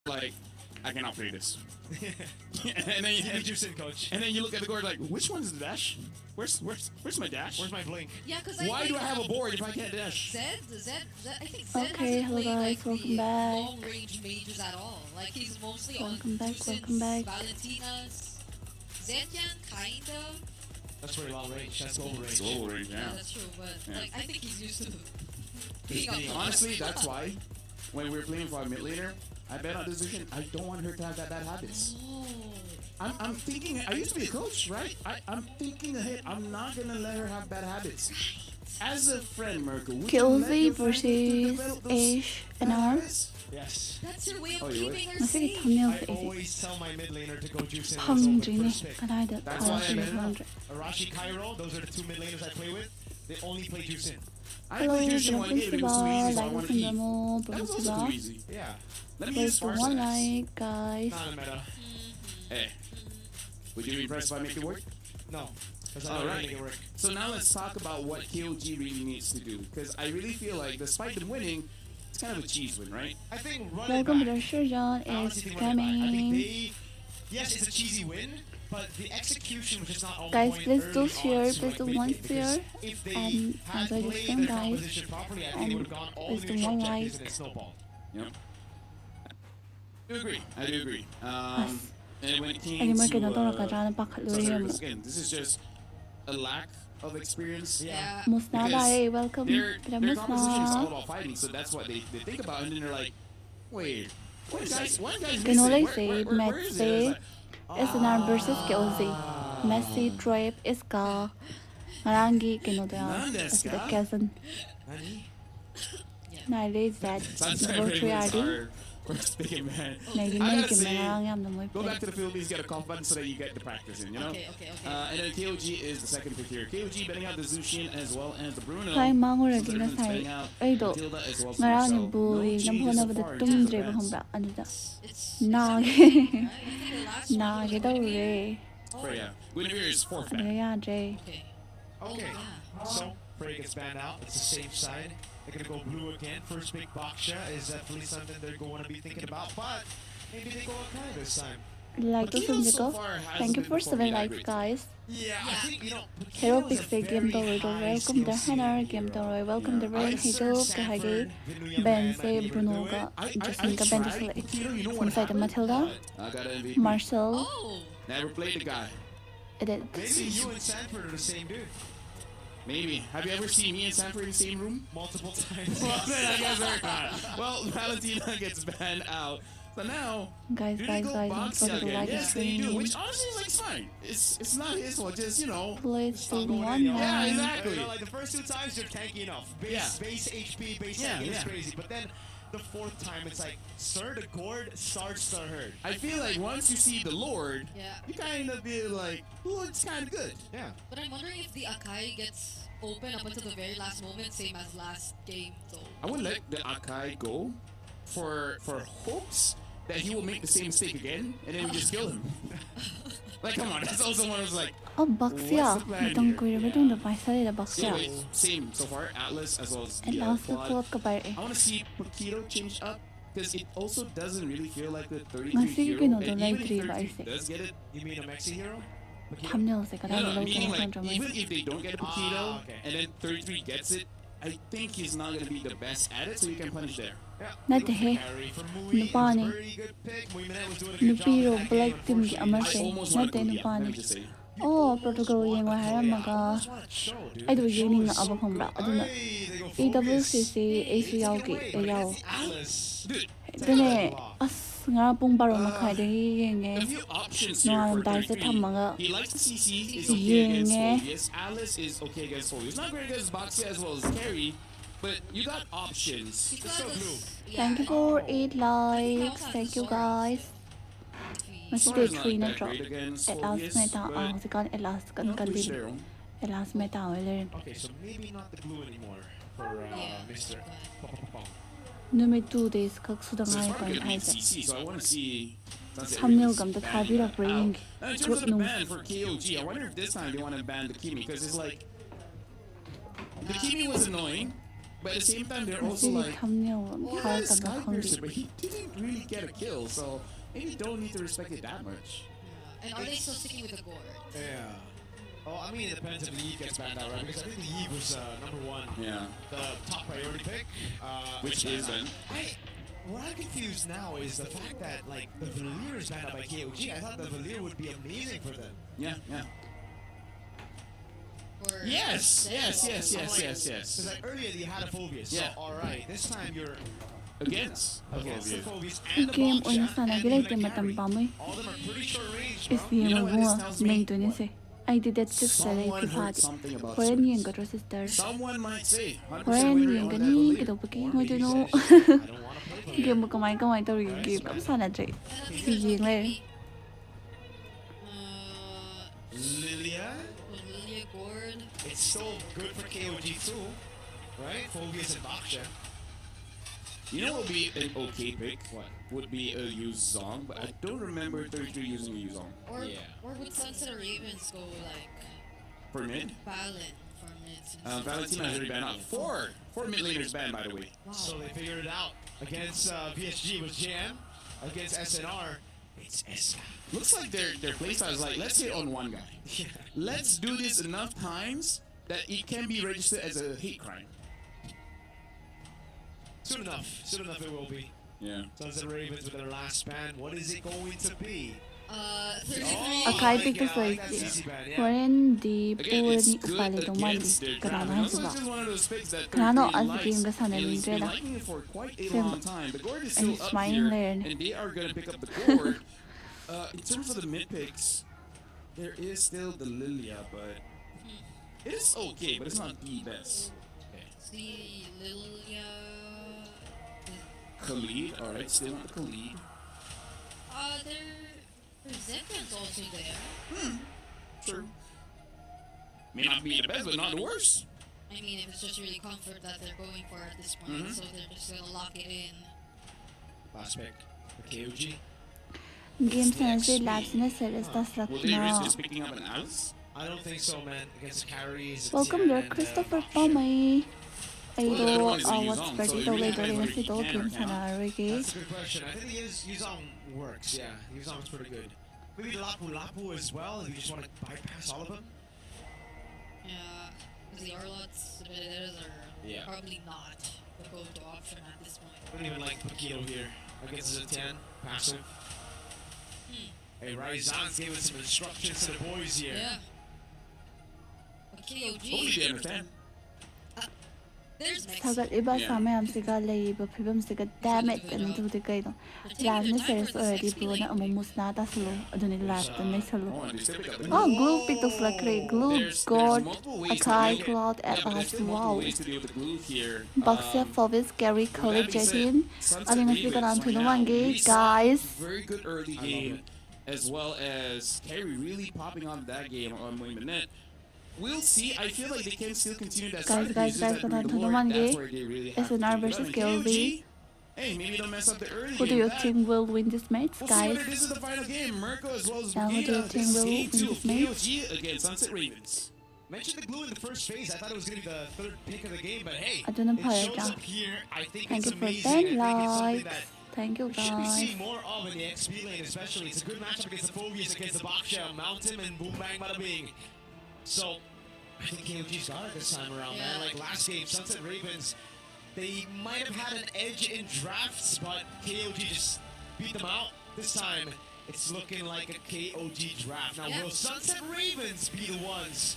like, I cannot play this. and then you look at the board like, which one's the dash? Where's my dash? Where's my blink? Yeah, because why do I have a board if I can't dash? Zed, I think Zed Okay, hasn't hello played guys, like welcome the back. long range mages at all. Like he's mostly Welcome on back, Juicens, welcome back. Valentina's, Zenyan kind of. That's very long range. That's global range. It's global range, Yeah, yeah. that's true. But Yeah. like I think he's used to being up. Honestly, that's why when we were playing for a mid laner, I bet on this decision. I don't want her to have that bad habits. Oh. I'm thinking. I used to be a coach, right? I'm thinking ahead. I'm not gonna let her have bad habits. As a friend, Merkel, would you let Killsy your friend versus develop those Ash and bad R. habits? Yes. That's your way of Oh, you would? keeping her Masih safe. thumbnail I sa always tell my mid laner to go juice in as Pang open Jimmy. first pick. Kadai That's why I made it up. Arashi, Cairo, those are the two mid laners I play with. They only play juice in. I Hello, played Jushin belum one game. It was too easy, so I like wanted to eat. mo, That was belum also too easy. Yeah. Let me Where's use the Farsight. one like, guys? Not a meta. Hey, would you be impressed if I make it work? No. Because I All don't right. make it work. So now let's talk about what KOG really needs to do. Because I really feel like, despite them winning, it's kind of a cheese win, right? I think run it Welcome to back. the Shurjan I honestly is think run it back. I think coming. they... Yes, it's a cheesy win, but the execution was just not on Guys, point please do early share, on to, please do mid one game, because share, if they and had enjoy the played stream, their guys. composition properly, I think they And would have gone all please the do neutral one objectives like. and it snowballed. Yep. I do agree. I do agree. And when it came Anh mới to kêu nó tôi là cả ra nó bắt lưới Sorry, em. again, this is just a lack of experience. Yeah. Musna Because đây, welcome. Kita Their composition is all Musna. about fighting, so that's what they think about, and then they're like, wait, one guy's Cái nó lấy missing. gì? Where is it? Messi, SNR versus Killsy. Messi, Trap, Iska. Marangi, cái nó đó. As the cousin. Nani? Này lấy Z. Virtual RD. Speaking man. Này đi I mấy gotta cái say, mà em nó mới go back to play. the Philippines, get a cough button so that you get the practice in, you know? Okay. And then KOG is the second pick here. KOG betting out the Zushin as well as the Bruno. Thay mang rồi So đi they're nó betting xài. out Ấy độ. Matilda as well as Marami Marcel. bully. No Nang cheese na so ba far in tum terms of dre ba bans. hong ba? Ano da? It's Nag. right? I think the last Nag one was daw already- re. Freya. Guinevere is fourth Ano back. ya, Jay? Okay. Okay, yeah. so Frey gets banned out. It's the safe side. They're gonna go blue again. First big Baksha is definitely something they're going to be thinking about, but maybe they go Akai this time. Like to film so ko. far has Thank you been for 7 performing likes, great. guys. Yeah, I think, you know, Hero Paquito is a Pixel very game to high welcome the skill Henner ceiling game to hero. welcome the Yeah. Rain I Hito searched to Hage Sanford, Vinuya Ben Man say might be able to Bruno do it. ga I Justin ka Ben tried sila. Paquito, you know what Inside the happened? Matilda, I got an MVP. Marcel, Oh. Never played the guy. edit. Maybe you and Sanford are the same dude. Maybe. Have you ever seen me and Sanford in the same room? Multiple times. Well, then I guess they're not. Well, Valentina gets banned out. So now, Guys, do guys, they go guys, don't Boxy forget to again? like and Yes, they do. stream. Which honestly is like fine. It's not his fault. Just, you know. Please do going one in, yo. Yeah, line. exactly. You know, like the first two times you're tanky enough. Base HP, base Yeah, tanking is yeah. crazy. But then the fourth time it's like, sir, the gourd starts to hurt. I feel like once you see the Lord, Yeah. you kind of be like, ooh, it's kind of good. Yeah. But I'm wondering if the Akai gets open up until the very last moment, same as last game though. I would let the Akai go for hopes that he will make the same mistake again, and then we just kill him. Like, come on, that's also one of those like, Oh, Baxia. What's the plan Itong here? kuya ba itong dapat sa nila yeah, Baxia? wait, same so far, Atlas as well as At the last Quad. nagpuot ka ba eh? I want to see Paquito change up because it also doesn't really feel like the 33 Masih hero. gino And to even like if 3 ba 33 isi? does get it, You mean a Mexi hero? Paquito? Thumbnail sa kada no, nila meaning ko like ng even if they don't get a Paquito okay. and then 33 gets it, I think he's not gonna be the best at it, so you can punish there. Yeah. Nate he. Carry from Mui. Nupani. Very good pick. Mui Manet was doing a good job. Nupiro attacking, black team gi unfortunately. ama I say. almost want Nate to no let me pan. just say. Oh, Portugal yung harama ka. Ay do yun nga abang hong ra. Aduna. EWC si AC yauki ayaw. Dude, Dene as nga pong baro makai de yeng a eh. few options No, here for I'm dying to 33. come, mga. He likes the CC, is okay Yeah, against yeah. Folius. Alice is okay against Folius. Not great against Boxy as well as Carry, but you got options. Because so blue. Thank you for 8 likes. Thank you guys. Masih day 3 na drop. At last may tao ang sikan at last kan kan din. At last may tao learn. Okay, so maybe not the blue anymore for Mr. Popopopong. Number 2 days kak So sudang it's ay probably kan gonna ay be sa. CC, so I want to see. Thumbnail gam the tabi ra bring. In terms of the ban for KOG, I wonder if this time they want to ban the Kimi because it's like the Kimi was annoying, But at the same time, they're มา also ซี like, ทำเนี่ย oh, ทาย that's กับละค Sky นดิ Piercer, but he didn't really get a kill, so maybe don't need to respect it that much. Yeah. And are they still sticking with the gourd? Yeah. Oh, I mean, it depends if the Eve gets banned out, right? Because I think the Eve was number one, Yeah. the top priority pick. Which isn't. What I'm confused now is the fact that like the Valier is banned out by KOG. I thought the Valier would be amazing for them. Yeah. Or Yes. Because Yes. like earlier you had a Phobius. So Yeah. all right, this time you're Against. against the Phobius อี and the เกม Boxer โอ้ยนะสานะ and ก็เลย the เกมมา carry. ตำปั๊มไหม All of them are pretty short range, อี bro. เสีย You มา know what บัว this tells me? เมงตัวนี้สิไอดีเด็ดซึกเสร็จเลย Someone ที่พา heard ดิ something about เพราะเอ็นยิง Sphinx. กับโรสิสเตอร์ Someone might say เพราะ 100% เอ็น winner ยิง on กัน that นี่ Valier. กระโดดไปกี้ไม่ได้รู้ I don't want to play for เกมมันก็ไม่ตัวอยู่เกมกับสานะเจ And that's สี่ยิงเลย Lilia. Lilia gourd. It's still good for KOG too, right? Phobius and Baksha. You know what would be an okay pick? What? Would be a Yuzong, but I don't remember 33 using a Yuzong. Or would Sunset or Ravens go like For mid? Balin for mid? since- Valentina has already banned out. Four mid laners banned, by the way. Wow. So they figured it out against VSG with JM, against SNR. It's SK. Looks like their playstyle is like, let's hit on one guy. Yeah. Let's do this enough times that it can be registered as a hate crime. Soon enough it will be. Yeah. Sunset Ravens with their last ban. What is it going to be? 33. อาคายปิกตัวสวย I like that CC ban, เพราะ yeah. เอ็นดีปู Again, นี่ it's อุปา good เลยตรงมันดิ against their กระดาษ draft. ให้ And สิ also บะ it's just one of those picks that Kano, 33 as likes, game ka sana and ng he's been Dreda. liking it for quite a Sim- long time. The gourd is and still he's up smiling here, there. and they are gonna pick up the gourd. In terms of the mid picks, there is still the Lilia, but it is okay, but it's not the best. Okay. See Lilia. Khalid, alright, still not the Khalid. There's Zephyr's also there. Sure. May not be the best, but not the worst. I mean, if it's just really comfort that they're going for at this point, Mhm. so they're just gonna lock it in. Last pick for KOG. เกมสานะเจลาสนะเซเลสตัสลัก Will they นา risk just picking up an Alice? I don't think so, man. Against the carries. it's Welcome Yen there, and, Christopher Baksha. ป้าไหมไอ Well, โด the other one is อา a วัต Yuzong, สเปร so ดิ it โตเล really โดเร depends นซิโต whether เก he ม can สา or นะ cannot. เรเก That's a good question. I think Yuzong works, yeah. Yuzong's pretty good. Maybe Lapu as well, if you just want to bypass all of them. Yeah, because the Arlots, the Vedetas are Yeah. probably not the go-to option at this point. I don't even like Paquito here. Against the 10, passive. Hey, Ryzan's giving some instructions to the boys here. Yeah. But Hopefully they KOG, understand. there's ถ้า Mex. เกิดอีบ้าสามารถสิกาเลยแบบพิบัมสิกา damage อันนี้จะพูดกันต่อ last นี่เซเลส already ปลัวนะอมุมุสนาตาสโลอันนี้ last ตัวนี้สโล Oh, and they still pick up the อ๋อ gourd. glue ปิกตัวสลักเลย glue There's god multiple ways to akai deal- cloud Yeah, at but there's last still wow multiple ways to deal with the glue here. Boxer Fovis Gary College That being Jetin said, Sunset Alina Ravens Sigaran right to the now, one game we saw guys very good early I love game, it. as well as Terry really popping on that game on Wayman Net. We'll see. I feel like they can still continue that Guys, strategy. guys, It's just guys, that gonna during the to the war, one that's game. where they really have SNR to versus do it. KOV. Hey, maybe don't mess up the early Who do game. you That- think will win this match We'll see whether guys this is the final game. Mirko as well as Yeah, who do you Brigida. think This is will game win 2 this of match? KOG against Sunset Ravens. Mentioned the glue in the first phase. I thought it was going to be the third pick of the game, but hey, I don't know it how shows it up here. I think Thank it's you for amazing. 10 I think it's something likes that thank you we should be guys seeing more of in the XP lane, especially. It's a good matchup against the Phobius, against the Baksha, Mountain, and Boom Bang Bada Bing. So, I think KOG's got it this time around, man. Yeah. Like last game, Sunset Ravens, they might have had an edge in drafts, but KOG just beat them out. This time, it's looking like a KOG draft. Now, Yeah. will Sunset Ravens be the ones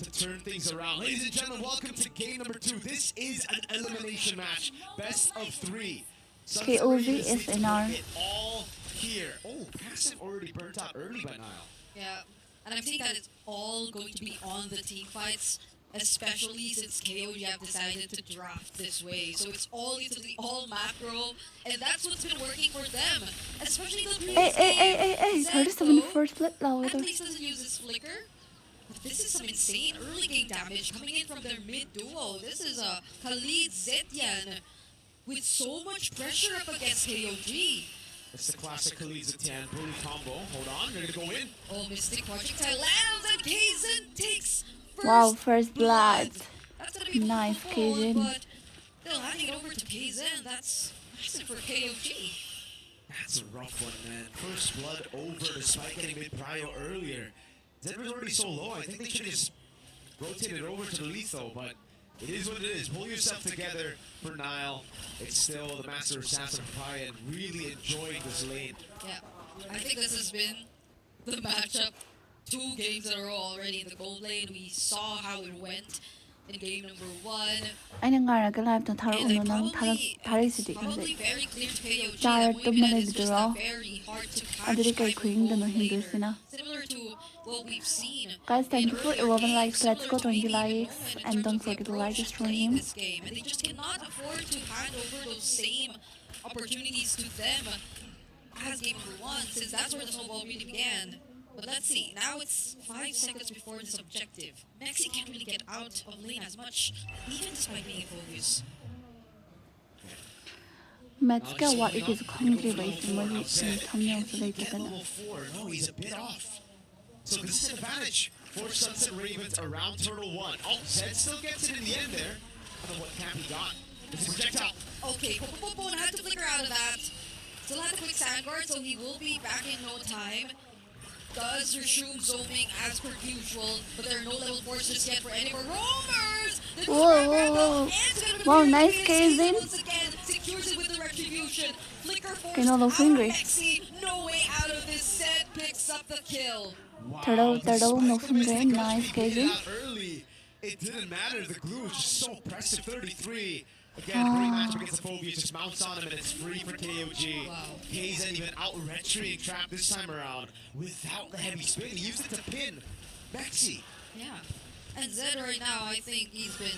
to turn things around? Ladies and gentlemen, welcome to game number 2. This is an elimination match, best of 3. Sunset KOV Ravens is need to in put our- it all here. Oh, passive already burnt out early by Nile. Yeah, and I think that it's all going to be on the team fights, especially since KOG have decided to draft this way. So it's all literally all macro, and that's what's been working for them. Especially the previous game. 37 first split เราเลย At ตัว least doesn't use his flicker. But this is some insane early game damage coming in from their mid duo. This is a Khalid Zetian with so much pressure up against KOG. It's the classic Khalid Zetian bully combo. Hold on, they're gonna go in. Oh, Mystic Projectile lands and Kazan takes first wow first blood That's gonna be Nice, Cajun. but they'll hand it over to KZen. That's massive for KOG. That's a rough one, man. First blood over despite getting mid-prio earlier. Zed was already so low. I think they should have just rotated over to the lethal, but it is what it is. Pull yourself together for Nile. It's still the master assassin Papaya and really enjoying this lane. Yeah, I think this has been the matchup. 2 games in a row already in the gold lane. We saw how it went in game number 1. 아니 가라가 라이브 타러 And they 오는 다를 수도 probably 있는데 very clear to KOG 잘 that 뜸만 Moimin is just 들어. a very hard to catch 아들이 꽤 type of 힘드는 gold laner. 힘들으나. Similar to what we've seen Guys, thank in you for earlier 11 games, likes. Let's similar go to 20 maybe likes. Moimin in And terms don't of the forget to like approach the to playing stream. this game. And they just cannot afford to hand over those same opportunities to them as game number 1, since that's where the snowball really began. But let's see, now it's 5 seconds before this objective. Mexi can't really get out of lane as much, even despite being in focus. 매치가 what it is commonly raised when 점령수 Get 레이트는 level 4. No, he's a bit off. So this is an advantage for Sunset Ravens around Turtle 1. Oh, Zed still gets it in the end there. I don't know what camp he got. It's a projectile. Okay, Popo had to flicker out of that. Still had a quick sand guard, so he will be back in no time. Does resume zooming as per usual, but there are no level 4s just yet for any more roamers. Whoa. Wow, nice KZ. Once again, secures it with the retribution. Flicker force Okay, no, out those of fingers. Mexi. No way out of this set. Picks up the kill. Wow, Turtle, despite no the mistake finger, nice Coach figured KZ. out early, it didn't matter. The glue was just so impressive. 33. Again, great matchup against the Phobia. Just mounts on him and it's free for KOG. Wow. Kzen even out retreating trap this time around without the heavy spin. He used it to pin Mexi. Yeah. And Zed right now, I think he's been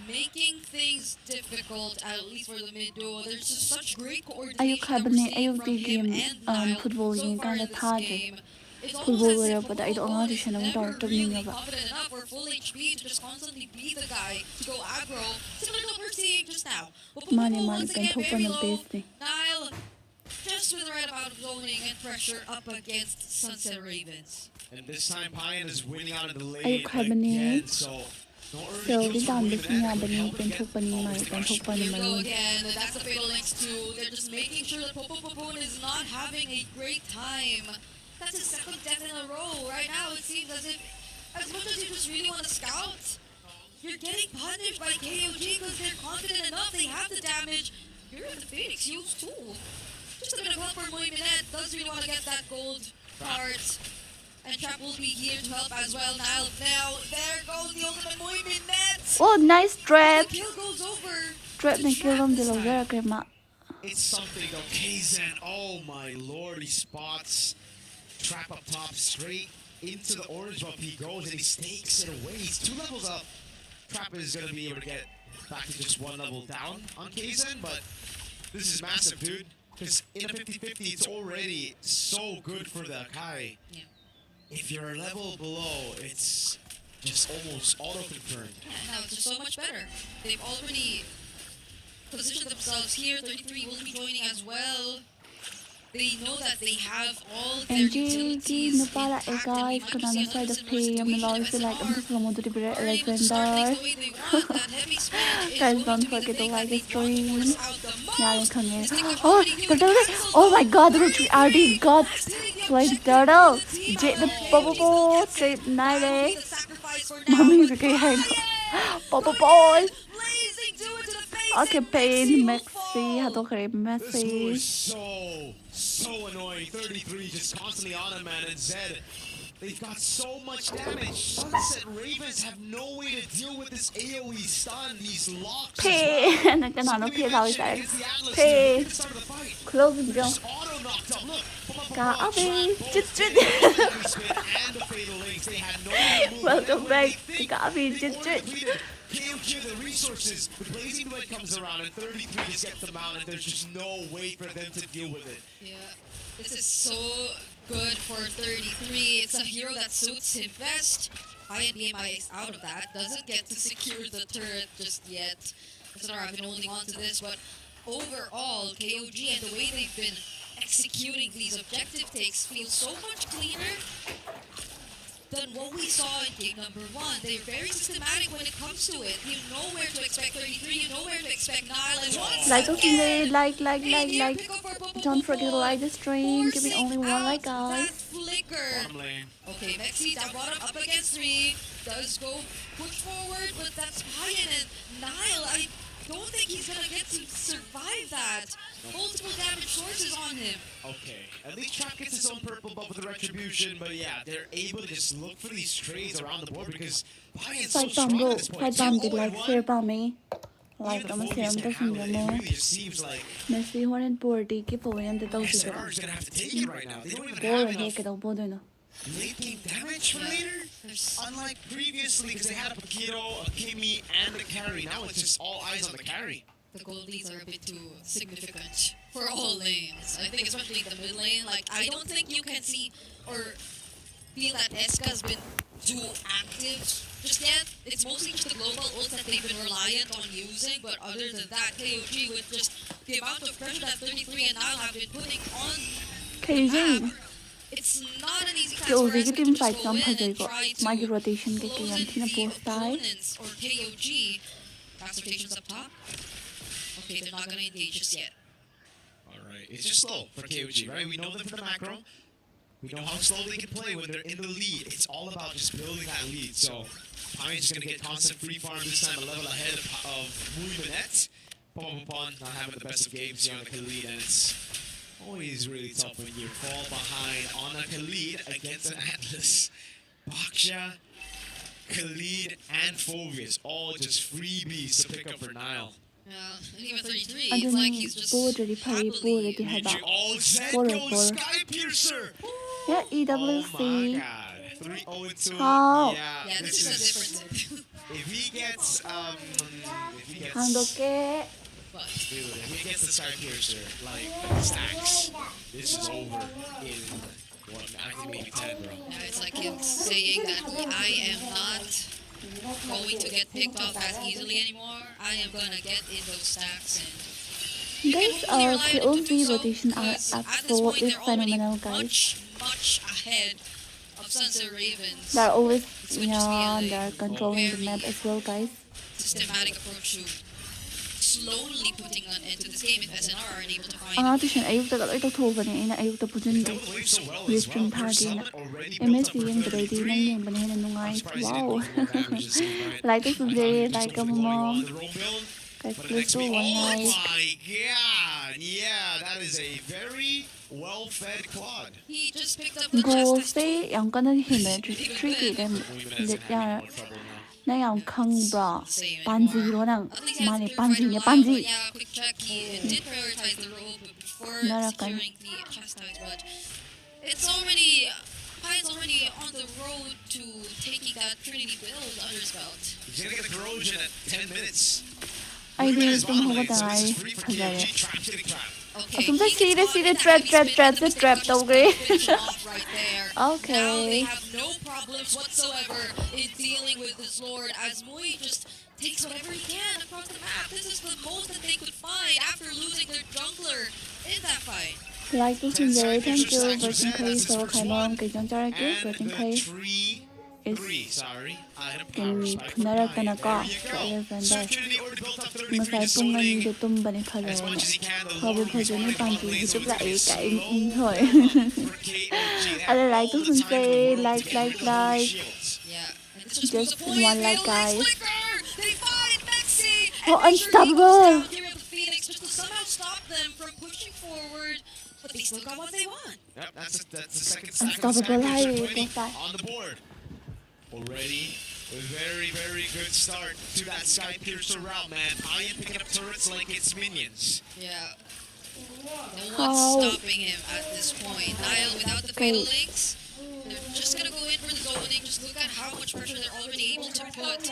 making things difficult, at least for the mid duo. There's just such great coordination that we're seeing from him and Nile so far in this game. It's almost as if but I don't know Popo is how to never to really me. confident enough or full HP to just constantly be the guy to go aggro, similar to what we're seeing just now. But Popo once again very low. Nile just with the right amount of zoning and pressure up against Sunset Ravens. And this time, Payan is winning out in the lane Ay, Carbonate. again, so no So early kills the for down Ruben this Ed, niya but bani helping ben get thuk pani all mai this ben rush. thuk pani Here we go mai. again. That's the fatal links too. They're just making sure that Popo is not having a great time. That's his second death in a row. Right now, it seems as if, as much as you just really want to scout, you're getting punished by KOG because they're confident enough. They have the damage. You're in the Phoenix use too. Just a bit of help for Moiminet. Does really want to get that gold part. And Trap will be here to help as well. Now, there goes the ultimate Moiminet. Oh, nice trap. The kill goes over. Trap na kill them this dilo time. very great ma. It's something though. Kzen, oh my lord, he spots Trap up top straight into the orange buff. He goes and he stakes it away. He's 2 levels up. Trap is going to be able to get back to just 1 level down on Kzen, but this is massive, dude. Because in a 50-50, it's already so good for the Akai. Yeah. If you're a level below, it's just almost auto-confirmed. Yeah, now it's just so much better. They've already positioned themselves here. 33 will be joining as well. They know that they have all their And utilities no para intact, guys, and ko we na might ng side see of another P. Ang situation lalo of sila like ang SNR. gusto mo to be Are able to start legendar. things the way they want. That heavy spin is Guys, going don't to be the forget to thing like that the they want to stream. force out the most. Yeah, you come here. This thing is Oh, already being turtle! cancelled. Oh my God, the 33 already got is hitting the flame objective turtle. with the team. J the Oh, bubble he still ball, gets it. say That will night be eh. the sacrifice for now. Mommy, with we can hide. Brian. Bubble ball. Blazing to it to the face. Okay, and pain, will Mexi, fall. hato kare This blue Messi. is so annoying. 33 just constantly on him, man. And Zed, they've got so much damage. Sunset Ravens have no way to deal with this AoE stun. These locks. P, nagtanong P daw isa. P, closing jump. Just auto knocked up. Look. Kaabi, chit chit. And the fatal links. They had no way to move. Welcome Then when back they to think Kaabi, they've chit all chit. depleted, KOG have the resources. The Blazing Blade comes around and 33 just gets them out, and there's just no way for them to deal with it. Yeah, this is so good for 33. It's a hero that suits him best. INBMI is out of that. Doesn't get to secure the turret just yet. SNR have been holding on to this, but overall, KOG and the way they've been executing these objective takes feels so much cleaner. than what we saw in game number 1. They're very systematic when it comes to it. You know where to expect 33, you know where to expect Nile, and once Like us again, like. pick up our Don't forget to like the stream. Give me forcing only one like, out guys. that flicker. Bottom lane. Okay, MSC down bottom, up against 3. Does go push forward, but that's Ryan and Nile. I don't think he's gonna get to survive that. Multiple damage sources on him. Okay, at least Trap gets his own purple buff with the retribution, but yeah, they're able to just look for these trades around the board because Bayern's so Side strong bomb bro. at this point. Side bomb did 2-0-1. like share bomb me. Like Even I'm a the serum Phobies to can handle see it. It mo. really just seems like Messi horn board keep away the dog. SNR is gonna have to take it right now. They don't even Board have and take enough it all board no. late game damage for later. There's Unlike previously, because they had a Paquito, a Kimi, and a carry. Now it's just all eyes on the carry. the gold leads are a bit too significant for all lanes. I think especially the mid lane, like I don't think you can see or feel that Eska's been too active just yet. It's mostly just the global ult that they've been reliant on using, but other than that, KOG with just the amount of pressure that 33 and Nile have been putting on KJ. it's not an easy task Yo, for they Eska get to him just fight go some in puzzle and go. try My to rotation get close game in tina the post die. opponents or KOG. Fast rotations up top. Okay, they're not gonna engage just yet. Alright, it's just slow for KOG, right? We know them from the macro. We know how slow they can play when they're in the lead. It's all about just building that lead. So, Pine's just going to get constant free farm this time, a level ahead of Mui Manette. Pon not having the best of games here on the Khalid, and it's always really tough when you fall behind on a Khalid against an Atlas. Baksha, Khalid, and Phobius, all just freebies to pick up for Nile. Yeah, and even 33, I it's don't like know. he's just Board already play. Board already have Did you that. all Zed Board, goes board. Sky Piercer? Yeah, Oh my EWC. god. 3-0-2. How? Yeah, yeah, this is a different Zed. If he gets Handoke. But dude, if he gets the Sky Piercer, like stacks, this is over in what, I think maybe 10, bro. yeah, it's like him saying that I am not going to get picked off as easily anymore. I am gonna get in those stacks and Guys, POV rotation are up for is phenomenal, guys. much ahead of Sunset Ravens. They're always, yeah, they're controlling the map as well, guys. Systematic approach to slowly putting an end to this game if SNR aren't able to find Ang atin siya, ayok tagal ay tagtuban niya, ayok tapudin They ko. don't wave so well as Restream well. Their tagi na. summit already built up MSC for yung grade 33. ng yung banahin na nungay. I'm surprised he Wow. didn't go for more damage this game, right? Like this I thought today, he was like just a going to go mom. on the roam build. Guys, But please next do week, one oh like. my god! Yeah, that is a very well-fed quad. he just picked up the Go chest. say, yang ka na hime, just tricky them. Yeah, na yang kang bra. Panzi ro nang, mani panzi niya, panzi. Yeah, quick check. He did prioritize the rope before Narakan. securing the chastise, but it's already Pine's already on the road to taking that Trinity build under his belt. He's gonna get the corrosion at 10 minutes. Ay, di Lumina's ito bottom mo lane, so this tayo. is free for KOG. Trap to the crowd. Okay. Asum sa he see gets the caught in trap, heavy trap, spin, trap, and the the trap, mistake daw, Gray. finish him off right there. Okay. Now they have no problems whatsoever in dealing with this Lord as Mui just takes whatever he can across the map. This is the most that they could find after losing their jungler in that fight. Like this is very thank you, Virgin Clay, so kaimon, kay John Jaraki, Virgin Clay. Three, sorry. Kunara ka na ka, kaya ganda. Masay pong ngayon dito ba ni Kalera niya. Sabi pa dyan yung panty, dito pala ay kain inhoy. Ano like to say, like. Yeah. And this was Just the point. one like, They'll guys. flicker. They find Mexi. Oh, and make sure he unstoppable. goes down here with the Phoenix just to somehow stop them from pushing forward. But they still got what they want. Yep, that's the second stack Unstoppable, of hi, already Papa. on the board. Already a very, very good start to that Sky Piercer route, man. I am picking up turrets like it's minions. Yeah. No How? one's stopping him at this point. Nile without the fatal links. They're just gonna go in for the zoning. Just look at how much pressure they're already able to put.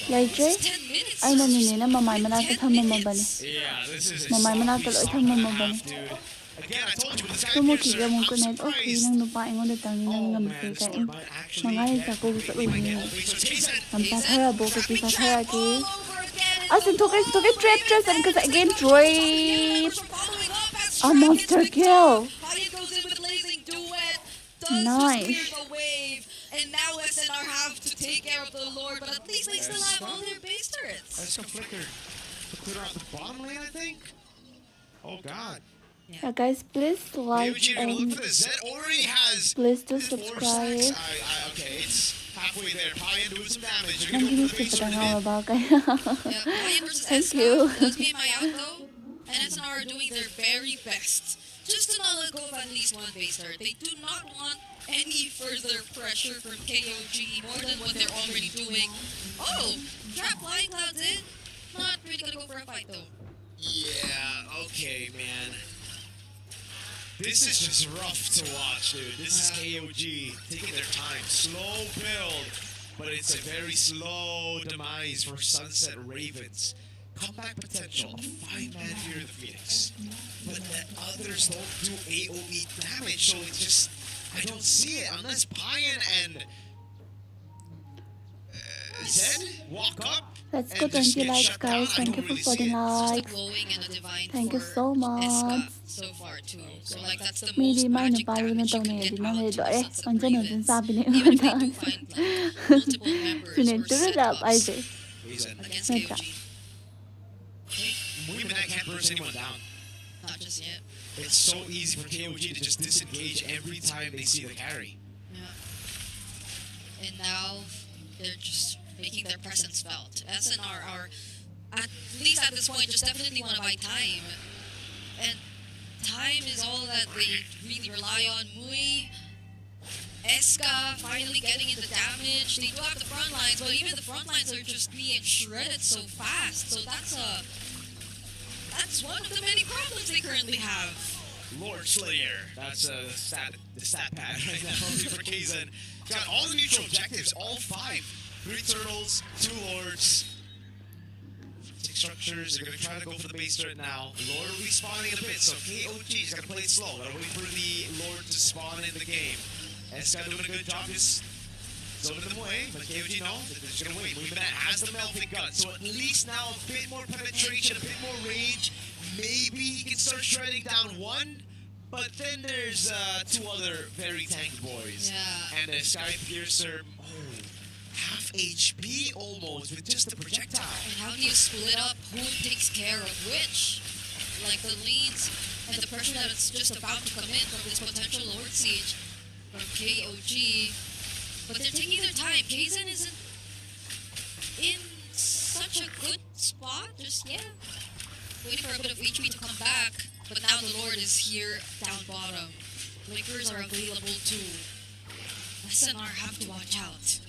Like Jay, It's 10 minutes. ay nanini na mamay manata 10 tama mabani. minutes. Yeah, this is a Mamay sloppy manata lo start tama and a mabani. half, dude. Again, I told you with the Sky Tumuki Piercer, ka mong I'm kunet, okay, surprised. nang lupain mo datang Oh nang man, namasay this ka. Lord might actually Mga get isa ko gusto Wait, uwi. so it's Jason. Ang patara bo, kasi patara ki. All over again. As in, toke trap just and because again trap. A monster kill. Ryan goes in with blazing duet. Does Nice. just clear the wave. And now SNR have to take care of the Lord, but at least they still have all their base turrets. Let's go flicker to clear out the bottom lane, I think. Oh god. Yeah, guys, please like KOG, you're gonna look and for the Zed already has please do 4 subscribe. stacks. Okay, it's halfway there. Payan doing some damage. You're Ang gonna go bilis for the base pa turret nga in. ba kaya? Yeah, Lion versus Thank SK. you. Let's be my out though. And SNR are doing their very best just to not let go of at least one base turret. They do not want any further pressure from KOG more than what they're already doing. Oh, trap flying clouds in. Not really gonna go for a fight though. Yeah, okay, man. This is just rough to watch, dude. This is KOG taking their time. Slow build, but it's a very slow demise for Sunset Ravens. Comeback potential, a 5-man Fear of the Phoenix. But the others don't do AoE damage, so it's just, I don't see it. Unless Payan and Zed walk up. Let's go and just 20 get likes, shut down, guys. I Thank don't you for really see 40 it. Just a likes. glowing and a divine Thank you for so much. Eska so far too. So like that's the Midi most mai na magic paru na damage you tong can ne get di na out ne to do the eh Sunset on jan on Ravens. sabi ni Even if they man do find like multiple members sinin or turu up ay setups de against Wait, KOG. Okay, Movement can't burst anyone down. not just yet. It's so easy for KOG to just disengage every time they see the carry. Yeah. And now they're just making their presence felt. SNR are, at least at this point, just definitely want to buy time. And time is all that they really rely on. Mui, Eska finally getting into damage. They do have the front lines, but even the front lines are just being shredded so fast. So that's one of the many problems they currently have. Lord Slayer. That's the stat pad right now for Kaizen. He's got all the neutral objectives, all 5. 3 turtles, 2 lords, 6 structures. They're going to try to go for the base turret now. Lord will be spawning a bit, so KOG is going to play it slow. They're waiting for the Lord to spawn in the game. SK doing a good job just zoning them away, but KOG no, they're just going to wait. Movement has the melting gun, so at least now a bit more penetration, a bit more range. Maybe he can start shredding down 1. But then there's 2 other very tanky boys. Yeah. And a Sky Piercer, half HP almost with just the projectile. And how do you split up who takes care of which? Like the leads and the pressure that it's just about to come in from this potential Lord Siege from KOG. But they're taking their time. Kaizen isn't in such a good spot just yet. Waiting for a bit of HP to come back. But now the Lord is here down bottom. Blinkers are available too. SNR have to watch out.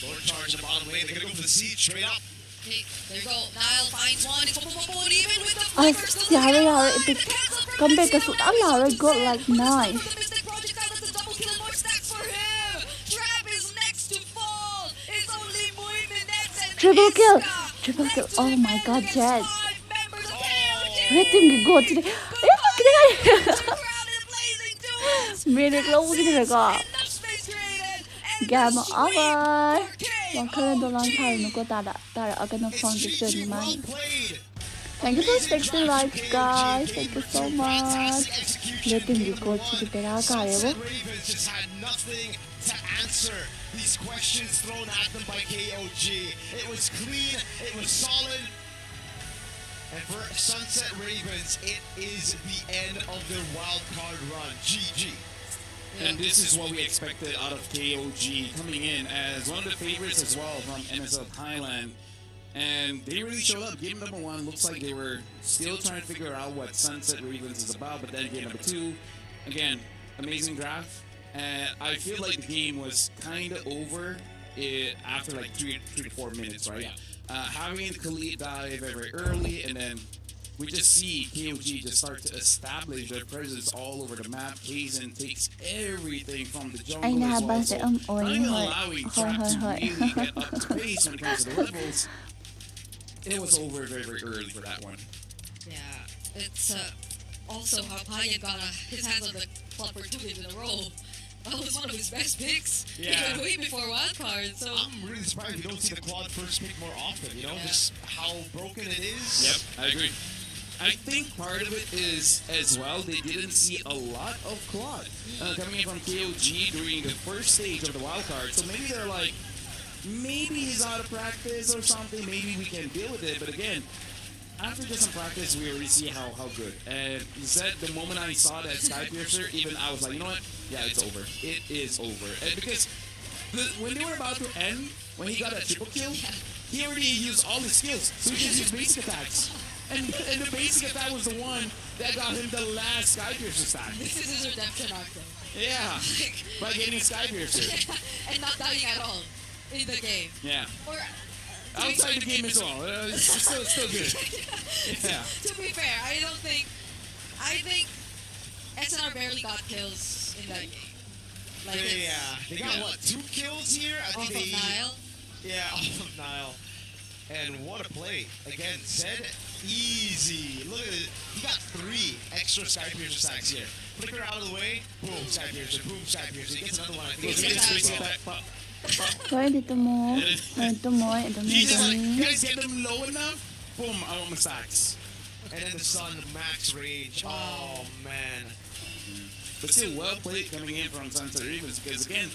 Lord charge the bottom lane. They're going to go for the siege straight up. Okay, there you go. Niall finds one. It's and even with the Ay, flickers still yeah, looking yeah, out. it- The cancel from come back, Mystic so Project Allah, comes I got to like Sid. nice. The Mystic Project that's a double kill and more stacks for him. Trap is next to fall. It's only Mui Minette and Triple kill. Iska Triple left kill. to Oh defend my god, against Jet. 5 members of KOG. Red team cái goal today. Ay, Two fucking crowded blazing duels. Miracle That's lagi it. talaga. Enough space created. And Game the sweep over. for Wag ka na doon KOG. tayo ko tara agad ng It's foundation GG, well man. played. Thank you for Amazing 60 drive likes, from guys. KOG. Thank you so Fantastic much. execution. Red team Game cái goal number chỉ 1. cái ra cả Sunset đấy. Ravens just had nothing to answer these questions thrown at them by KOG. It was clean, it was solid. And for Sunset Ravens, it is the end of their wildcard run. GG. And this is what we expected out of KOG coming in as one of the favorites as well from NSL Thailand. And they really showed up. Game number 1 looks like they were still trying to figure out what Sunset Ravens is about. But then game number 2, again, amazing draft. And I feel like the game was kind of over after like 3 to 4 minutes, right? Having Khalid die very early, and then we just see KOG just start to establish their presence all over the map. Kaizen takes everything from the jungle Ay, as well. nahabang So si Oy. not even Hoy. allowing Hoy, Trap to hoy, really hoy. get up to pace when it comes to the levels. It was over very early for that one. Yeah, it's also how Payan got his hands on the club for 2 games in a row. That was one of his best picks, Yeah. even way before Wildcard. So I'm really surprised we don't see the quad first pick more often, you know, Yeah. just how broken it is. Yep, I agree. I think part of it is as well they didn't see a lot of Claude coming in from KOG during the first stage of the wildcard. So maybe they're like, maybe he's out of practice or something. Maybe we can deal with it. But again, after just some practice, we already see how good. And Zed, the moment I saw that Skypiercer, even I was like, you know what? Yeah, it's over. It is over. And because when they were about to end, when he got a triple kill, he already used all his skills. So he just used basic attacks. And the basic attack was the one that got him the last Skypiercer stack. This is his redemption arc, though. Yeah, by getting Skypiercer. And not dying at all in the game. Yeah. Or outside the game as well. It's still good. Yeah. To be fair, I think SNR barely got kills in that game. Like they got what, 2 kills here? I think off of Nile. Yeah, off of Nile. And what a play. Again, Zed, easy. Look at it. He got 3 extra Skypiercer stacks here. Flicker out of the way. Boom, Skypiercer. Boom, Skypiercer. He gets another one. I think it's basic attack. Rồi dito mo. Ito mo. Ito mo. You guys get them low enough? Boom, I want my stacks. And then the Sun, max rage. Oh, man. But still, well played coming in from Sunset Ravens because, again,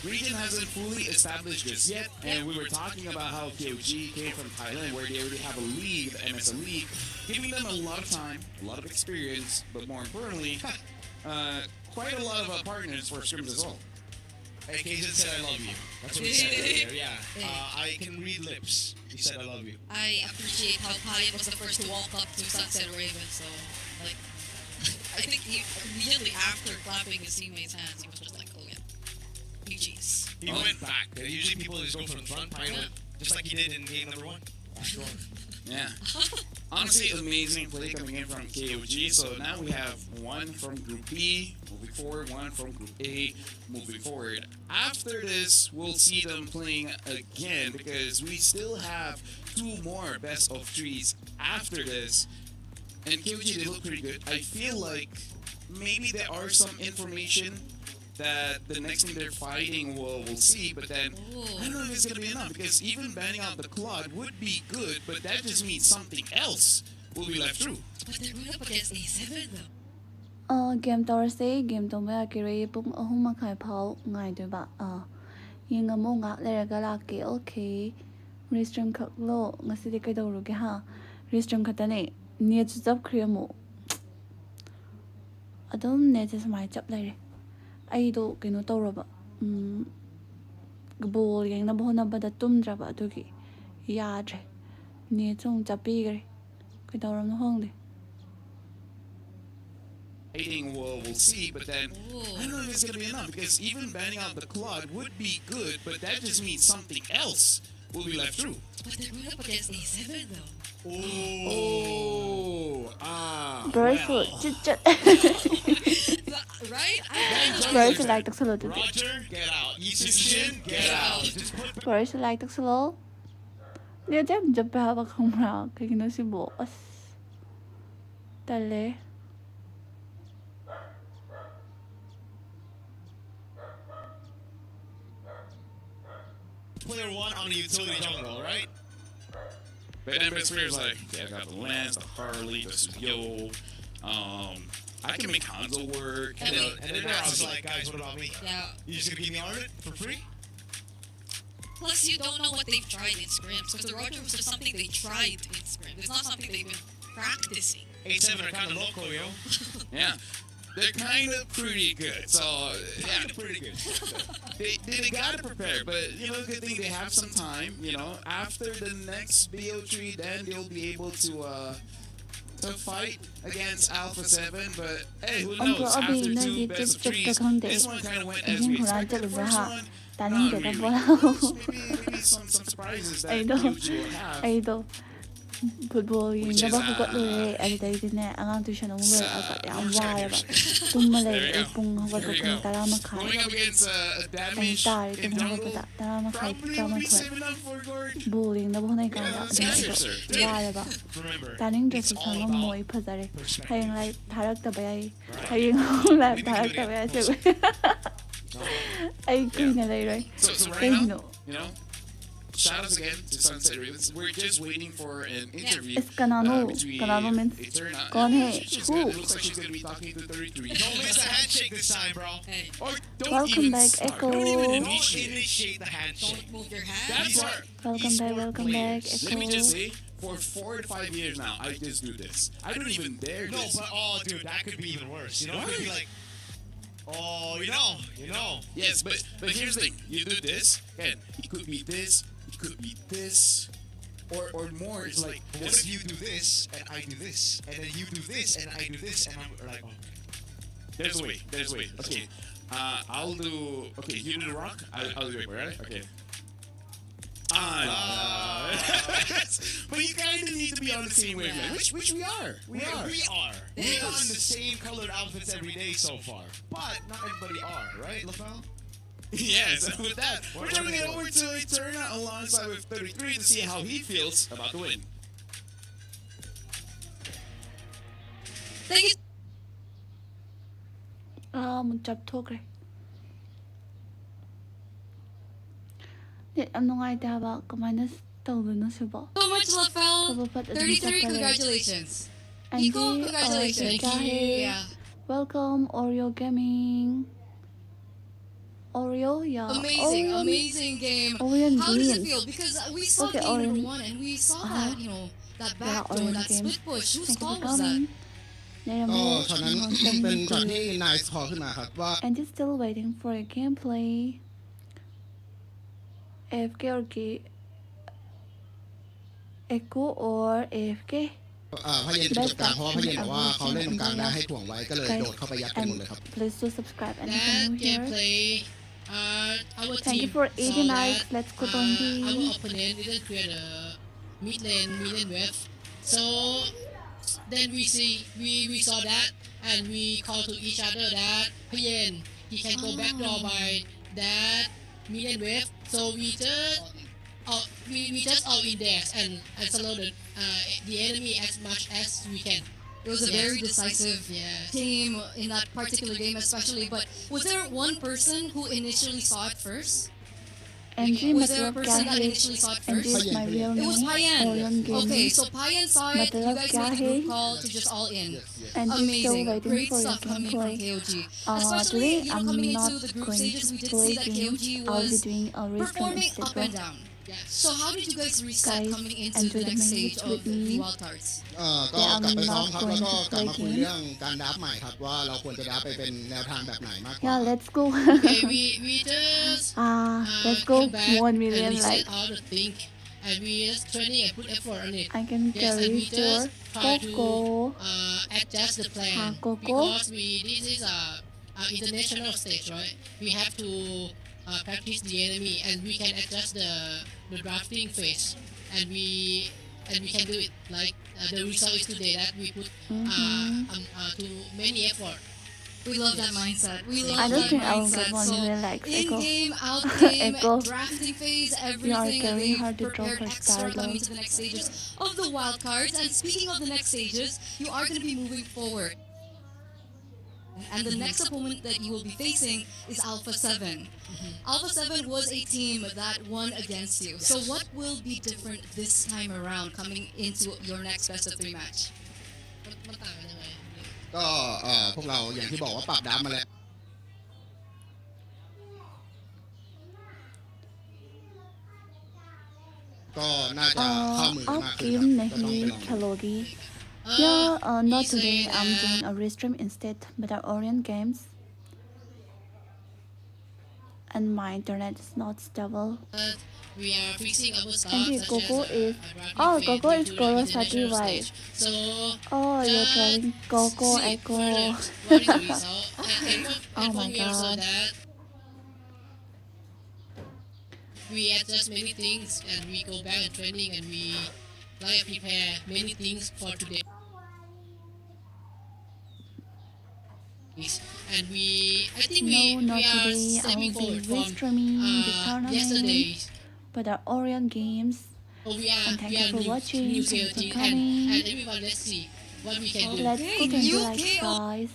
Region hasn't fully established this yet, and we were talking about how KOG came from Thailand, where they already have a league, the MSC league, giving them a lot of time, a lot of experience, but more importantly, quite a lot of partners for scrims as well. Hey, Kazan said I love you. That's what he said earlier, yeah. I can read lips. He said I love you. I appreciate how Kalian was the first to walk up to Sunset Raven, so, like, I think he, immediately after clapping his teammates' hands, he was just like, oh yeah, GG's. He went back. Usually people just go from the front, just like he did in game number 1. Sure. Yeah. Honestly, amazing play coming in from KOG. So now we have one from Group B moving forward, one from Group A moving forward. After this, we'll see them playing again because we still have 2 more best of 3s after this. And KOG, they look pretty good. I feel like maybe there are some information that the next thing they're fighting we'll see, but then I don't know if it's going to be enough because even banning out the Claude would be good, but that just means something else will be left through. But they're going up against A7 though. Game Thursday, game tongba kiri pung ahum makai phau ngai doi ba. Yinga mo ngak leraga laki okay. Restream khak lo ngasi de kai dawru ge ha. Restream khatane net chap khriya mo. Adom net is mai chap lai re. Aido kino tawraba. Ball yang na bhona bada tumdraba adugi yadre. Net chung chapi gre. Kai dawram no hongde. We'll see, but then I don't know if it's going to be enough because even banning out the Claude would be good, but that just means something else will be left through. But they're going up against A7 though. Very good. Right? Very like the solo today. Roger, get out. Yishin, get out. Very like the solo. Nếu chắc mình chụp bao và không nào cái nó sẽ bộ. Tale. Player 1 on the utility jungle, right? But then Sphere's like, yeah, I got the Lance, the Harley, the Suyo. I can make Hanzo work. And then Raz is like, guys, what about me? Yeah. You just gonna give me Armit for free? Plus, you don't know what they've tried in scrims. So the Roger was just something they tried in scrims. It's not something they've been practicing. 8-7 are kind of local, yo. Yeah. They're kind of pretty good. So, yeah, pretty good. They got to prepare, but, you know, good thing they have some time, you know. After the next BO3, then they'll be able to fight against Alpha 7, but, hey, who knows? After 2 best of 3s, this one kind of went as we expected. The first one, maybe some surprises that BO3 will have. Football yung naba hugot lo ay tayo din na ang to siya nung lo agad ang wala ba tumalay pung hugot ko kung tara makai ang tayo kung hugot ko tara makai kama ko bullying naba hunay ka na wala ba taning just sa mga moy pazare hayang like tarak tabay hayang like tarak tabay sa ay kinalay right So right now, you know, shout outs again to Sunset Ravens. We're just waiting for an interview It's Kanano. between Kanano means Eterna. gone, hey. She's Who? gonna, it looks like she's gonna be talking to 33. Don't miss the handshake this time, bro. Hey, Or don't Welcome even back, start. Echo. Don't even Don't initiate. initiate the handshake. don't move your hand. That's our. Welcome back, Esport welcome back, players. Let me Echo. just say, for 4 to 5 years now, I just do this. I don't even dare No, this. but oh, dude, that could be even worse. You know, it could be like, oh, you know. Yes, but here's the thing. You do this, and it could be this, it could be this, or more. It's like But what this. if you do this and I do this, and then you do this and I do this, and I'm like, oh. There's a way. There's a way. Okay. I'll do. Okay, you do the rock. I'll do it. Right? Okay. But you kind of need to be on the same wavelength, which we are. We are. We are. We've Yes. gotten the same colored outfits every day so far, but not everybody are, right, LaFell? Yes. With that, we're What turning are it they over to Eterna alongside with 33 to see how he feels about the win. Thank you. Mình chập thuốc rồi. Em nungaite haba kamaina tawduna sibo. So much, LaFell. Kabapat 33, congratulations. Andy, Nico, congratulations. Jahe. Yeah. Welcome, Oreo Gaming. Oreo, yeah. Amazing, Oreo. amazing game. Orion How does it Games. feel? Because we saw Okay, game Orion. number 1 and we saw that, you know, that Yeah, backdoor, Orion that Games. split push. Whose Thank you call for was that? coming. ก็ช็อตนั้นเป็นช็อตที่นายคอขึ้นมาครับว่า And just still waiting for a gameplay. AFK or Echo or AFK. พระเย็นจะจบกลางเพราะว่าพระเย็นบอกว่าเขาเล่นตรงกลางนะให้ถ่วงไว้ก็เลยโดดเข้าไปยัดกันหมดเลยครับ Please do subscribe and if That you're new here. gameplay, our Thank you team for saw 80 that, likes. Let's go on our the opponent didn't create a mid lane wave. So then we saw that and we called to each other that Payen, he can go backdoor by that mid lane wave. So we just all in there and slow the enemy as much as we can. It was a Yes. very decisive Yes. game in that particular game, especially. But was there one person who initially saw it first? Angie Was there a person that Matlab initially saw it and first? this is my real It was name, Orion Payan. Games. Okay, so Payan saw it. You Matlab guys made the Gahe. group call to just all in. And just still Amazing. waiting Great for your stuff coming from gameplay. KOG. Especially, Today you know, I'm coming not into the group going stages, we to did play see that games. KOG I'll be was doing a restream performing instead. up and down. Yes. So how did you guys reset Guys, coming into enjoy the the next minutes stage of with the me. Wildcards? ก็กลับไปซ้อมครับแล้วก็กลับมาคุยเรื่องการดับใหม่ครับว่าเราควรจะดับไปเป็นแนวทางแบบไหนมากกว่า Yeah, let's go. Okay, we just Let's go. come back 1 and million reset likes. all the thing, and we just training and put effort on it. I can Yes, and carry we your just try to Coco. adjust the plan Coco. because this is a international stage, right? We have to practice the enemy, and we can adjust the drafting phase, and we can do it. Like the result is today that we put to many effort. We love that mindset. We love I don't that think I will mindset. get 1 So million likes. Echo. in-game, out-game, Echo. drafting phase, You are everything. carrying They've hard to draw prepared for extra star coming though. to the next stages of the wildcards. And speaking of the next stages, you are going to be moving forward. And the next opponent that you will be facing is Alpha 7. Alpha 7 was a team that won against you. So what will be different this time around coming into your next best of 3 match? มันต่างกันยังไง ก็พวกเราอย่างที่บอกว่าปรับดับมาแล้วก็น่าจะเข้ามือมากขึ้น Akim ครับก็ต้องไป Nahi ลอง Kalogi. Uh, Yeah, not he today. said, I'm doing a restream instead, but our Orion Games. And my internet is not stable. we are fixing our stuff. And the such Coco as, is- drafting oh, phase Coco due is to the Kurosaki, international right? stage. So Oh, you're just trying Coco see Echo. further what is the result. Oh and my we also God. that we adjust many things and we go back and training and we like prepare many things for today. And I think No, not we are today. I stepping will be forward from restreaming the tournament. yesterday. But our Orion Games. So we are And thank we you are for new, watching. new Thank you for CLT coming. and everyone let's see what we can do. Let's Okay, put in the you likes, KO. guys.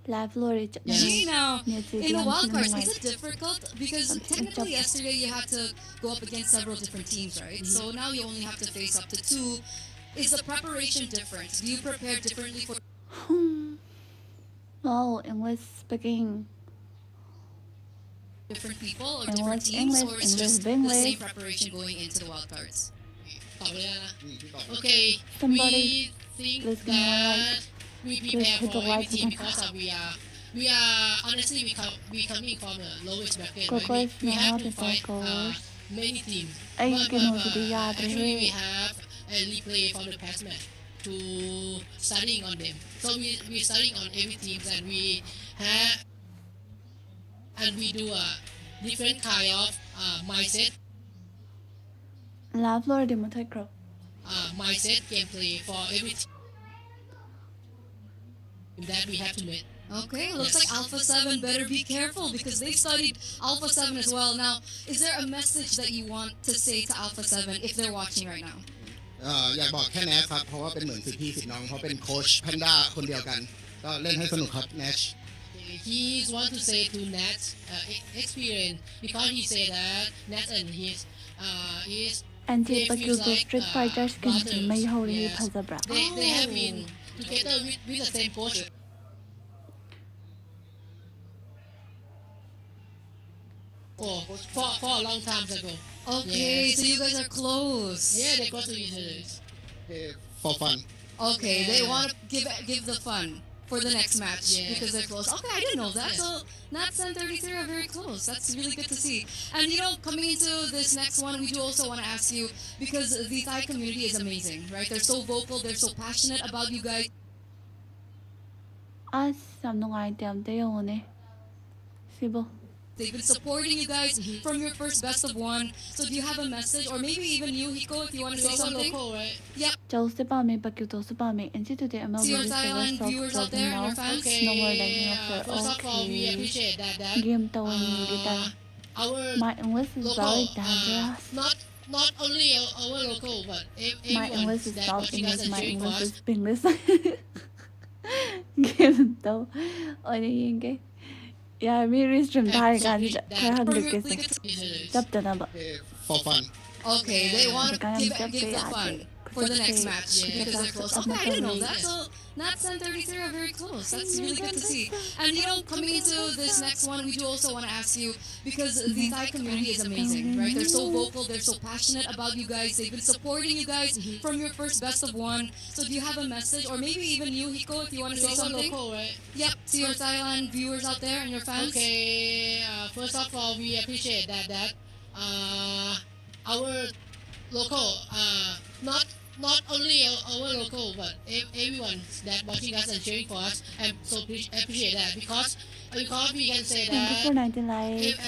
Live Lord See now, Yeah, in the wildcards, it's is it difficult? Because technically yesterday you had to go up against several different teams, right? So now you only have to face up to 2. Is the preparation different? Do you prepare differently for Oh, English speaking. different people or different English, teams? English, Or is English, just the English. same preparation going into the wildcards? ตอบเลยนะ พี่ตอบ Okay, Somebody we think please give me a that we prepare hit for the like every team button. because we are honestly we coming from the lowest bracket. Coco Right? is We have not to a fight coach. many teams. Ay, But, kinuha yata actually eh. we have a replay from the past match to studying on them. So we studying on every team and we do a different kind of mindset Live Lord di mo tayo crop. mindset gameplay for every team that we have to make. Okay, looks like Alpha 7 better be careful because they studied Alpha 7 as well. Now, is there a message that you want to say to Alpha 7 if they're watching right now? อยากบอกแค่แนชครับเพราะว่าเป็นเหมือนสิทธิ์พี่สิทธิ์น้องเพราะเป็นโค้ชแพนด้าคนเดียวกันก็เล่นให้สนุกครับแนช He want to say to Nat experience because he said that Nat and his Anti they pag feel yung like Street Fighters kan brothers. may huli Yes. pa sa bra. They have been together with the same coach for a long time ago. Okay, Yes. so you guys are close. Yeah, they go to each other. for fun Okay, they Yeah. want to give the fun for the next match Yeah. because they're close. Okay, I didn't know that. Yes. So Nats and 33 are very close. That's really good to see. And you know, coming into this next one, we do also want to ask you because the Thai community is amazing, right? They're so vocal, they're so passionate about you guys. Ah, samnong item tayo ne. Sibo. They've been supporting you guys from your first best of 1. So do you have a message, or maybe even you, Hiko, if you want to say You're something? local, right? Yep. Châu sẽ ba mình bạc cầu sẽ ba mình anh chỉ tụi em See mới your Thailand viewers out there and your fans. Okay. No more than First of all, we okay. appreciate that Game tàu anh đi ta. our My English is local, very dangerous. not only our local, but My everyone English is that not watching us English. and My cheering for English us. is English. Game tàu. Ở đây yên cái. Yeah, me restream Thai gan khai hơn được cái gì. Chấp tới nào vậy? for fun Okay, they want to Kaya give magkapay the ate. fun for the next match Yeah. because they're close. Okay, I didn't know that. So Nats and 33 are very close. That's really good to see. And you know, coming into this next one, we do also want to ask you because the Thai community is amazing, right? They're so vocal, they're so passionate about you guys. They've been supporting you guys from your first best of 1. So do you have a message, or maybe even you, Hiko, if you want to say You're something? local, right? Yep, to your Thailand viewers out there and your fans. Okay. First of all, we appreciate that our local not only our local, but everyone that watching us and cheering for us, and so appreciate that because we can say Thank you for that 90 likes.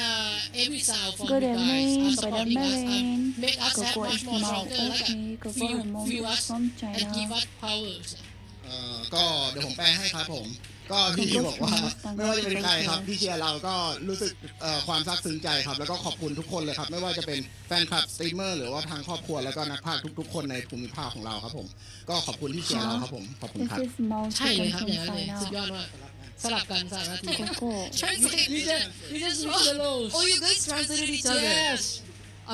every sound from Good you guys evening, are by supporting the us Marine. and make us have Coco much is more small. stronger, like Okay, Coco feel Hormone us from and give China. us powers. ก็เดี๋ยวผมแปลให้ครับผมก็พี่บอกว่าไม่ว่าจะเป็นใครครับที่เชียร์เราก็รู้สึกความซาบซึ้งใจครับแล้วก็ขอบคุณทุกคนเลยครับไม่ว่าจะเป็นแฟนคลับสตรีมเมอร์หรือว่าทางครอบครัวแล้วก็นักพากย์ทุกๆคนในภูมิภาคของเราครับผมก็ขอบคุณที่เชียร์เราครับผมขอบคุณ This ครับ is small ใช่เลยครับ from อย่างนั้นเลย China. สุดยอดมากสลับกันสลับนาที Coco. Translate. we just reach the lows. Oh, you guys translated each other. Yes.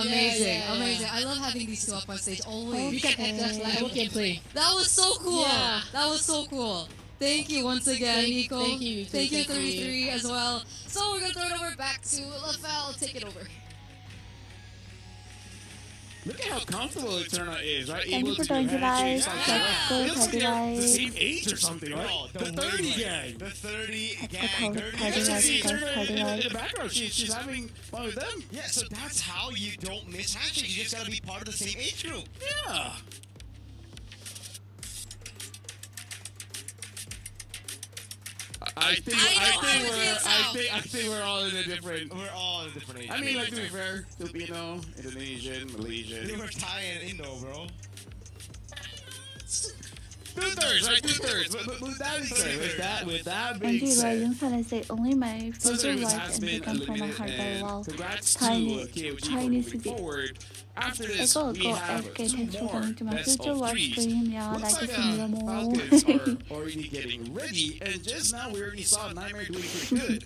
Amazing, Yeah. amazing. I love having these two up on stage always. We can adjust like our gameplay. That was so cool. Yeah. That was so cool. Thank you once again, Nico. Thank you, Thank you, thank you. 33 as well. So we're gonna throw it over back to LaFell. Take it over. Look at how comfortable the tournament is, right? Thank you Able for to 20 have likes. like Let's that. go It looks like 30 they're the likes. same age or something, right? No, The 30 gang. The 30 Let's gang. go 30 30 You likes, see guys, her 30 in likes. the background. She's having fun with them. Yeah, so that's how you don't miss handshakes. You just gotta be part of the same age group. Yeah. I think we're all in a different. We're all in different ages. I mean, like to be fair, Filipino, Indonesian, Malaysian. We're Thai and Indo, bro. 2/3, right? 2/3. But with that being said, with that being Andy said, Ryan said, say only my Sunset future Rivers wife has and been become from a eliminated, heart and wow. congrats Tiny, to KOG for tiny moving city. forward. After I this, go, we go, have FK, 2 thanks for more coming to my best future of watch 3s. stream. Yeah, Looks like like a cinema. Falcons are already getting ready, and just now we already saw Nightmare doing pretty good.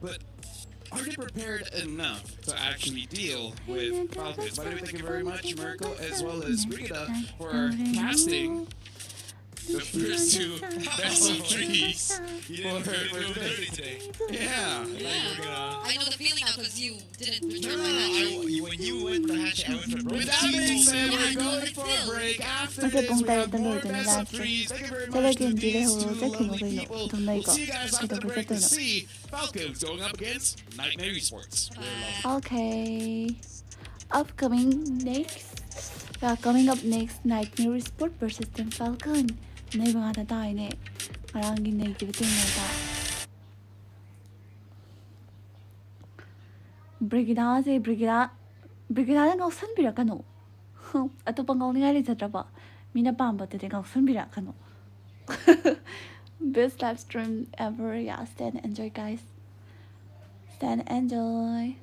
But are they prepared enough to actually deal with Falcons? By the way, thank you very much, Miracle, as well as Brigida, for casting the first 2 best of 3s for today. Yeah. I know the feeling now because you didn't return my No, hatchet. when you went for the hatchet, I went for With that being said, we're going for a break. After this, we have more best of 3s. Thank you very much to these 2 lovely people. We'll see you guys after the break to see Falcons going up against Nightmare Esports. Okay. Coming up next, Nightmare Sport versus Team Falcon. Nay ba nga tayo ni? Parang ginagawa team na ta. Brigida na ngausanbirakano. Atupang ngauningali sa traba. Mina pamba tete ngausanbirakano. Best live stream ever. Yeah, stand and enjoy, guys. Stand and enjoy.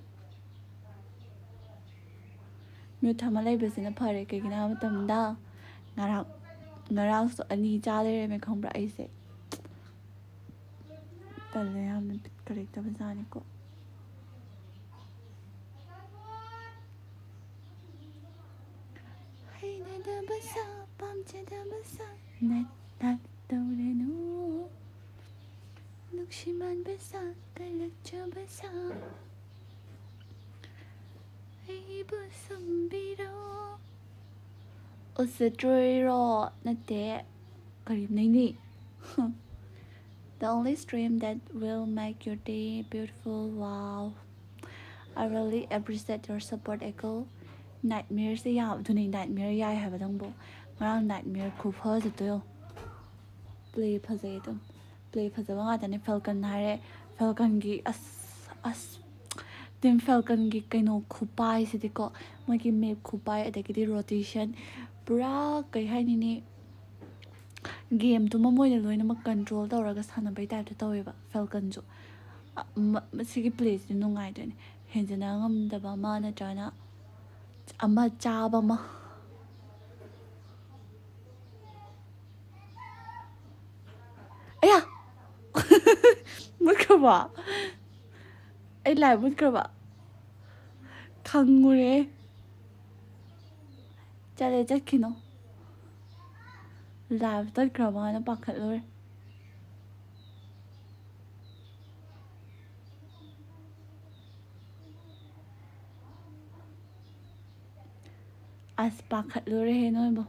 Mute thama leibasina phare kaigina matamda ngarang so ani cha lere me khongbra aise talle yamna bit correct bazani ko hey da basa pam cha da basa net tat tawrenu nukshiman basa kalak cha basa hey busambiro Usadriro nate karimnini. The only stream that will make your day beautiful. Wow. I really appreciate your support, Echo. Nightmare say yeah, doing nightmare yeah I have a dumbo. Around nightmare kufa to play pazatum. Play pazawanga than Falcon hare Falcon gi as Team Falcon gi kaino kupai sidiko magi map kupai adagidi rotation pura kai hainini game to mamoy loina mak control tawraga sanabai type to taweba Falcon jo sigi place ni nungai deni henjana ngamdaba ma na chana ama chaba ma aya mukaba ai lai mukaba khangure chale jatkino live tất cả mọi nó bật hết luôn as bật hết luôn đấy nói bộ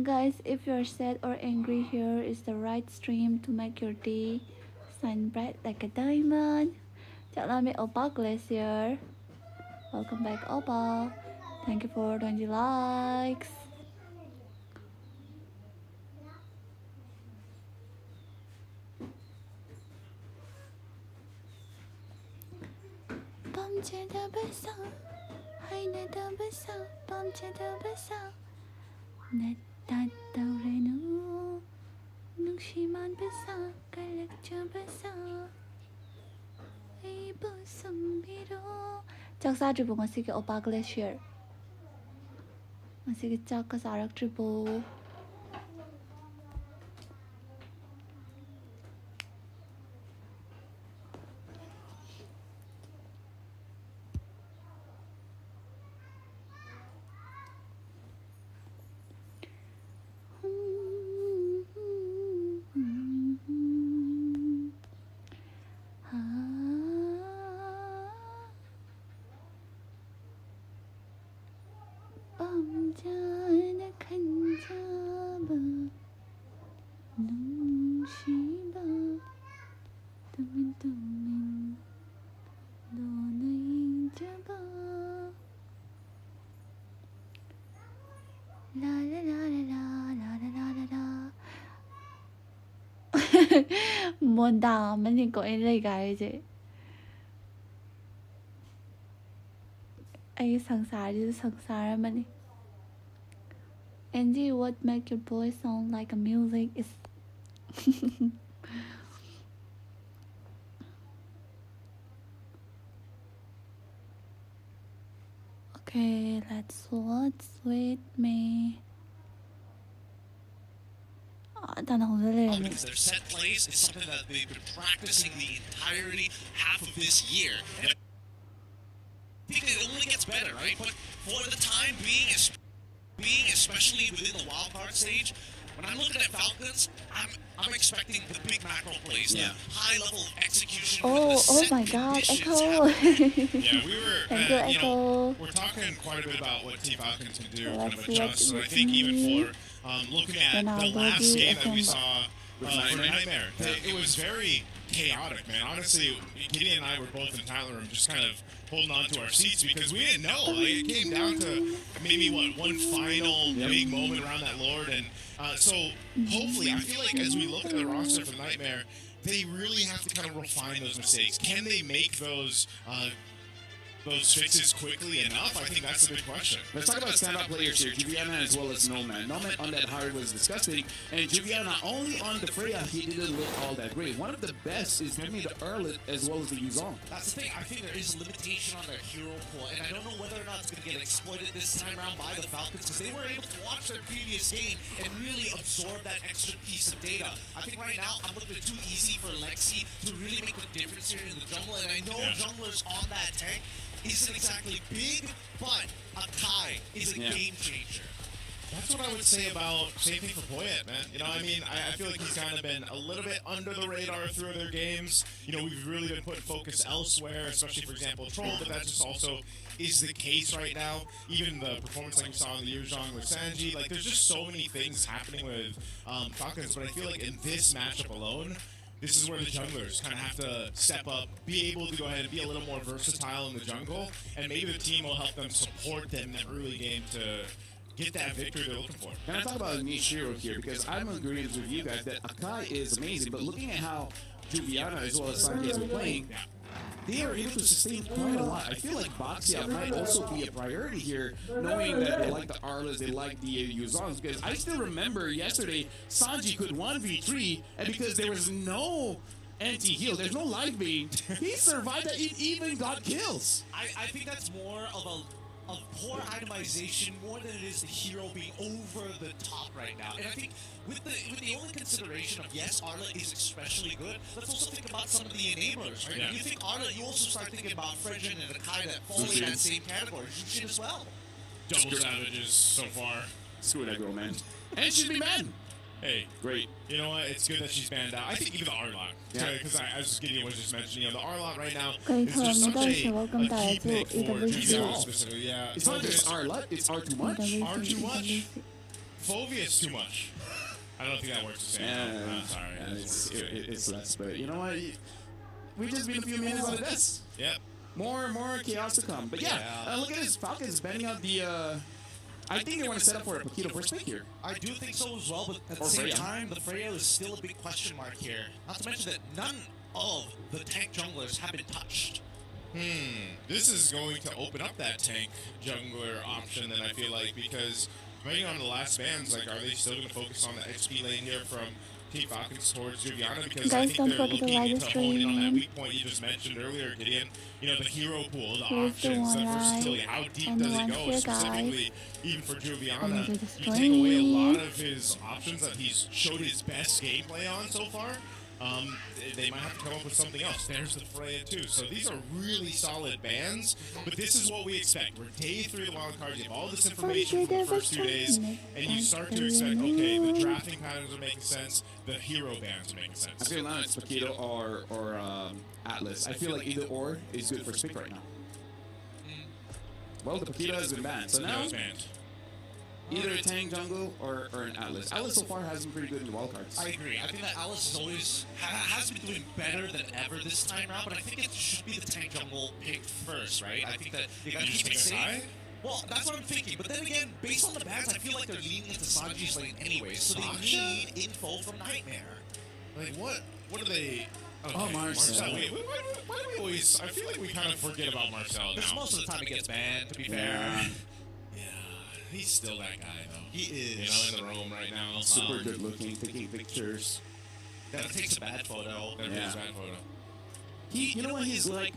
Guys, if you're sad or angry, here is the right stream to make your day shine bright like a diamond. Jalami Opa Glacier. Welcome back, Opa. Thank you for 20 likes. Chaksa tribo masih ke Opa Glacier. Masih ke chakka sarak tribo. खुशीदा तुम दो नई जगह la la la la la la la la la muốn đào mà nhìn có em lấy cái gì ai sang sara mà đi Andy, what make your voice sound like a music is okay, let's what's with me. Because their set plays is something that they've been practicing the entirety half of this year. And I think it only gets better, right? But for the time being especially within the wildcard stage, when I'm looking at Falcons, I'm expecting the big macro plays, the high level execution. Oh my God, Echo! Yeah, we were. Thank you, Echo. We're talking quite a bit about what Team Falcons can do, kind of adjust. So I think even for looking at the last game that we saw for Nightmare, it was very chaotic, man. Honestly, Gideon and I were both in Tyler room, just kind of holding on to our seats because we didn't know. Like, it came down to maybe one final big moment around that Lord, and so hopefully, I feel like as we look at the roster for Nightmare, they really have to kind of refine those mistakes. Can they make those fixes quickly enough? I think that's the big question. Let's talk about stand-up players here, Juviana as well as Nomad. Nomad on that hard was disgusting, and Juviana not only on the Freya, he didn't look all that great. One of the best is definitely the Earlet as well as the Yuzong. That's the thing, I think there is a limitation on their hero pool, and I don't know whether or not it's going to get exploited this time around by the Falcons, because they were able to watch their previous game and really absorb that extra piece of data. I think right now, I'm looking at too easy for Lexi to really make the difference here in the jungle, and I know junglers on that tank isn't exactly big, but Akai is a game changer. That's what I would say about same thing for Poyet, man. You know, I mean, I feel like he's kind of been a little bit under the radar through their games. You know, we've really been putting focus elsewhere, especially, for example, Troll, but that just also is the case right now. Even the performance like we saw in the Yuzhong with Sanji, like, there's just so many things happening with Falcons, but I feel like in this matchup alone, this is where the junglers kind of have to step up, be able to go ahead and be a little more versatile in the jungle, and maybe the team will help them support them in that early game to get that victory they're looking for. Can I talk about Nishiro here? Because I'm agreeing with you guys that Akai is amazing, but looking at how Juviana as well as Sanji has been playing, they are able to sustain quite a lot. I feel like Boxia might also be a priority here, knowing that they like the Arlas, they like the Yuzongs, because I still remember yesterday, Sanji could 1v3, and because there was no anti-heal, there's no life beam, he survived that, he even got kills. I think that's more of a poor itemization more than it is the hero being over the top right now. And I think with the only consideration of, yes, Arla is especially good, let's also think about some of the enablers, right? When you think Arla, you also start thinking about Fredrin and Akai that fall in that same category. Jushin as well. Double savages so far. Screw that girl, man. And she'd be mad. Hey, Great. you know what? It's good that she's banned out. I think even the Arlot, because as Gideon was just mentioning, you know, the Arlot right now is just such a key pick for Juviana specifically. Yeah, It's not just Arla, it's R too much. R too much. Phobia's too much. I don't think that works the same. I'm sorry. It's less, but you know what? We've just been a few minutes on this. Yep. More chaos to come. But yeah, look at this. Falcons banning out the. I think they want to set up for a Paquito first pick here. I do think so as well, but at the same time, the Freya is still a big question mark here. Not to mention that none of the tank junglers have been touched. This is going to open up that tank jungler option, then I feel like, because depending on the last bans, like, are they still going to focus on the XP lane here from Team Falcons towards Juviana? Because I Guys, think don't they're forget to looking like into the honing on that stream. weak point you just mentioned earlier, Gideon. You know, the hero pool, the Here's the options, the one versatility, eye. how deep And does it one go? here, Specifically, even for I'm Juviana, gonna do the you take away a lot stream. of his options that he's showed his best gameplay on so far. They might have to come up with something else. There's the Freya too. So these are really solid bans, but this is what we expect. We're day 3 of the wild cards. You have all this information from the first 2 days, and you start to expect, okay, the drafting patterns are making sense, the hero bans are making I sense. feel now it's Paquito or Atlas. I feel like either or is good for Spick right now. Well, the Paquito has been banned, so now It's banned. Either a tank jungle or an Atlas. Atlas so far has been pretty good in the wildcards. I agree. I think that Alice is always has been doing better than ever this time around, but I think it should be the tank jungle picked first, right? I think that you got to keep it safe. Well, that's what I'm thinking. But then again, based on the bans, I feel like they're leaning into Sanji's lane anyway, so they need info from Nightmare. Like what? What are they? Okay. Oh, Marcel. Wait, why do we always? I feel like we kind of forget about Marcel Because now. most of the time it gets banned, to be fair. Yeah, he's still that guy though. He is. You know, in the room right now. Super good looking, taking pictures. That takes a bad photo. That Yeah. is a bad photo. You know what he's like?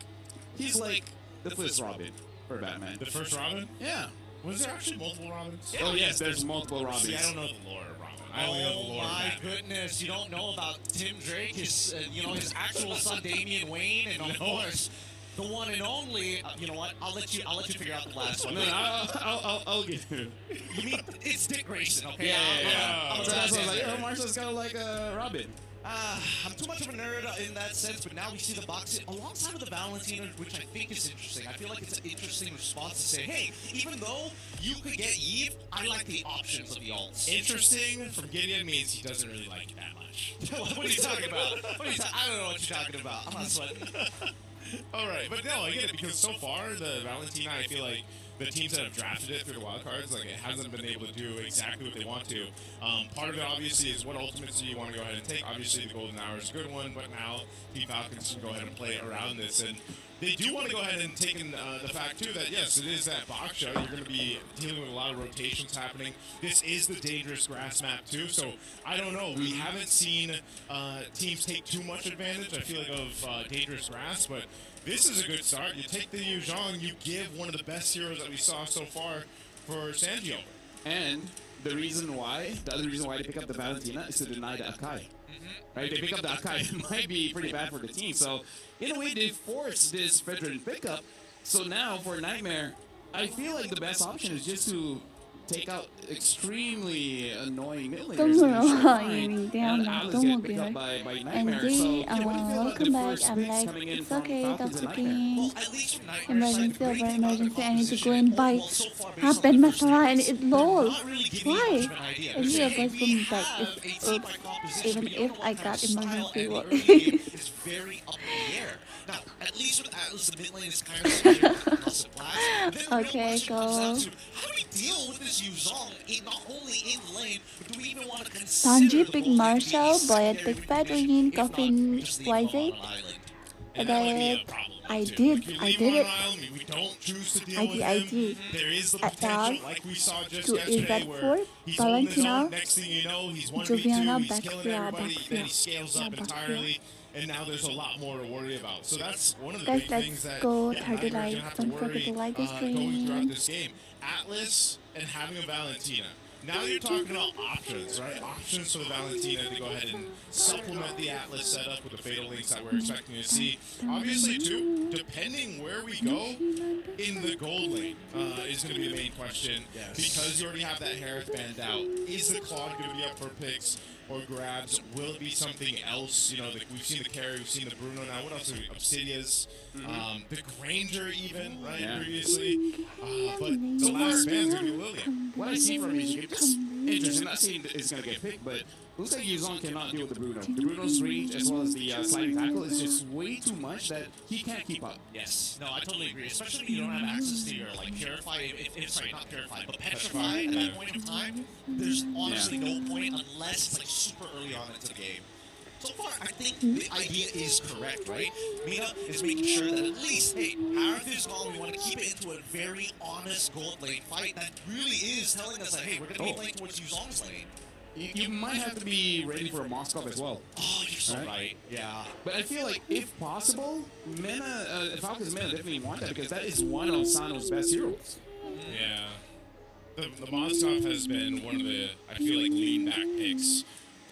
He's like the first Robin for Batman. The first Robin? Yeah. Was there actually multiple Robins? Oh yes, there's multiple Robins. See, I don't know the lore of Robin. I only know the Oh lore of my Batman. goodness! You don't know about Tim Drake, his his actual son Damian Wayne, and of course the one and only. You know what? I'll let you figure out the last one. No, I'll get him. You mean it's Dick Grayson? Okay. Yeah. I'm So that's why I was like, nerd. oh, Marcel's kind of like Robin. I'm too much of a nerd in that sense, but now we see the box alongside with the Valentina, which I think is interesting. I feel like it's an interesting response to say, hey, even though you could get Eve, I like the options of the alts. Interesting from Gideon means he doesn't really like it that much. What are you talking about? I don't know what you're talking about. I'm not sweating. All right, but no, I get it because so far the Valentina, I feel like the teams that have drafted it through the wildcards, like it hasn't been able to do exactly what they want to. Part of it obviously is what ultimates do you want to go ahead and take. Obviously the Golden Hour is a good one, but now the Falcons can go ahead and play around this, and they do want to go ahead and take in the fact too that yes, it is that box show. You're going to be dealing with a lot of rotations happening. This is the dangerous grass map too, so I don't know. We haven't seen teams take too much advantage, I feel like, of dangerous grass, but this is a good start. You take the Yu Zhang, you give one of the best heroes that we saw so far for Sanji over. And the other reason why they pick up the Valentina is to deny the Akai. Right? They pick up the Akai. It might be pretty bad for the team. So, in a way, they force this veteran pickup. So now, for Nightmare, I feel like the best option is just to take out extremely annoying mid laners. Đúng rồi, And mình đeo and nó Alice đúng get một picked cái up đấy. by And Nightmare. So, we, what do you feel about the welcome back. first I'm picks like, coming in it's from okay, Falcons Dr. and Nightmare? Bean. At least from Nightmare's side, Emergency the over great thing about the emergency. I need to go composition and is, buy well, so far based on happen the first masala and stats, it they're lol. not really giving you Why? much of an idea. And They're we are saying, going hey, to like have a if team by composition, even but you if don't know I what kind got of style emergency and the work. early game is very up in the air. Now, at least with Atlas, the mid lane is kind of scared of House of Blast. Then the real Okay, question comes down go. to, how do we deal with this Yu Zhong not only in lane, but do we even want to consider Sanji the picked gold Marshall, being Boyet secondary picked Fat position, Green, if not, Coffin, just leave them on YZ. an island? And that might be a But problem. I too. did, If we I leave did him on it. an island, we don't choose to deal I with did, I him. did. There is the At potential, that, like we saw just to yesterday, that where for he's holding his Valentina, own. Next thing you know, he's 1v2, Juliana, he's killing Backfia, everybody, then he Backfia. scales Yeah, up Backfia. entirely, and now there's a lot more to worry about. So that's one of the Guys, big let's things that go yeah, 30 Nightmare's likes. gonna have to Don't forget worry to like the going throughout stream. this game. Atlas and having a Valentina. Now you're talking about options, right? Options for the Valentina to go ahead and supplement the Atlas setup with the Fatal Links that we're expecting to see. Obviously, too, depending where we go in the gold lane is going to be the main question. Because you already have that Harith banned out. Is the Claude going to be up for picks or grabs? Will it be something else? You know, we've seen the carry, we've seen the Bruno now. What else have we? Obsidias, the Granger even, right, Yeah. previously. But the last band's going to be Lillian. What I see from him is interesting. Not saying that it's going to get picked, but looks like Yuzong cannot deal with the Bruno. The Bruno's reach as well as the sliding tackle is just way too much that he can't keep up. Yes, no, I totally agree. Especially when you don't have access to your like purify. Sorry, not purify, but petrify at that point in time. There's honestly no point unless it's like super early on into the game. So far, I think the idea is correct, right? Mina is making sure that at least, hey, Harith is gone. We want to keep it into a very honest gold lane fight that really is telling us that, hey, we're going to be playing towards Yuzong's lane. You might have to be ready for a Moskov as well. Oh, you're so Right. right. Yeah. But I feel like, if possible, Falcons Mena definitely want that because that is one of Sano's best heroes. Yeah. The Moskov has been one of the, I feel like, lean back picks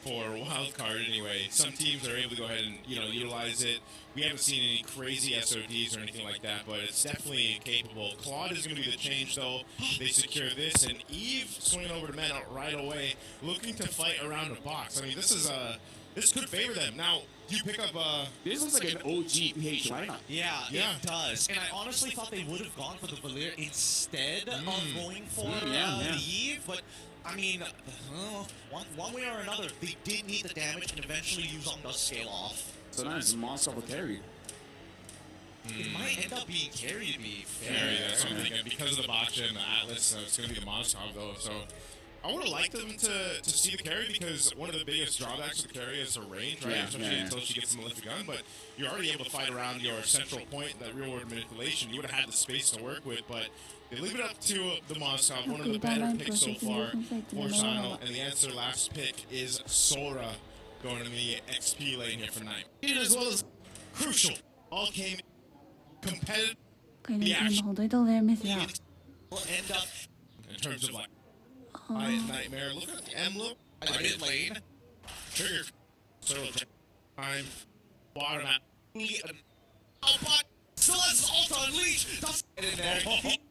for Wildcard anyway. Some teams are able to go ahead and, utilize it. We haven't seen any crazy SODs or anything like that, but it's definitely capable. Claude is going to be the change, though. They secure this, and Eve swinging over to Mena right away, looking to fight around the box. I mean, this is a this could favor them. Now, you pick up This looks like an OG PH lineup. Yeah, Yeah. it does. And I honestly thought they would have gone for the Valir instead of going for yeah. the Eve, but I mean, one way or another, they did need the damage, and eventually Yuzong does scale off. So now it's monster of a carry. It might end up being carry, to be fair. Carry, that's what I'm thinking. Because of the Botcha and the Atlas, it's going to be the Moscow, though. So I would have liked them to see the carry, because one of the biggest drawbacks of the carry is her range, right? Yeah, Especially yeah. until she gets them to lift the gun. But you're already able to fight around your central point, that real-world manipulation. You would have had the space to work with, but they leave it up to the Moscow, one of the better picks so far for Sino. And the answer last pick is Sora, going in the XP lane here for Knight. As well as Crucial. All came competitive. 佢哋全部好多咧咩事啊？ Will end up In terms of like 哦 Nightmare, look at the emblem. in mid lane. Trigger. So time. Water map. But still has his ult unleashed. Does get in there.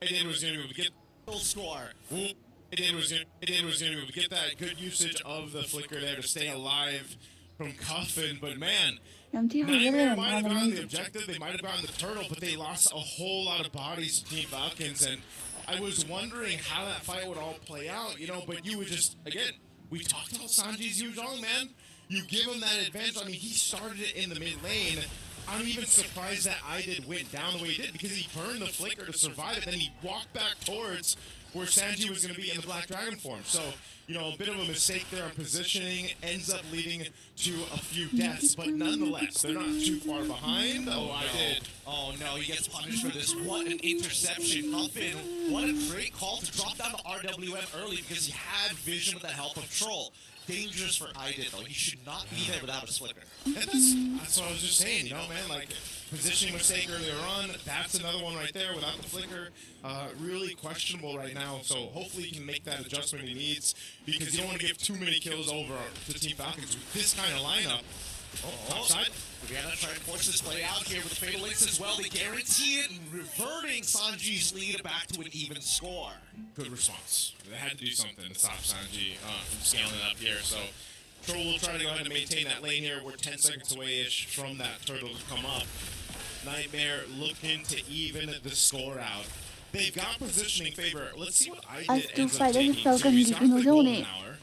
I did was going to get. Full score. I did was going to get that good usage of the flicker there to stay alive from Coffin, but man. 咁之後一個 Nightmare 人 might 打 have 緊 gotten the objective, they might have gotten the turtle, but they lost a whole lot of bodies to Team Falcons, and I was wondering how that fight would all play out, you know, but you would just, again, we talked about Sanji's Yuzhong, man. You give him that advantage. I mean, he started it in the mid lane. I'm even surprised that I did went down the way he did, because he burned the flicker to survive it, then he walked back towards where Sanji was going to be in the Black Dragon form. So, you know, a bit of a mistake there on positioning, ends up leading to a few deaths, but nonetheless, they're not too far behind. Oh, I did. Oh no, he gets punished for this. What an interception. Huffin, what a great call to drop down the RWM early, because he had vision with the help of Troll. Dangerous for Idit, though. He should not be there without a flicker. And that's what I was just saying, you know, man, like, positioning mistake earlier on, that's another one right there without the flicker. Really questionable right now, so hopefully he can make that adjustment he needs, because you don't want to give too many kills over to Team Falcons with this kind of lineup. Top side. Rihanna trying to force this play out here with the Fatal Links as well. They guarantee it, and reverting Sanji's lead back to an even score. Good response. They had to do something to stop Sanji from scaling up here, so Troll will try to go ahead and maintain that lane here. We're 10 seconds away-ish from that turtle to come up. Nightmare looking to even the score out. They've got positioning favor. Let's see what I As did to ends up fight taking. against Falcon, So he's you got can the do golden it. hour.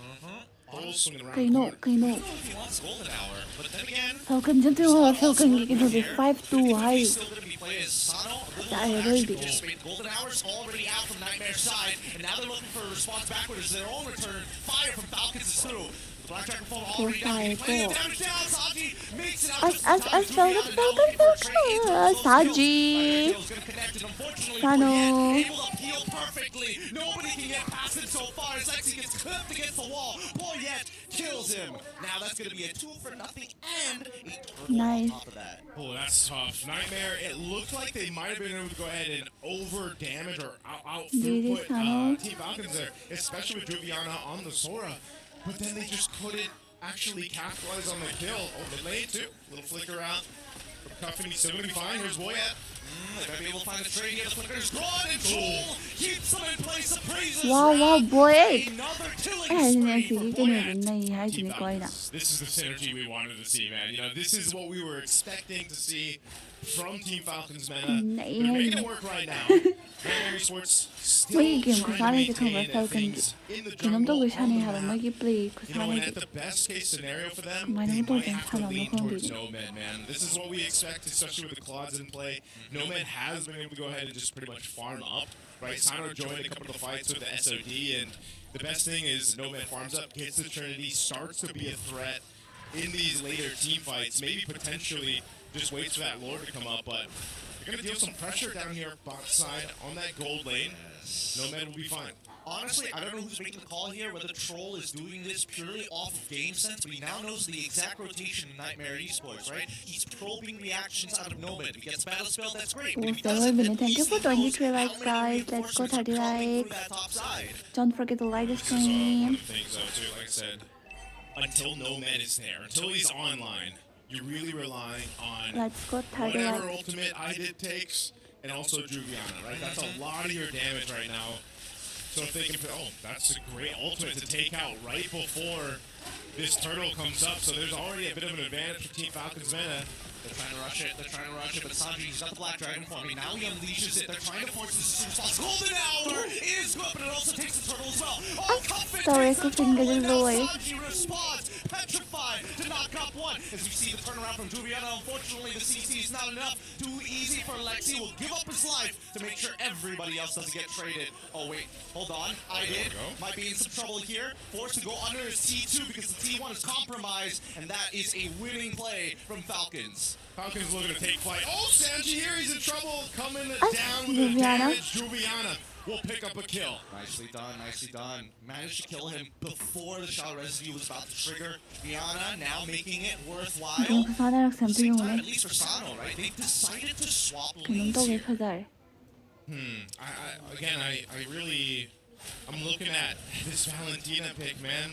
Troll swinging around 佢 the 怒 corner. 佢怒 I don't know if he wants Golden Hour, but then again, Falcon 真係話 Falcon 已經同佢 five to he's 係 still going to be playing as Sano. A little That more is action really participate. Golden Hour's already out from Nightmare's side, and now they're looking for a response backwards. Their own return. Fire from Falcons is through. The Black Dragon Fall already down. He's playing the damage down. Sanji makes it out. As Falcon Falcon Sanji Sano Able to peel perfectly. Nobody can get past him so far. Sexy gets clipped against the wall. Poyet kills him. Now that's going to be a 2-0 and a turtle Nice. on top of that. Oh, that's tough. Nightmare, it looked like they might have been able to go ahead and over-damage or out-throughput Team Falcons there, especially with Juviana on the Sora. But then they just couldn't actually capitalize on the kill. Oh, mid lane too. Little flicker out from Cuffin. He's still going to be fine. Here's Woyat. They might be able to find a trade here. The flicker's gone, and Troll keeps them in place. Appraises Wow boy another killing 係 spree 自 for 己真係 Poyet. 咁厲害自己 Team 鬼啦 Falcons. This is the synergy we wanted to see, man. You know, this is what we were expecting to see from Team Falcons meta. They're making it work right now. Nightmare Sports still每件 trying 佢 to 翻嚟就同 maintain 佢 Falcon things in the 佢諗到 jungle 佢差你 on 係 the 咪 map. 乜嘢 play 佢 You 差 know, 你 and at the best case scenario for them, Why they don't we might do have to Hello lean Nobody? towards Nomad, man. This is what we expect, especially with the Claudes in play. Nomad has been able to go ahead and just pretty much farm up, right? Sino joined a couple of fights with the SOD, and the best thing is Nomad farms up, gets the Trinity, starts to be a threat in these later team fights, maybe potentially just waits for that Lord to come up, but they're going to deal some pressure down here bot side on that gold lane. Nomad will be fine. Honestly, I don't know who's making the call here, whether Troll is doing this purely off of game sense, but he now knows the exact rotation in Nightmare Esports, right? He's probing reactions out of Nomad. If he gets Battle Spell, that's great. But if he Also, doesn't, then thank you he for knows 23 how likes, many guys. Let's go reinforcements are 30 coming through likes. that top side. Don't forget to like the This is one stream of the things, though, too, like I said, until Nomad is there, until he's online, you're really relying on Let's go 30 whatever likes ultimate IDIT takes, and also Juviana, right? That's a lot of your damage right now. So if they can, oh, that's a great ultimate to take out right before this turtle comes up, so there's already a bit of an advantage for Team Falcons Meta. They're trying to rush it, but Sanji, he's got the Black Dragon forming. Now he unleashes it. They're trying to force this response. Golden Hour is good, but it also takes the turtle as well. Oh, sorry, ko finger loy. Sanji responds, petrified to knock up one. As we see the turnaround from Juliana, unfortunately the CC is not enough. Too easy for Lexi. Will give up his life to make sure everybody else doesn't get traded. Oh wait, hold on. Might be in some trouble here. Forced to go under his T2 because the T1 is compromised, and that is a winning play from Falcons. Falcons looking to take flight. Oh, Sanji here, he's in trouble. Coming down with the damage. Juliana will pick up a kill. Nicely done. Managed to kill him before the shot residue was about to trigger. Juliana now making it worthwhile. At the same time, at least for Sano, right? They've decided to swap lanes here. I'm looking at this Valentina pick, man.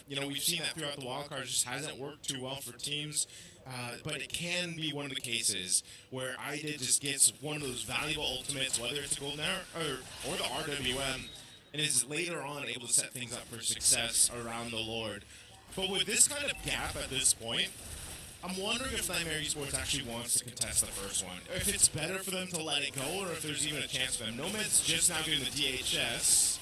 We've seen that throughout the wildcard. Just hasn't worked too well for teams. But it can be one of the cases where IDID just gets one of those valuable ultimates, whether it's a Golden Arrow or the RWM, and is later on able to set things up for success around the Lord. But with this kind of gap at this point, I'm wondering if Nightmare Esports actually wants to contest the first one. If it's better for them to let it go, or if there's even a chance for them. Nomad's just now getting the DHS.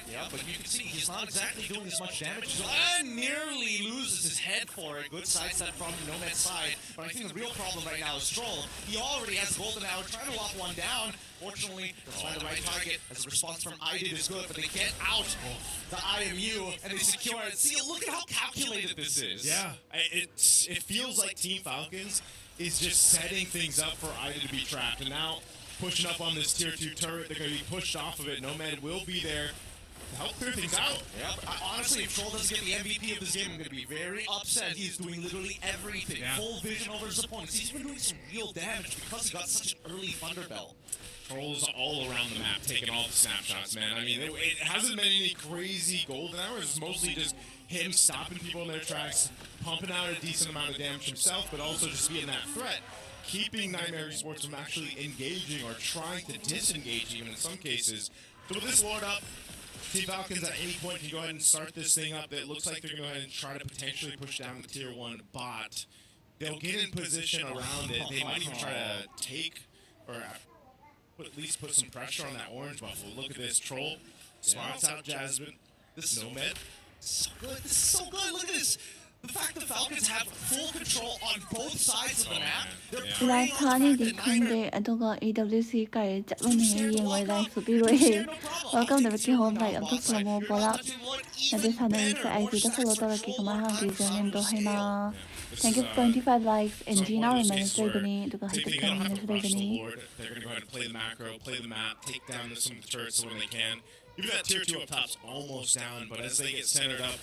Yeah, but you can see he's not exactly doing as much damage. Nearly loses his head for it. Good sidestep from Nomad's side. But I think the real problem right now is Troll. He already has a Golden Hour, trying to lock one down. Fortunately, they'll find the right target as a response from IDID is good, but they get out the IMU and they secure it. See, look at how calculated this is. Yeah, it feels like Team Falcons is just setting things up for IDID to be trapped. And now pushing up on this tier 2 turret, they're going to be pushed off of it. Nomad will be there to help clear things out. Yeah, but honestly, if Troll doesn't get the MVP of this game, I'm going to be very upset. He's doing literally everything. Yeah. Full vision over his opponents. He's been doing some real damage because he got such an early Thunder Belt. Trolls all around the map, taking all the snapshots, man. I mean, it hasn't been any crazy golden hours. It's mostly just him stopping people in their tracks, pumping out a decent amount of damage himself, but also just being that threat, keeping Nightmare Esports from actually engaging or trying to disengage even in some cases. So with this Lord up, Team Falcons at any point can go ahead and start this thing up. It looks like they're going to go ahead and try to potentially push down the tier 1 bot. They'll get in position around it. They might even try to take or at least put some pressure on that orange buffalo. Look at this. Troll spots out Jasmine. This Nomad. So good. This is so good. Look at this. The fact the Falcons have full control on both sides of the map. They're Live Tony di Kunde aduga EWC kai chatmani yengoi live supiroi. Welcome to Vicky Home like am to slow bola. Nade sanai sa ID to follow to ki kama hang reason do haina. Thank you for 25 likes and Gina remains ready to go ahead and come in ready. They're going to go ahead and play the macro, play the map, take down some of the turrets when they can. Even that tier 2 up top's almost down, but as they get centered up,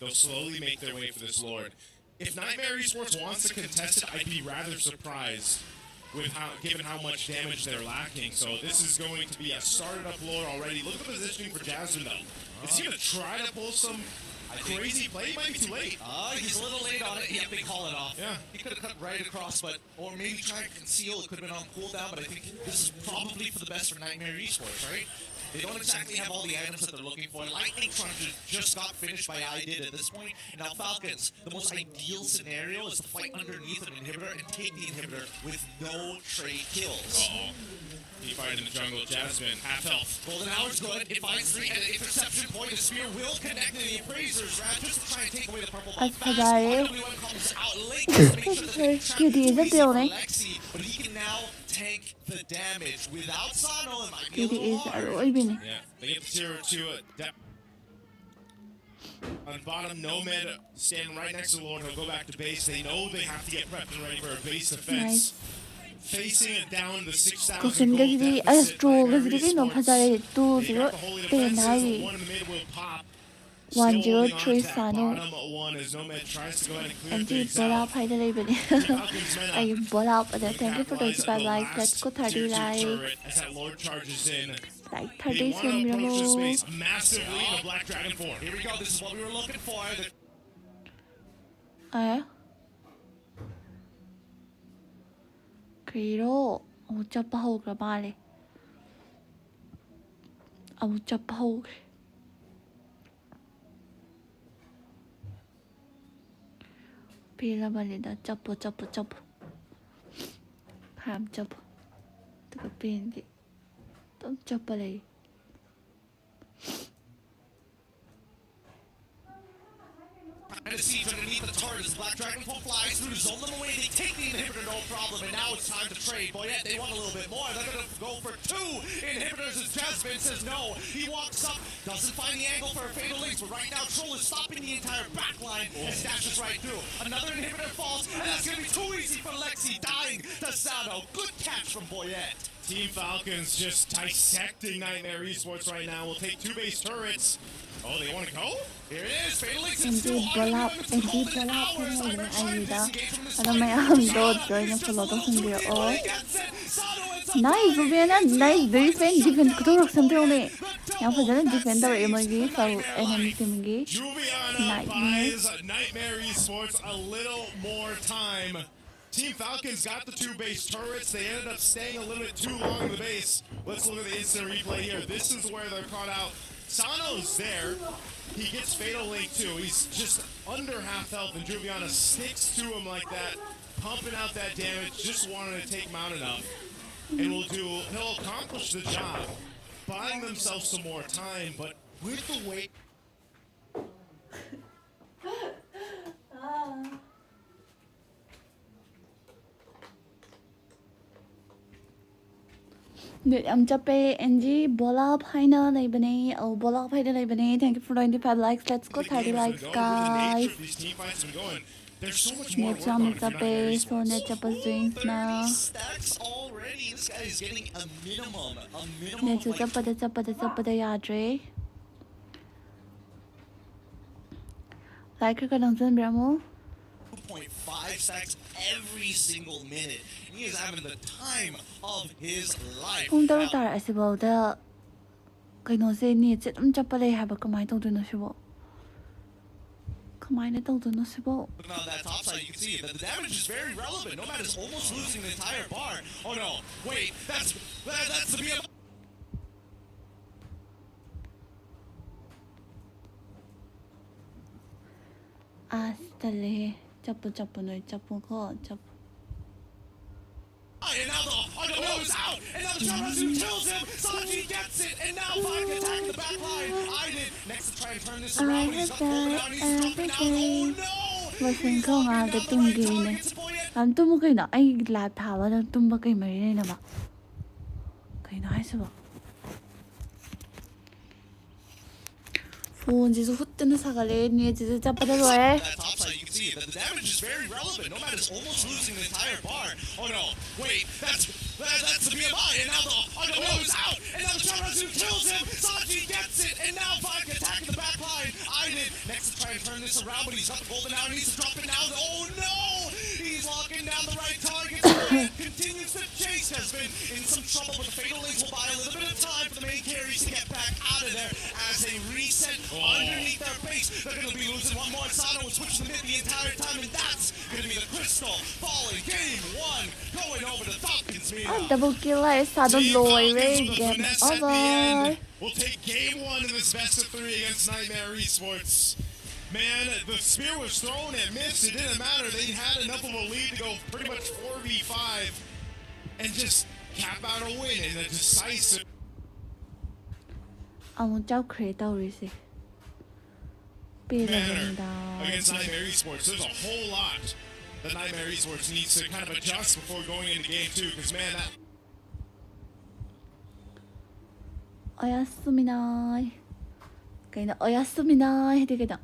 they'll slowly make their way for this Lord. If Nightmare Esports wants to contest it, I'd be rather surprised with given how much damage they're lacking. So this is going to be a started up Lord already. Look at the positioning for Jasmine though. Is he going to try to pull some crazy play? He might be too late. He's a little late on it. Yeah, they call it off. Yeah. He could have cut right across, or maybe try to conceal. It could have been on cooldown, but I think this is probably for the best for Nightmare Esports, right? They don't exactly have all the items that they're looking for. Lightning Crunch just got finished by IDID at this point. And now Falcons, the most ideal scenario is to fight underneath an inhibitor and take the inhibitor with no trade kills. Uh-oh. He fired in the jungle. Jasmine, half health. Golden Hour's good. It finds 3 and an interception point. The spear will connect to the appraisers. Just to try and take away the purple ball fast. IWM comes out late to make sure that they trap Lexi, but he can now tank the damage. Without Sano, it might be a little hard. Yeah, they get the tier 2 depth. On bottom, Nomad standing right next to the Lord. He'll go back to base. They know they have to get prepped and ready for a base defense. Nice. Facing it down the 6,000 Kusin gold gazidi astro gazidi no phazare 2-0 te nai. One in the mid will pop. 103 Sano. Bottom one as Nomad tries to go ahead and clear And the things bola out. pay the label. I bola up there. Thank you for 25 likes. Let's go 30 likes. As that Lord charges in. Like They 30 want to approach the seconds. space massively in a Black Dragon form. Here we go. This is what we were looking for. Kiro, ucap pahau grabale. Ucap pahau. 빌어버리다 점프 함 점프 뜨거 비행기 또 점프래 Trying to siege underneath the turret as Black Dragonfall flies through to zone them away. They take the inhibitor, no problem, and now it's time to trade. Boyette, they want a little bit more. They're going to go for 2 inhibitors as Jasmine says no. He walks up, doesn't find the angle for a Fatal Links, but right now Troll is stopping the entire backline and stashes right through. Another inhibitor falls, and that's going to be too easy for Lexi, dying to Sano. Good catch from Boyette. Team Falcons just dissecting Nightmare Esports right now. We'll take 2 base turrets. Oh, they want to go? Here it is. Fatal Links and is still deep bola on and deep bola ayuda alam mo yung load join ng follow to hindi oh nice nice defend 그토록 선택하네 양파자는 defender emoji for enemy team기 Juviana buys Nightmare Esports a little more time. Team Falcons got the 2 base turrets. They ended up staying a little bit too long in the base. Let's look at the instant replay here. This is where they're caught out. Sano's there. He gets Fatal Link too. He's just under half health, and Juviana sticks to him like that, pumping out that damage, just wanting to take him out enough. And he'll accomplish the job, buying themselves some more time, but with the weight. Được em chấp pe NG bola final này bên này bola final này bên này thank you for 25 likes let's go 30 likes guys Net jump chấp pe so net chấp pe swings now Net chú chấp pe yadre like cái đồng dân biểu mô 2.5 stacks every single minute. He is having the time of his life. Kung daw tar asibaw da kano se ni chit chapale ha ba kamai tong do no sibo kamai na tong do no sibo Looking on that top side, you can see that the damage is very relevant. Nomad is almost losing the entire bar. Oh no, wait, that's the BM. Astale chapu no chapu ko chapu And now the nose is out, and now the Jarazu kills him. Sanji gets it, and now Vodka attacking the back line. I did next to try and turn this around. He's up holding down, he's dropping down. Oh no! Wasn't ko nga the tumgi ne am tumu kay na ay lab thawa na tumba kay mari na ba kay na haisa ba phone jisu hutna sagale ni jisu chapada roe That top side, you can see that the damage is very relevant. Nomad is almost losing the entire bar. Oh no, wait, that's the BMI, and now the nose is out, and now the Jarazu kills him. Sanji gets it, and now Vodka attacking the back line. I did next to try and turn this around, but he's up golden now, and needs to drop it now. Oh no! He's locking down the right target. Continues to chase. Has been in some trouble, but the Fatal Links will buy a little bit of time for the main carries to get back out of there as they reset underneath their base. They're going to be losing one more. Sano will switch the mid the entire time, and that's going to be the Crystal falling. Game 1 going over to Falcons. double kill ay sado loy re game over We'll take game 1 in this best of 3 against Nightmare Esports. Man, the spear was thrown and missed. It didn't matter. They had enough of a lead to go pretty much 4v5 and just cap out a win in a decisive. amo chao create tawri se manner against Nightmare Esports. There's a whole lot that Nightmare Esports needs to kind of adjust before going into game 2, because man, that oyasuminai kayna oyasuminai hedi keda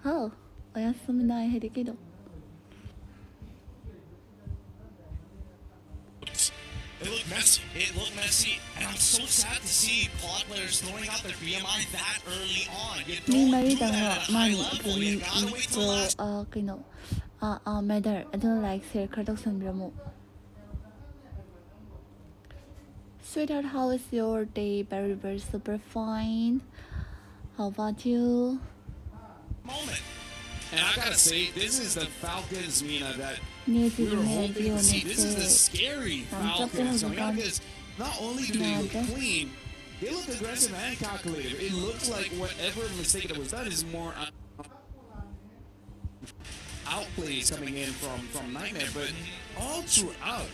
oh oyasuminai hedi kedo It looked messy. It looked messy, and I'm so sad to see quad players throwing out their BMI that early on. You ni don't mari do dang that at a high level. You gotta wait till last. kayno matter I don't like share kardok sanbramo Sweetheart, how is your day? Very, very super fine. How about you? Moment. And I gotta say, this is the Falcons, Mina, that Need we to were be hoping to see. This is the scary Falcons coming out, because not only do they look clean, they look aggressive and calculated. It looks like whatever mistake that was done is more outplays coming in from Nightmare, but all throughout,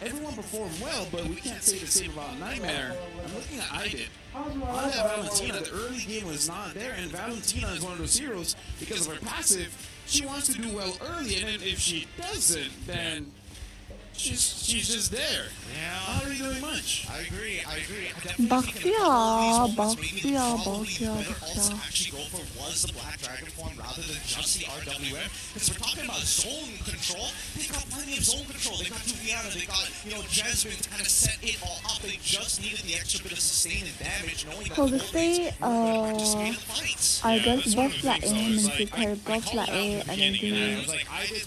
everyone performed well, but we can't say the same about Nightmare. I'm looking at IDIT. On that Valentina, the early game was not there, and Valentina is one of those heroes because of her passive. She wants to do well early, and then if she doesn't, then she's just there. Yeah. Not really doing much. I agree. I Bakya, also actually go for was the Black Dragon form rather than just the RWM. Because we're talking about zone control. They've got plenty of zone control. They've got Juliana. They've got, Jasmine to kind of set it all up. They just needed the extra bit of sustain and damage, knowing that Obviously, I guess Yeah, both like Minty both like energy,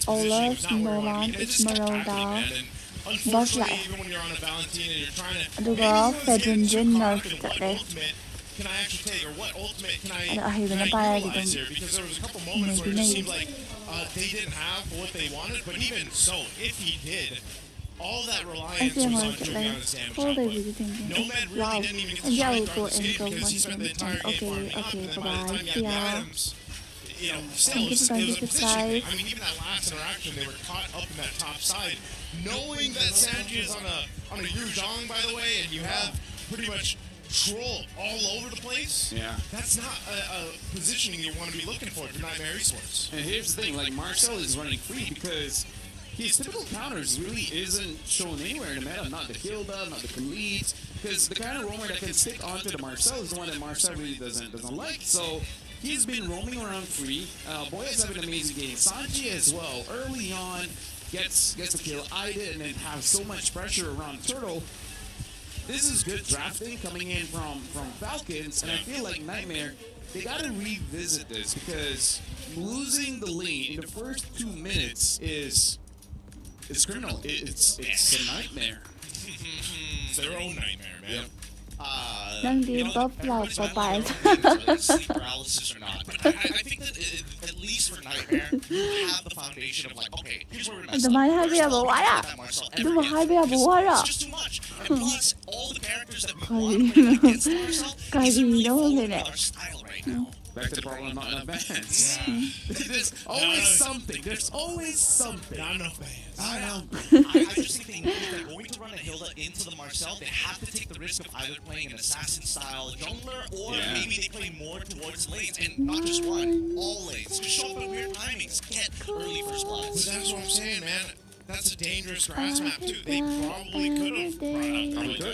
Olaf, Nolan, Esmeralda, both like अदुगा Fedrinjin nerf चले Can I actually take, or what ultimate can I अहिबना पाया कि utilize here? Because there was a couple moments where it just seemed like they didn't have what they wanted, but even so, if he did, all that reliance was on Juliana's damage output. Nomad really didn't even get to shine throughout this game because he spent the entire game farming up, and then by the time he had the items, still, it was positioning. I mean, even that last interaction, they were caught up in that top side, knowing that Sanji is on a Yuzhong, by the way, and you have pretty much troll all over the place. Yeah. That's not a positioning you want to be looking for if you're Nightmare Esports. And here's the thing, like Marcel is running free because his typical counters really isn't shown anywhere in the meta. Not the Hilda, not the Khalid. Because the kind of roamer that can stick onto the Marcel is the one that Marcel really doesn't like. So he's been roaming around free. Boya's having an amazing game. Sanji as well. Early on, gets a kill. IDIT and then have so much pressure around Turtle. This is good drafting coming in from Falcons, and I feel like Nightmare, they gotta revisit this because losing the lane in the first 2 minutes is criminal. It's a nightmare. It's their own nightmare, man. Yep. Đang đi bóp lọc vào bài sleep paralysis or not, but I think that at least for Nightmare, you have the foundation of like, okay, here's where we're messing Tụi mày up. hai bây giờ bộ quá à? Tụi mày hai bây giờ bộ quá à? It's just too much. And plus, all the characters that we want to play against Marcel, Cái gì đâu không thể nè. our style right now. Back to the problem, not enough bands. Yeah. There's always something. There's always something. Not enough bands. I know. I just think they know if they're going to run a Hilda into the Marcel, they have to take the risk of either playing an assassin-style jungler, or maybe they play more towards lanes, and not just one, all lanes. Just show up at weird timings, get early first But bloods. that's what I'm saying, man. That's a dangerous grass map, too. They probably could have brought out Hilda,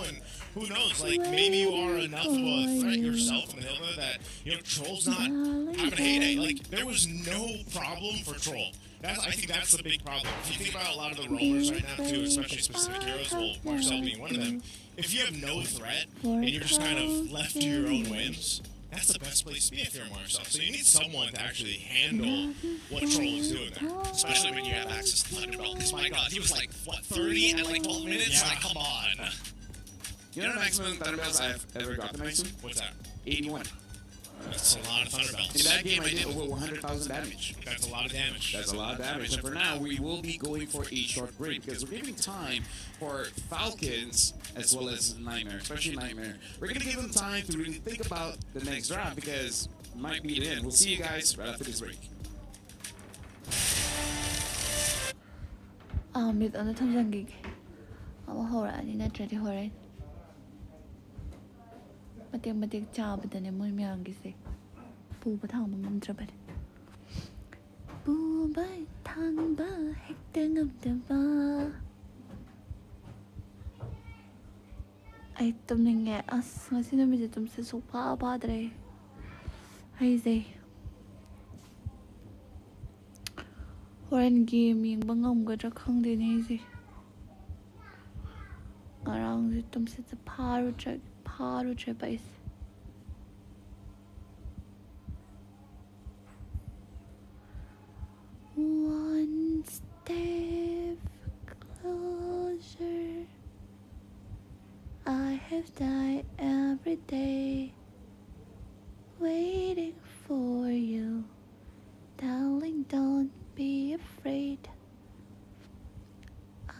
and who knows? Like, maybe you are enough of a threat yourself in the Hilda that, Troll's not having a heyday. Like, there was no problem for Troll. I think that's the big problem. If you think about a lot of the roamers right now, too, especially specific heroes, well, Marcel being one of them, if you have no threat and you're just kind of left to your own whims, that's the best place to be if you're Marcel. So you need someone to actually handle what Troll is doing there. Especially when you have access to Thunderbelt, because my god, he was like, what, 30 and like 12 minutes? Yeah. Like, come on. You know the maximum Thunderbells I've ever got the maximum? What's that? 81. That's a lot of Thunderbelts. In that game, I did over 100,000 damage. That's a lot of damage. That's a lot of damage. And for now, we will be going for a short break because we're giving time for Falcons as well as Nightmare, especially Nightmare. We're going to give them time to really think about the next round because it might be the end. We'll see you guys right after this break. Biết ơn tham gia gig. Hầu ra đi nè trời hồi đấy. Matik chào bên đây muốn miang gise. Pu ba thang mà ngâm trapet. Pu ba thang ba hek te ngâm te ba. Ai tụm này nghe ngày xưa mình chỉ tụm sẽ sụp ba đây. Hay gì? Horen gaming bang ngâm cái trắc không đi này gì. Ngarang si tụm sẽ paru base. One step closer. I have died every day, waiting for you. Darling, don't be afraid.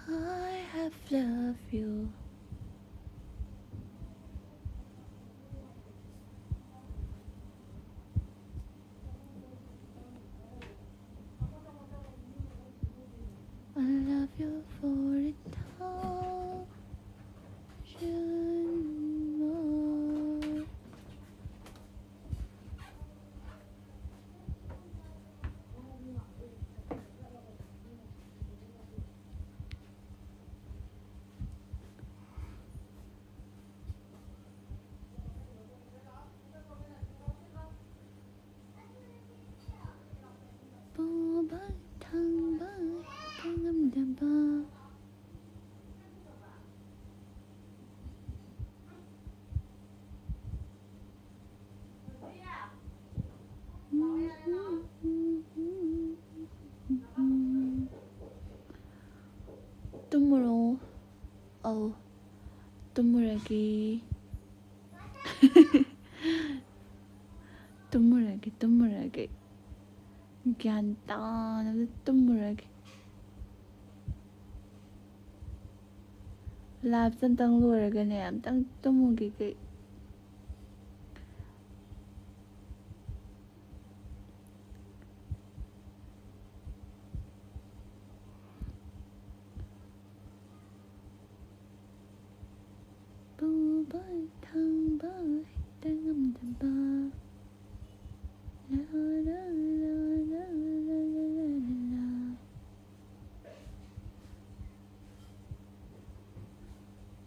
I have loved you. I love you for it all. More. 뚜무로 뚜무레기 뚜무레기 간단한 뚜무레기 랍선 땅 로르게네 땅 뚜무기기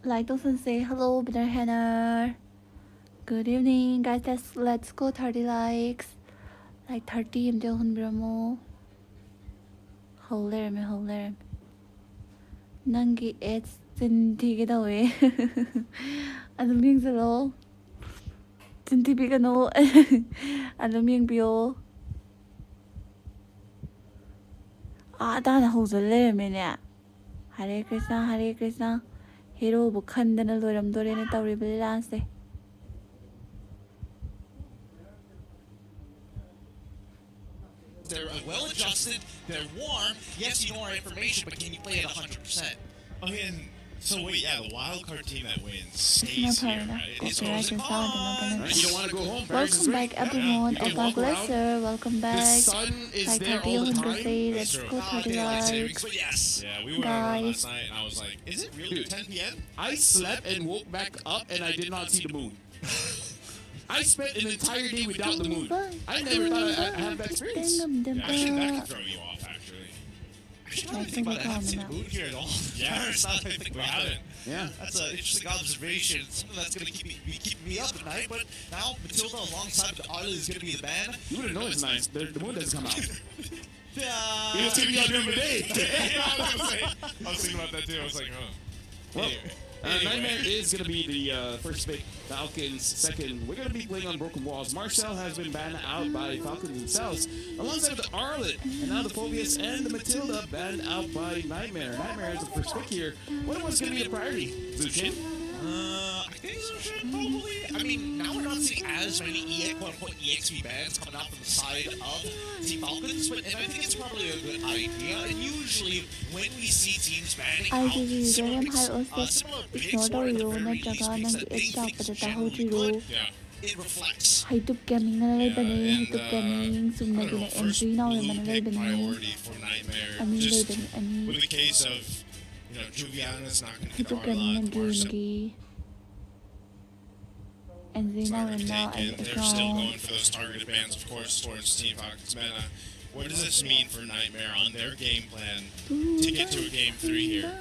Like doesn't say hello, Bitter Hannah. Good evening, guys. Let's go 30 likes. Like 30 until 100 more. Hold there. Nangi it's 진티게 더왜 안동빙스로 진티비가 너 안동빙비오 아나 호절레면이야 하레 크리스나 히로 북한다는 노람도레네 따우리 빌란세 They're well adjusted, they're warm. Yes, you know our information, but can you play it 100%? Again, so wait, yeah, the wildcard team that wins stays here, right? It's always You don't want to go home. Welcome back everyone, Oba Glacier, welcome The back. sun is Like there 30 all the on time. say, let's go 30 likes. But yes. Yeah, we went on last night, and I was like, is it really 10 p.m.? I slept and woke back up and I did not see the moon. I spent an entire day without the moon. I never thought I'd have that experience. Yeah, actually, that could throw you off, actually. Actually, I don't think about it. I haven't seen the moon here at all. Yeah, It's not that I think we about haven't. it. Yeah. That's an interesting observation. Something that's going to keep me up at night. But now Matilda alongside the Arlo is going to be the band. You wouldn't know it's nice. The moon doesn't come out. Yeah. It was keeping you out during the day. I was thinking about that too. I was like, huh. Well, Anyway. Nightmare is going to be the first pick. Falcons second. We're going to be playing on Broken Walls. Marcel has been banned out by Falcons themselves, alongside the Arlet, and now the Phobius and the Matilda banned out by Nightmare. Nightmare is the first pick here. What was going to be a priority? Zushin? I think so, probably. I mean, now we're not seeing as many quote-unquote EXP bans coming out from the side of Team Falcons, and I think it's probably a good idea. And usually, when we see teams banning out similar picks, or in the very least picks that they think is generally good, it reflects. Haitup gaming na laibani, Haitup gaming sumna gina entry na wala man laibani. Priority for Nightmare. Ani Just laibani ani. with the case of, Juliana's not going to get Haitup the gaming Arlot, Marcel nag-gaming. Entry na They're wala ay still going ikaw. for those targeted bans, of course, towards Team Falcons meta. What does this mean for Nightmare on their game plan to get to a game 3 here?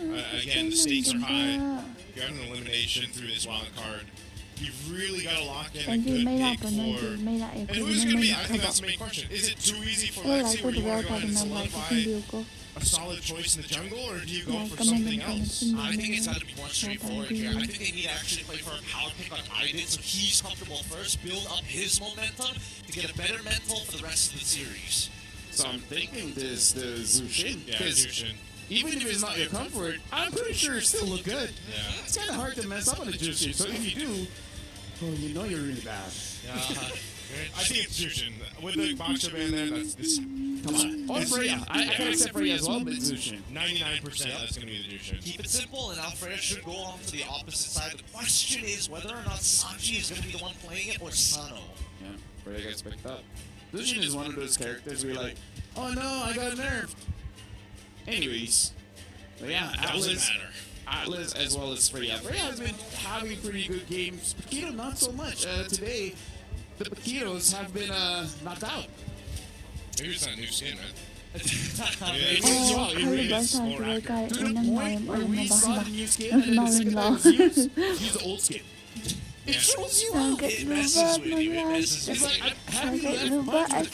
Again, the stakes are high. You have an elimination through this wild card. You've really got to lock in a Entry good may pick laban na for... may laban And ko who's na going to may be? I think nakaba. that's the main question. Is it too easy for Wala Lexi ko where you want to go wildcard ahead and na like solidify hindi ko. a solid choice in the jungle, or do you go Like for something kami else? I think it's got to be more straightforward here. I think they need to actually play for a power pick on Idit so he's comfortable first, build up his momentum to get a better mental for the rest of the series. So I'm thinking this the Zushin. Yeah, Because Jushin. even if it's not your comfort, I'm pretty sure it still look good. Yeah. It's kind of hard to mess up on a Jushin. So if you do, well, you know you're really bad. I think it's Jushin. With the Boxer band there, that's this. Come on. Or Freya. I can accept Freya as well, but Zushin. 99% that's going to be the Jushin. Keep it simple, and Alfredo should go on to the opposite side. The question is whether or not Sanji is going to be the one playing it or Sano. Yeah, Freya gets picked up. Zushin is one of those characters where you're like, oh no, I got nerfed. Anyways, But yeah, Doesn't Atlas, matter. Atlas as well as Freya. Freya has been having pretty good games. Paquito not so much. Today, the Paquitos have been knocked out. Maybe it's that new skin, man. Oh, kalabasa tuloy kain ng mayam Where ulit we na saw ba? the new skin and then the second Mawin time was used, use the old skin. It shows you how. Sakit It lupa messes with you. It mga messes with you. sakit lupa at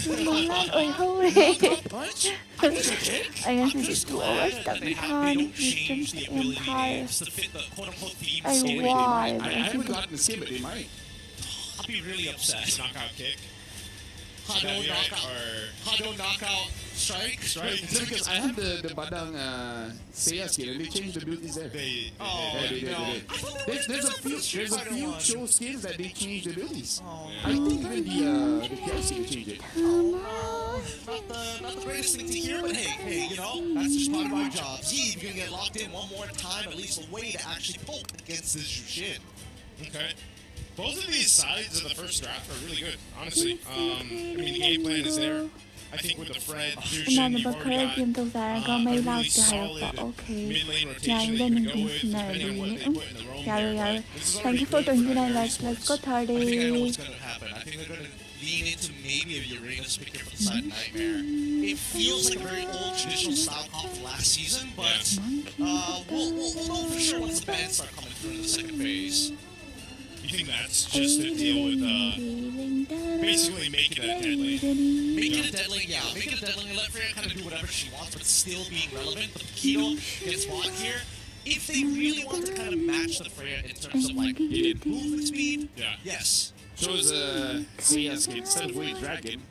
simulan oy huli. Punch? Ayan si Tuawas They tapihan. don't change the ability Empire. names to fit the quote-unquote theme Ay, skin. why? I haven't gotten the skin, but they might. I'll be really upset. Knockout kick. Hado That'd be right, knockout. or Hado knockout strike. It's because I have the Badang Seiya skin and they changed the abilities there. they Oh, Yeah, they did, no. they did. There's a few show skins that they changed the abilities. Oh, I think even the DLC changed it. not the greatest thing to hear, but hey, you know, that's just part of our job. See, if you can get locked in one more time, at least a way to actually poke against this Jushin. Okay. Both of these sides of the first draft are really good, honestly. I mean, the game plan is there. I think with the Fred, Jushin, นั่น you've บักเคย already ทีม got ตรงซ้ายก็ a ไม่เล่า really ใจหรอก solid โอเค mid-lane ยาย rotation เล่ that น you หนึ่ง can ที go ม with, ไหน depending ดี on what นี่ they put in the roam ยาย there. ยาย But this is thank already you for good 29 for likes Nightmare let's go Sports. Tardy I think I know what's going to happen. I think they're going to lean into maybe a Uranus pick here for the side Nightmare. It feels like a very old traditional style comp from last season, but we'll know for sure once the bands start coming through in the second phase. You think that's just the deal with basically making it a dead lane? Make it a dead lane, yeah. Make it a dead lane and let Freya kind of do whatever she wants, but still being relevant. But Paquito gets bought here. If they really want to kind of match the Freya in terms of like movement speed, Yeah. yes. Shows Seiya skin instead of Wave Dragon.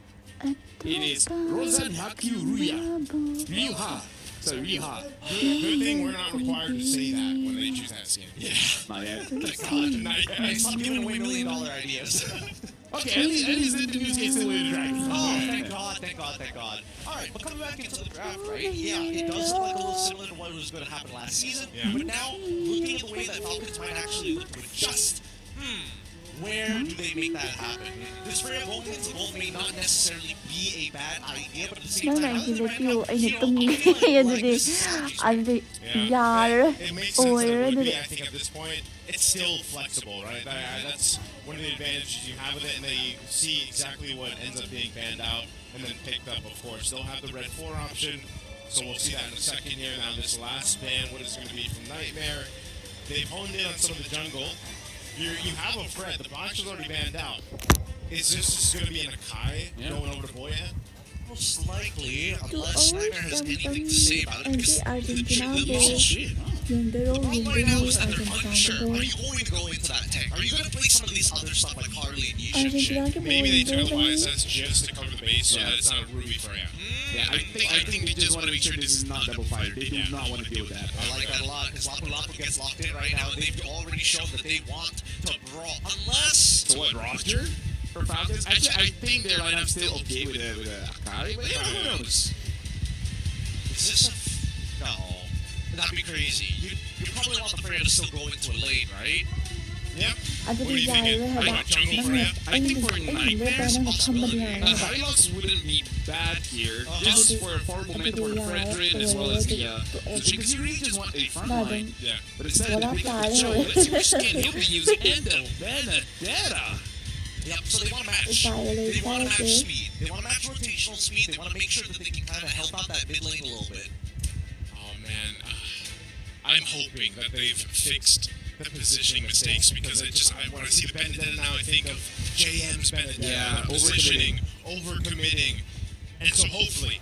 It is Rosan Haku Ruya. Ryuha. So Ryuha. Good thing we're not required to say that when they choose that skin. Yeah. Not yet. Thank God. Not Hey, yet. stop giving away $1 million ideas. Okay, at least the news case is Wave Dragon. Oh, thank God, thank God, thank God. All right, but coming back into the draft, right? Yeah, it does look like a little similar to what was going to happen last season. Yeah. But now, looking at the way that Falcons might actually look to adjust, where do they make that happen? This Freya going into gold may not necessarily be a bad idea, but at the same นั่น time, ไง now กิน that เลย the อยู่ brand ไอ้เนี่ย Keto, ตรงนี้ I feel อย่า like ดูดิ this synergy อันดิ Yeah. ยาเลย It makes โอ้ sense ย that it ดู would ดิ be, I think at this point, it's still flexible, right? That's one of the advantages you have with it, and then you see exactly what ends up being banned out and then picked up, of course. They'll have the red 4 option, so we'll see that in a second here. Now this last ban, what is going to be from Nightmare. They've honed in on some of the jungle. You have a Fred. The box is already banned out. Is this just going to be an Akai going over to Boyhead? most likely, To unless Nightmare has anything to say about it, because Argentina the yung dalaw problem yung right now is dalaw that they're unsure. Argentina Are you going to go into that tank? Are you going to play some of these other stuff like Harley and Yishin? Argentina ke Maybe they took yung a wise sense just to cover the base so that it's not a Ruby for you. Yeah, I think they just want to make sure this is not double fire. They do not want to deal with that. I like that a lot because Lapu Lapu gets locked in right now. They've already shown that they want to brawl. Unless. So what, roster? For Falcons? Actually, I think their lineup's still okay with Akari, but yeah, who knows? Is this a. No. That'd be crazy. You probably want the Freya to still go into a lane, right? Yep. อาจจะดีใจเลยค่ะแบบมันแบบไอ้หนึ่งเลือกไปนั่งกับทำบรรยายแบบ Hylox wouldn't be bad here, just for forward momentum for the Fredrin as well as the because you really just want a front ได้เป็น line. Yeah. But instead of the big Wala tayo. show, let's see which skin he'll be using. And the Benedetta. Yep, so they want to match. Tayo ulit They want to tayo. match speed. They want to match rotational speed. They want to make sure that they can kind of help out that mid lane a little bit. Oh man, I'm hoping that they've fixed the positioning mistakes because I want to see the Benedetta now. I think of JM's Benedetta, Yeah, positioning, overcommitting, and so hopefully,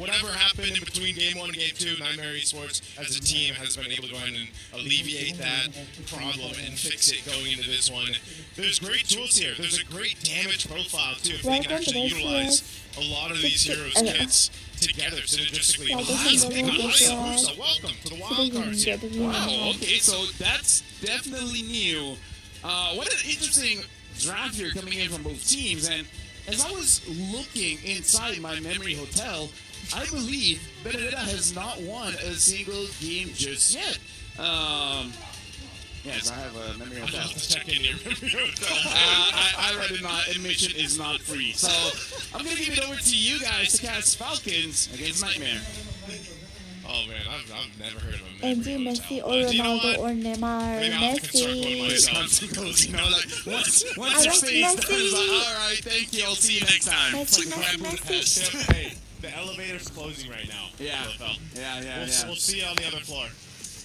whatever happened in between Game 1 and Game 2, Nightmare Esports as a team has been able to go ahead and alleviate that problem and fix it going into this one. There's great tools here. There's a great damage profile too. If they can actually utilize a lot of these heroes kits together synergistically. Musa, welcome to the Wildcard team. Wow, okay, so that's definitely new. What an interesting draft here coming in from both teams. And as I was looking inside my memory hotel, I believe Benedetta has not won a single game just yet. Yes, I have a memory I'm hotel. about to check in your memory hotel. I read it not. Admission is not free. So I'm going to give it over to you guys to cast Falcons against Nightmare. Oh man, I've never heard of him. Angie, Messi, or Ronaldo, or Neymar. Maybe I'll have to start quoting Messi. myself. You know, like once I your like face done, it's Messi. like, all right, thank you. I'll see you next time. Messi, It's like, Messi, grab Messi. Budapest. Hey, the elevator's closing right now. Yeah. LFL. Yeah. We'll see you on the other floor.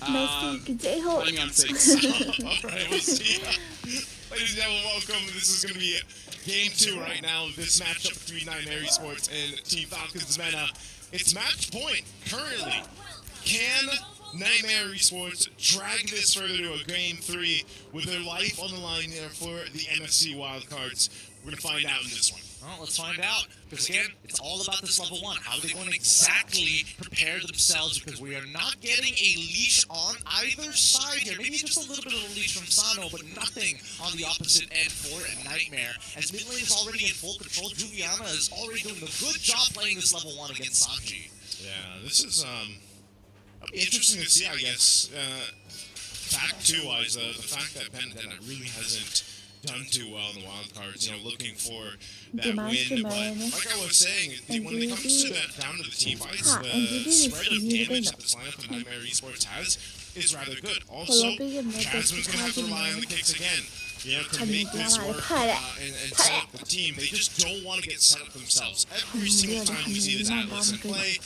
Messi, cái dễ hộ. Playing on 6. All right, we'll see you. Ladies and gentlemen, welcome. This is going to be game 2 right now. This matchup between Nightmare Esports and Team Falcons Mena. It's match point currently. Can Nightmare Esports drag this further to a game 3 with their life on the line there for the MSC Wildcards? We're going to find out in this one. Well, let's find out. Because again, it's all about this level 1. How are they going to exactly prepare themselves? Because we are not getting a leash on either side here. Maybe just a little bit of a leash from Sano, but nothing on the opposite end for a Nightmare. As mid lane is already in full control, Juliana is already doing a good job playing this level 1 against Sanji. Yeah, this is interesting to see, I guess. Fact 2-wise, the fact that Benedetta really hasn't done too well in the wildcards, looking for that win. But like I was saying, when it comes to that down to the team fights, the spread of damage that this lineup of Nightmare Esports has is rather good. Also, Jasmine's going to have to rely on the kicks again. To make this work and set up the team. They just don't want to get set up themselves. Every single time we see this Atlas in play,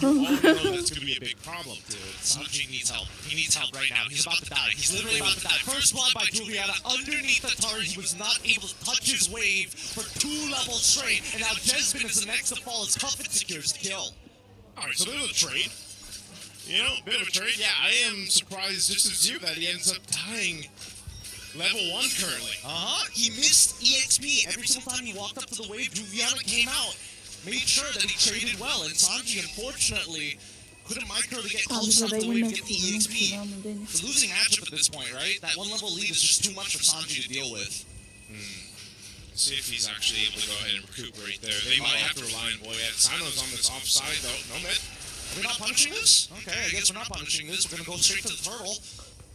we all know that's going to be a big problem. Dude, Sanji needs help. He needs help right now. He's about to die. He's literally about to die. First blood by Juliana underneath the turret. He was not able to touch his wave for 2 levels straight. And now Jesbin is the next to fall as Cuffin secures kill. Alright, so there's a trade. Bit of a trade. Yeah, I am surprised just as you that he ends up tying level 1 currently. He missed EXP. Every single time he walked up to the wave, Juliana came out. Made sure that he traded well, and Sanji, unfortunately, couldn't micro to get close enough to the wave to get the EXP. It's a losing matchup at this point, right? That 1 level lead is just too much for Sanji to deal with. See if he's actually able to go ahead and recuperate there. They might have to rely on Boyette. Sano's on this offside, though. No mid. Are we not punishing this? Okay, I guess we're not punishing this. We're going to go straight to the turtle.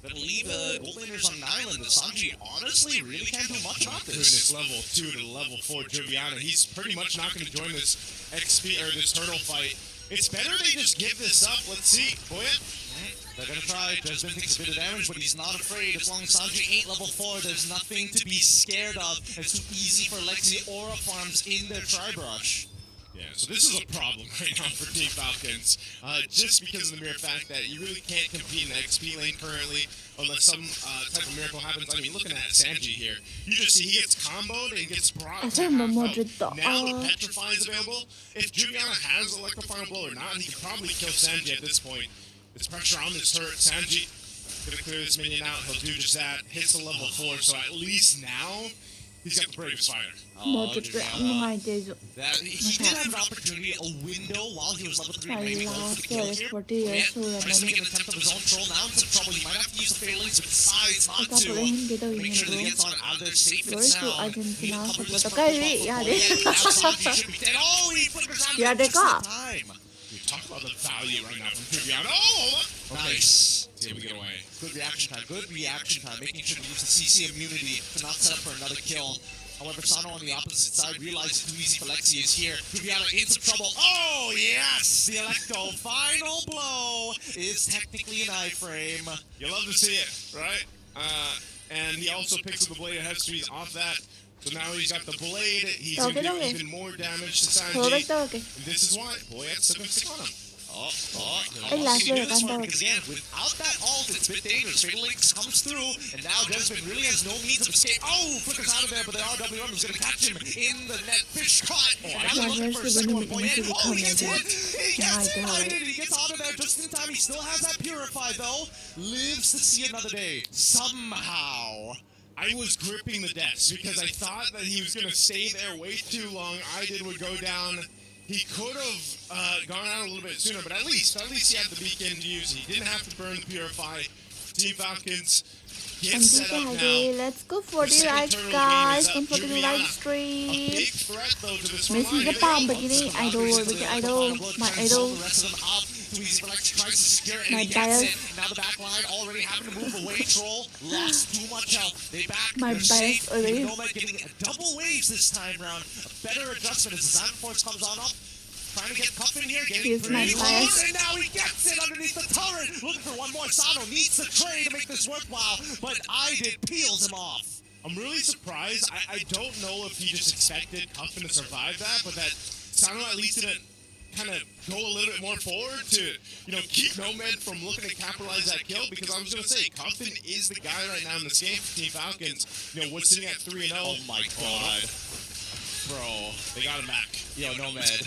Gonna leave gold laners on an island. And Sanji honestly really can't do much about this. Goodness, level 2 to level 4 Juliana. He's pretty much not going to join this XP or this turtle fight. It's better they just give this up. Let's see. Boyette. They're gonna try. Desmond takes a bit of damage, but he's not afraid. As long as Sanji ain't level 4, there's nothing to be scared of. It's too easy for Lexi Aura farms in their Tri-Brush. Yeah, so this is a problem right now for Team Falcons, just because of the mere fact that you really can't compete in the XP lane currently unless some type of miracle happens. I mean, looking at Sanji here, you just see he gets comboed and gets brought to half health. Now the Petrify is available. If Juliana has Electrifying Blow or not, he can probably kill Sanji at this point. There's pressure on this turret. Sanji gonna clear this minion out. He'll do just that. Hits the level 4, so at least now he's got the bravest fighter. He did have an opportunity, a window while he was level 3 maybe going for the kill here. Tries to make an attempt of his own troll. Now into trouble. He might have to use the failings, but decides not to. Make sure that he gets on out of there safe and sound. Need to cover this from Oh, he flickers out of time. We talk about the value right now from Juliana. Oh, hold on. Nice. See if we get away. Good reaction time. Good reaction time. Making sure to use the CC immunity to not set up for another kill. However, Sano on the opposite side realizes too easy for Lexi is here. Juliana in some trouble. Oh, yes! The Electo final blow is technically an iframe. You love to see it, right? And he also picks up the blade of headspeed off that. So now he's got the blade. He's going to do even more damage to Sanji. And this is why Boyette's going to stick on him. Because again, without that ult, it's a bit dangerous. Fatal Links comes through, and now Desmond really has no means of escape. Oh, flickers out of there, but the RWM is going to catch him in the net. Fish caught. And now they're looking for a second one. Oh, he gets hit. He gets hit. He gets out of there just in time. He still has that Purify, though. Lives to see another day. Somehow. I was gripping the desk because I thought that he was going to stay there way too long. Aiden would go down. He could have gone out a little bit sooner, but at least he had the beacon to use. He didn't have to burn the Purify. Team Falcons get set up now. Let's go for the likes, guys. Don't forget to live stream. A big threat, though, to this Messi the bomb begini. Idol, my idol. My bias. Now the back line already having to move away. Troll lost too much health. They back. My bias already. Nomad getting double waves this time round. A better adjustment as the Zan Force comes on up. Trying to get Cuff in here, getting pretty close, and now he gets it underneath the turret. Looking for one more. Sano needs the trade to make this worthwhile, but Idid peels him off. I'm really surprised. I don't know if he just expected Cuffin to survive that, but that Sano at least didn't kind of go a little bit more forward to, keep Nomad from looking to capitalize that kill, because I was going to say, Cuffin is the guy right now in this game for Team Falcons. What's sitting at 3-0. Oh my god. Bro. They got him back. Yo, Nomad.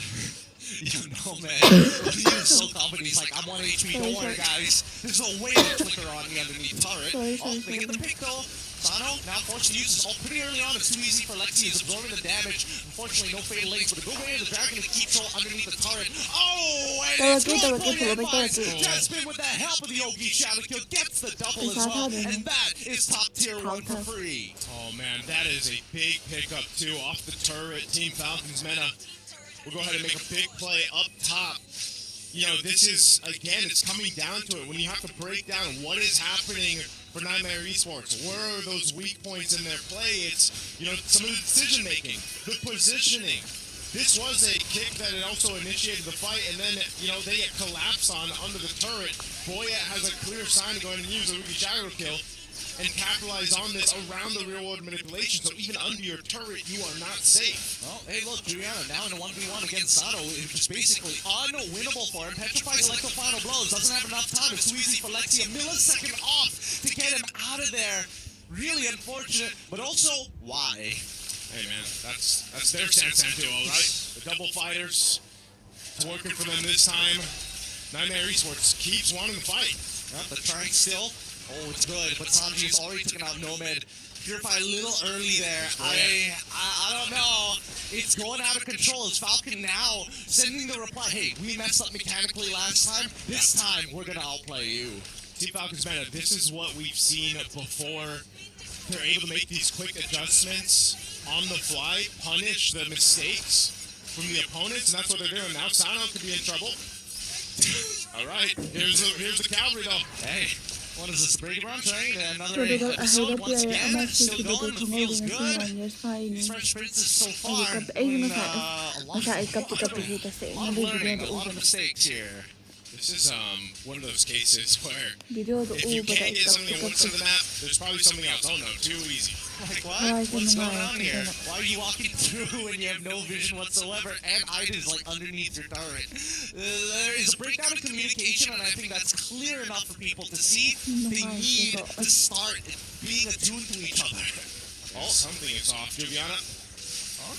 Yo, Nomad. He is so confident. He's like, I'm 1 HP. Don't worry, guys. There's no way to flicker on me underneath turret. They get the pick, though. Sano now forced to use this ult pretty early on. It's too easy for Lexi. He's absorbing the damage. Unfortunately, no fatal links, but the go away of the dragon to keep Troll underneath the turret. Oh, and it's good Jasmine with the help of the Yogi Shadow Kill gets the double as well. And that is top tier 1 for free. Oh, man, that is a big pickup, too, off the turret. Team Falcons, Mena will go ahead and make a big play up top. This is, again, it's coming down to it. When you have to break down what is happening for Nightmare Esports, where are those weak points in their play? It's, some of the decision-making, the positioning. This was a kick that had also initiated the fight, and then, they get collapsed on under the turret. Boyet has a clear sign to go ahead and use the Ruby Shadow Kill and capitalize on this around the real-world manipulation, so even under your turret, you are not safe. Well, hey, look, Juliana now in a 1v1 against Sano, which is basically unwinnable for him. Petrifies Electro final blows, doesn't have enough time. It's too easy for Lexi. A millisecond off to get him out of there. Really unfortunate, but also, why? Hey, man, that's their Sansan duo, right? The double fighters, it's working for them this time. Nightmare Esports keeps wanting to fight. Yep, they're trying still. Oh, it's good, but Sanji's already taken out Nomad. Purify a little early there. I don't know. It's going out of control. It's Falcon now sending the reply, hey, we messed up mechanically last time. This time, we're going to outplay you. Team Falcons, man, this is what we've seen before. They're able to make these quick adjustments on the fly, punish the mistakes from the opponents, and that's what they're doing. Now Sano could be in trouble. All right, here's the cavalry, though. Hey. What is this, Brady Brunch, right? Another episode once again, still going, it feels good. These French Princes so far, a lot of learning, a lot of mistakes here. This is one of those cases where if you can't get something on one side of the map, there's probably something else. Oh no, too easy. Like what? What's going on here? Why are you walking through when you have no vision whatsoever and Ida is like underneath your turret? There is a breakdown in communication, and I think that's clear enough for people to see. They need to start being attuned to each other. Oh, something is off, Juliana.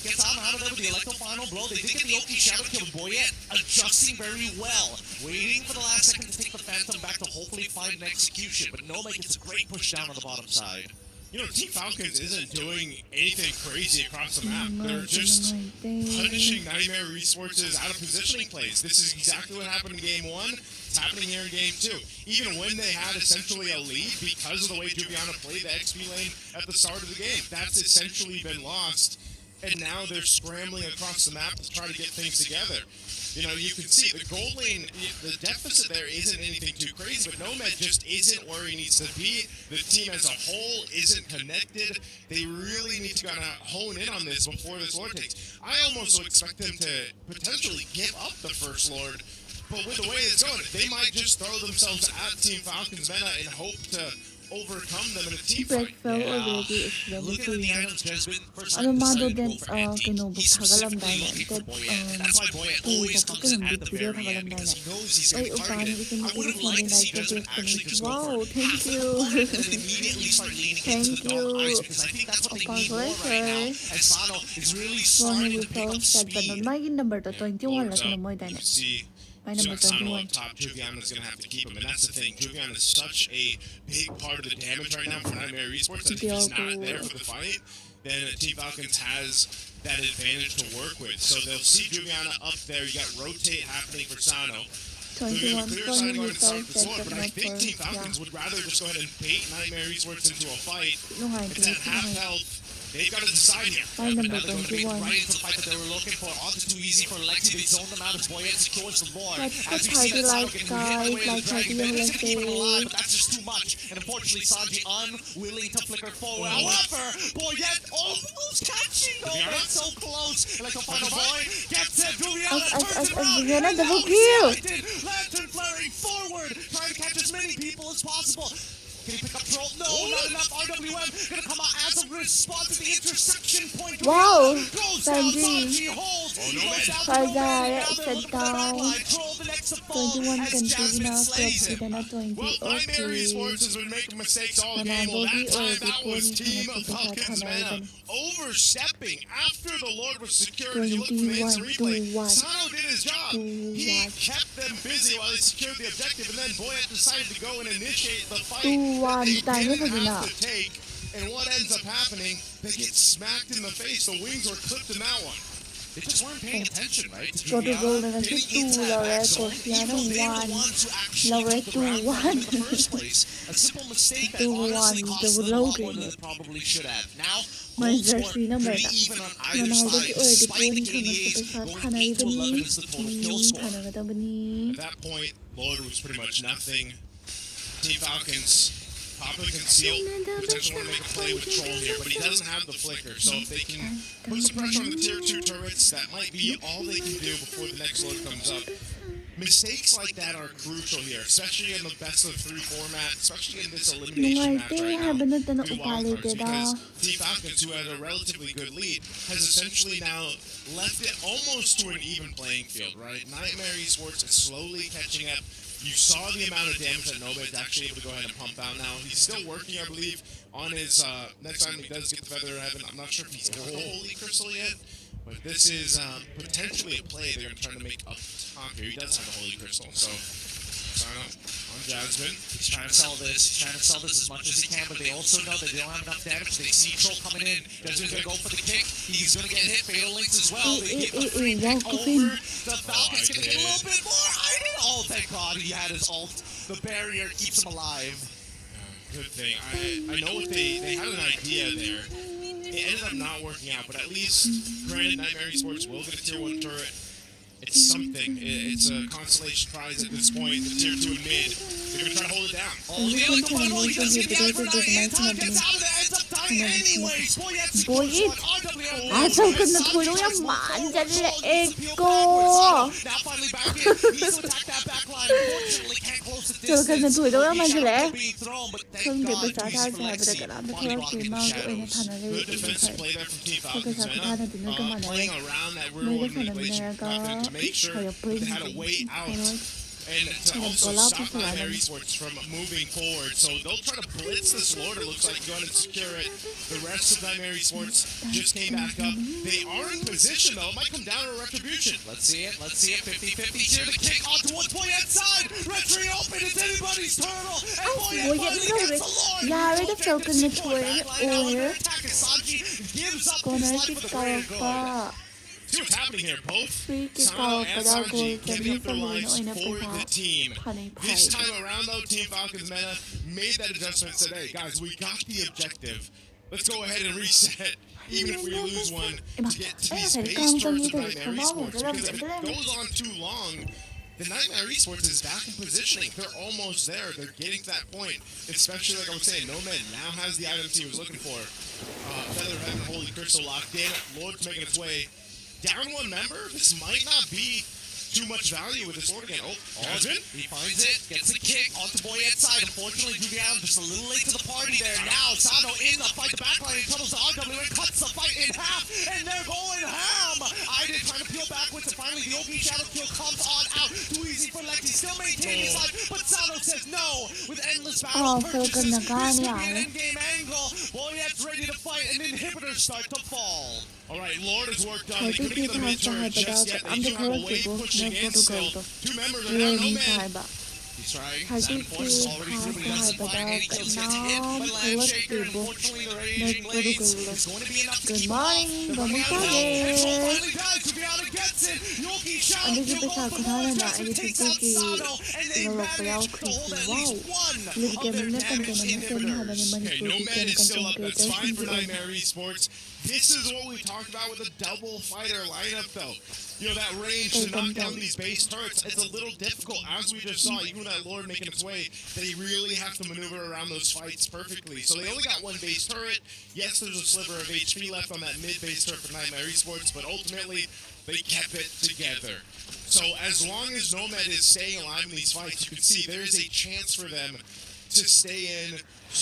Gets out of there with the Electro final blow. They did get the Oki Shadow Kill. Boyet adjusting very well. Waiting for the last second to take the Phantom back to hopefully find an execution. But Nomad gets a great push down on the bottom side. Team Falcons isn't doing anything crazy across the map. They're just punishing Nightmare Resources out of positioning plays. This is exactly what happened in Game 1. It's happening here in Game 2. Even when they had essentially a lead because of the way Juliana played the XP lane at the start of the game, that's essentially been lost. And now they're scrambling across the map to try to get things together. You can see the gold lane, the deficit there isn't anything too crazy, but Nomad just isn't where he needs to be. The team as a whole isn't connected. They really need to kind of hone in on this before this Lord takes. I almost expect them to potentially give up the First Lord, but with the way it's going, they might just throw themselves at Team Falcons Meta and hope to overcome them in a team fight. Aromado dance kinubog tagalamdayan that always comes at the very end because he knows he's going to target it. I would have liked to see Desmond actually just go for it. Wow, thank you. And immediately start leaning into the dog eyes because I think that's what they need more right now. And Sano is really starting to pick up speed. Sano up top, Juliana's going to have to keep him, and that's the thing. Juliana is such a big part of the damage right now for Nightmare Esports that if he's not there for the fight, then Team Falcons has that advantage to work with. So they'll see Juliana up there. You got rotate happening for Sano. So you have a clear side going to start the sword, but I think Team Falcons would rather just go ahead and bait Nightmare Esports into a fight. It's at half health. They've got to decide here. Number Now they're going to be right into the fight that they were looking for. All too easy for Lexi. They zone them out as Boyet secures the more. As you see that Sano getting hit away with the dragon. Bennett's going to keep him alive, but that's just too much. And unfortunately, Sanji unwilling to flicker forward. However, Boyet almost catching Nomad. So close. And like a final boy gets it. Juliana turns around. Double kill. Lantern flaring forward. response at the intersection point. Wow, Goes down, Sanji. Sanji holds. He goes down to Faza, Nomad, and yeah, now they're looking set for the back down. line. Troll the next to fall 21 asกันตี Jasmine นะเกือบ slays ตี him. นะ20 Well, โอเค Nightmare Esports has been making mistakes all Come game. on, Well, that Bobby, time or that was Bobby, Team come on, Falcons come on, Mana come overstepping after the Lord was secured. If you look from the 21, instant replay, 21, Sano did his job. He 21. kept them busy while they secured the objective, and then Boyet decided to go and initiate the fight 21 that ตาย they ไม่พอ didn't ดีนะ have to take. And what ends up happening, they get smacked in the face. The wings were clipped in that one. They just weren't paying attention, right? To โจดู Juliana โรเลยนะที่ getting ตู into เรา that แล้ว back กด zone, เสีย even นะ though they วั were น the ones who เรา actually ไว้ took the ตู round วั in น the first place. A simple mistake that ตูวัน honestly ตู cost them โล a ก lot more เล than ย they probably should have. Now, มัน goal จะ score สีน้ำแบบ pretty even on มัน either เอา side, ที่เอ่ยที่ despite กู the นี่คือมัน KDAs จะชา going ทานาอี 8 to บันนี้ 11 is the total kill ทา score. นากาตาบันนี้ At that point, Lord was pretty much nothing. Team Falcons probably conceal. Potentially want to make a play with Troll here, but he doesn't have the flicker. So if they can put some pressure on the tier 2 turrets, that might be all they can do before the next load comes up. Mistakes like that are crucial here, especially in the best of 3 format, especially in this elimination match right now. Through Wildcards, because Team Falcons, who had a relatively good lead, has essentially now left it almost to an even playing field, right? Nightmare Esports is slowly catching up. You saw the amount of damage that Nomad's actually able to go ahead and pump out now. He's still working, I believe, on his next time he does get the Feather of Heaven. I'm not sure if he's got the Holy Crystal yet, but this is potentially a play they're trying to make up top here. He does have the Holy Crystal, so sign up on Jasmine. He's trying to sell this. He's trying to sell this as much as he can, but they also know that they don't have enough damage. They see Troll coming in. Jasmine's going to go for the kick. He's going to get hit. Fatal Links as well. They give the free pick over. The Falcon's going to get a little bit more. Oh, thank God he had his ult. The barrier keeps him alive. Good thing. I know what they had an idea there. It ended up not working out, but at least, granted, Nightmare Esports will get a tier 1 turret. It's something. It's a consolation prize at this point. The tier 2 and mid, they're going to try to hold it down. Oh, the other one, he doesn't get the eye for 9 in time. Gets out of there, ends up dying anyway. Boyet. 아, 저 근데 도로야 만잘래 에고. Now finally back in. Needs to attack that back line. Unfortunately, can't close the 저 근데 distance. 도로야 만잘래. Being thrown, but thank 손 God 대고 he's 사다지 for Lexi. 하브라가 나도 Finally 그렇게 blocking the 마음도 오늘 shadows. 단어를 Good defensive play there from Team Falcons. 그래서 그 하나 듣는 것만 Playing 아니라 around that rear one manipulation 내가 to make sure 저 they had a way out. And to also stop Nightmare Esports from moving forward. So they'll try to blitz this Lord, it looks like, go ahead and secure it. The rest of Nightmare Esports just came back up. They are in position, though. It might come down to a retribution. Let's see it. 50-50 here to kick onto one Boyet side. Retry open. It's anybody's turtle. And Boyet finally gets the Lord. Yeah, right after opening the tour, or Attack as Sanji gives up gonna his life kick for the greater good. off. See what's happening here. Both Free kick Sano off, and but I'll Sanji go giving up their to lives the for the team. Punny This pie. time around, though, Team Falcons Meta made that adjustment and said, hey, guys, we got the objective. Let's go ahead and reset, even if we lose one, to get to these base turrets of Nightmare Esports. Because if it goes on too long, the Nightmare Esports is back in positioning. They're almost there. They're getting to that point. Especially, like I was saying, Nomad now has the items he was looking for. Feather of Heaven, Holy Crystal locked in. Lord's making its way down one member. This might not be too much value with this Lord again. Oh, Jasmine? He finds it, gets the kick onto Boyet's side. Unfortunately, Juliana just a little late to the party there. Now, Sano in the fight, the backline, he tunnels the RW and cuts the fight in half, and they're going ham! Ida trying to peel backwards, and finally the OP shadow kill comes on out. Too easy for Lexi, still maintaining his life, but Sano says no! With endless battle purchases, this could be an endgame angle. Boyet's ready to fight, and the inhibitors start to fall. Alright, Lord has worked on. They couldn't get the mid-turret just yet. They do have a wave pushing in still. 2 members are down, Nomad. He's trying. Has Seven it forces been already through, but he passed doesn't by find any the kills. Gets hit by Land Shaker. Unfortunately, the raging blades is going to be enough to Good keep morning, him off. They're running out of Bumble health. And Troll Target. finally dies. Juliana gets it. Yoki shot. Ang Kill dito goal sa for kunana Boyet. na Jasmine ay takes out dito Sano. And they manage to hold at least one of their damaged inhibitors. Okay, Nomad is still up. That's fine for Nightmare Esports. This is what we talked about with the double fighter lineup, though. You know, that range to knock down these base turrets, it's a little difficult, as we just saw, even with that Lord making its way, they really have to maneuver around those fights perfectly. So they only got one base turret. Yes, there's a sliver of HP left on that mid-base turret for Nightmare Esports, but ultimately, they kept it together. So as long as Nomad is staying alive in these fights, you can see there is a chance for them to stay in,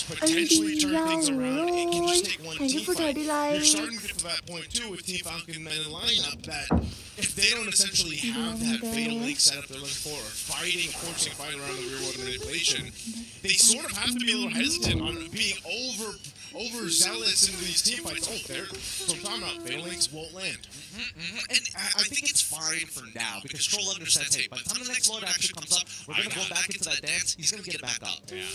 potentially turn things around. It can just take one Thank you team for fight. 30 You're likes. starting to get to that point too with Team Falcon men in the lineup that if they don't essentially have that fatal link setup they're looking for, or forcing a fight around the rear world manipulation, they sort of have to be a little hesitant on being overzealous into these team fights. Oh, so I'm talking about fatal links won't land. And I think it's fine for now because Troll understands, hey, by the time the next Lord actually comes up, we're going to go back into that dance. He's going to get it back up. Yeah.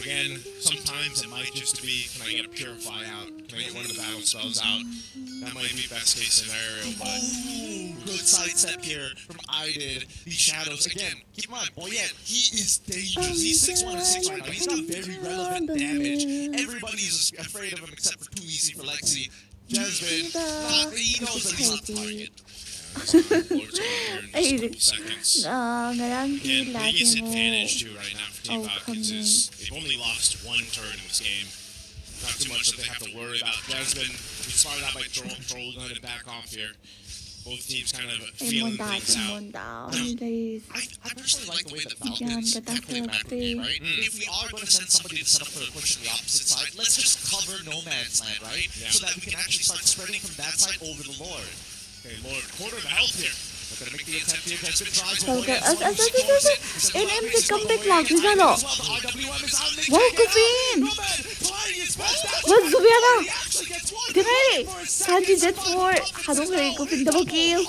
Again, sometimes it might just be, can I get a Purify out? Can I get one of the battle spells out? That might be best case scenario, but... Oh, good sidestep here from Idid. These shadows. Again, keep in mind, Boyette, he is dangerous. He's 6'1 and 6 right now. He's got very relevant damage. Everybody's afraid of him except for 2EC for Lexi. Jasmine, he knows that he's not the target. Ay, Seconds. ngarang And lagi biggest mo. advantage too right now for Team Oh, Falcons come is they've only lost one turn in this game. Not too much that they have to worry about. Jasmine, we spotted out by Troll going to back off here. Both teams kind of feeling things out. I personally like the way that Falcons have played map per game, right? If we are going to send somebody to set up for a push on the opposite side, let's just cover no man's land, right? Yeah. So that we can actually start spreading from that side over the Lord. Okay, Lord, quarter of health here. We're going to make the attempt here. Jasmine tries. NMC comeback lang, Rizalo. Wow, Kufin! What's Zubiana? Dinay! Sanji Jet 4. Hadong Kufin double kill.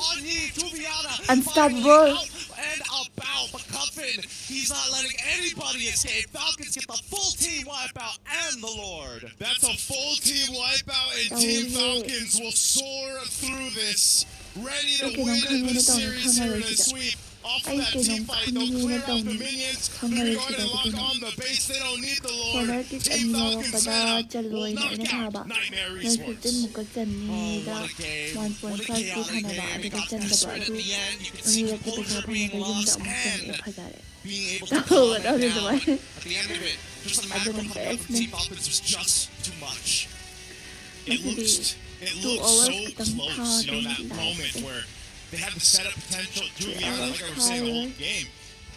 Unstoppable. And about McCuffin. He's not letting anybody escape. Falcons get the full team wipeout and the Lord. That's a full team wipeout, and Team Falcons will soar through this, ready to win the series here in a sweep. Off of that team fight, they'll clear out the minions. They're going to lock on the base. They don't need the Lord. Team Falcons setup will knock out Nightmare Esports. What a game. What a chaotic game. We got to the spread in the end. You can see the closure being lost and being able to call it down. At the end of it, just a matter of coming up from Team Falcons was just too much. It looks so close, you know, that moment where they had the setup potential. Juliana, like I was saying the whole game,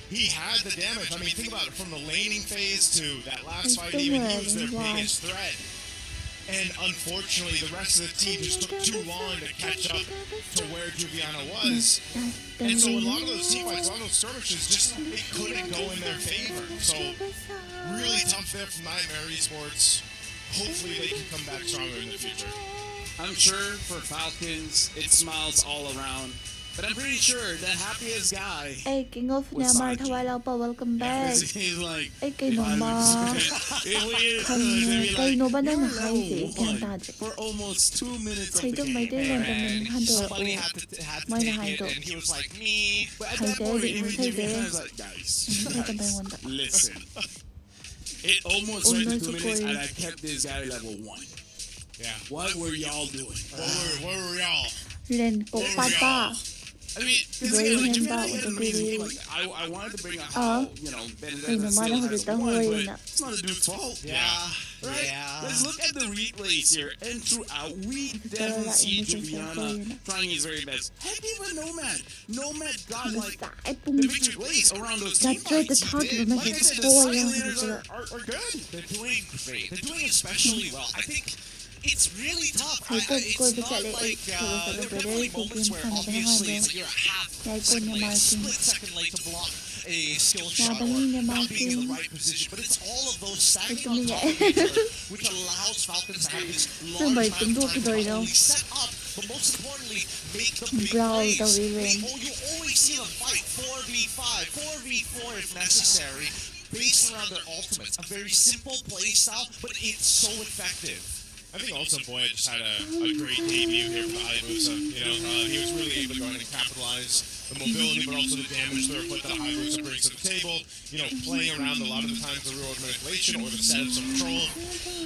he had the damage. I mean, think about it, from the laning phase to that last fight, even he was their biggest threat. And unfortunately, the rest of the team just took too long to catch up to where Juliana was. And so a lot of those team fights, a lot of those skirmishes, just it couldn't go in their favor. So really tough there from Nightmare Esports. Hopefully they can come back stronger in the future. I'm sure for Falcons, it smiles all around. But I'm pretty sure the happiest guy Ay, King of Myanmar, Tawala pa, welcome back. is like, Ay, kay Noma. Kay Noma na nakaisi, kaya tadi. for almost 2 minutes of Kay the Dong may game. din lang naman hando. Somebody had to May take it, nahando. and he was like, me. But at Hey, that point, Derek, even hey, Jimmy Derek. was like, guys, Nakita ba yung wanda? listen. It almost went to 2 minutes and I kept this guy level 1. Yeah. What were y'all doing? Where were y'all? Len po papa. I mean, Very like, Jimmy handa, had an ito amazing game. really. Like, I wanted to bring up how, you know, Ay, Benedetta naman still ako has dito, won, huwag but na. it's not a dude's fault. Yeah. Right? Yeah. Let's look at the replays here, and throughout, we definitely Wala, see inisip ko Juliana yun. trying his very best. Heck, even Nomad. Nomad got, like, Basta, ay, the pum. victory ways around those That team tried to fights. talk He did. about Like I making said, the four side young leaders people. are good. They're doing great. They're doing especially well. I think it's really tough. Ay, ko, It's ko, not basta, like ko, there are definitely moments where obviously it's like you're a half Ay, ko second niya late, a marking. split second late to block a skill shot or Nabangin niya not being in the marking. right position. But it's all of those stacking Ito on niya. top of each other, which allows Falcons to have this large Sabay, amount of tundok time to ito, not you know. only set up, but most importantly, make the big Brawl plays. daw i-win. You always see them fight 4v5, 4v4 if necessary, based around their ultimates. A very simple play style, but it's so effective. I think also Boyd just had a great debut here for the Hayabusa. You know, he was really able to go ahead and capitalize the mobility, but also the damage throughput that Hayabusa brings to the table. You know, playing around a lot of the times the real-world manipulation or the setups of control.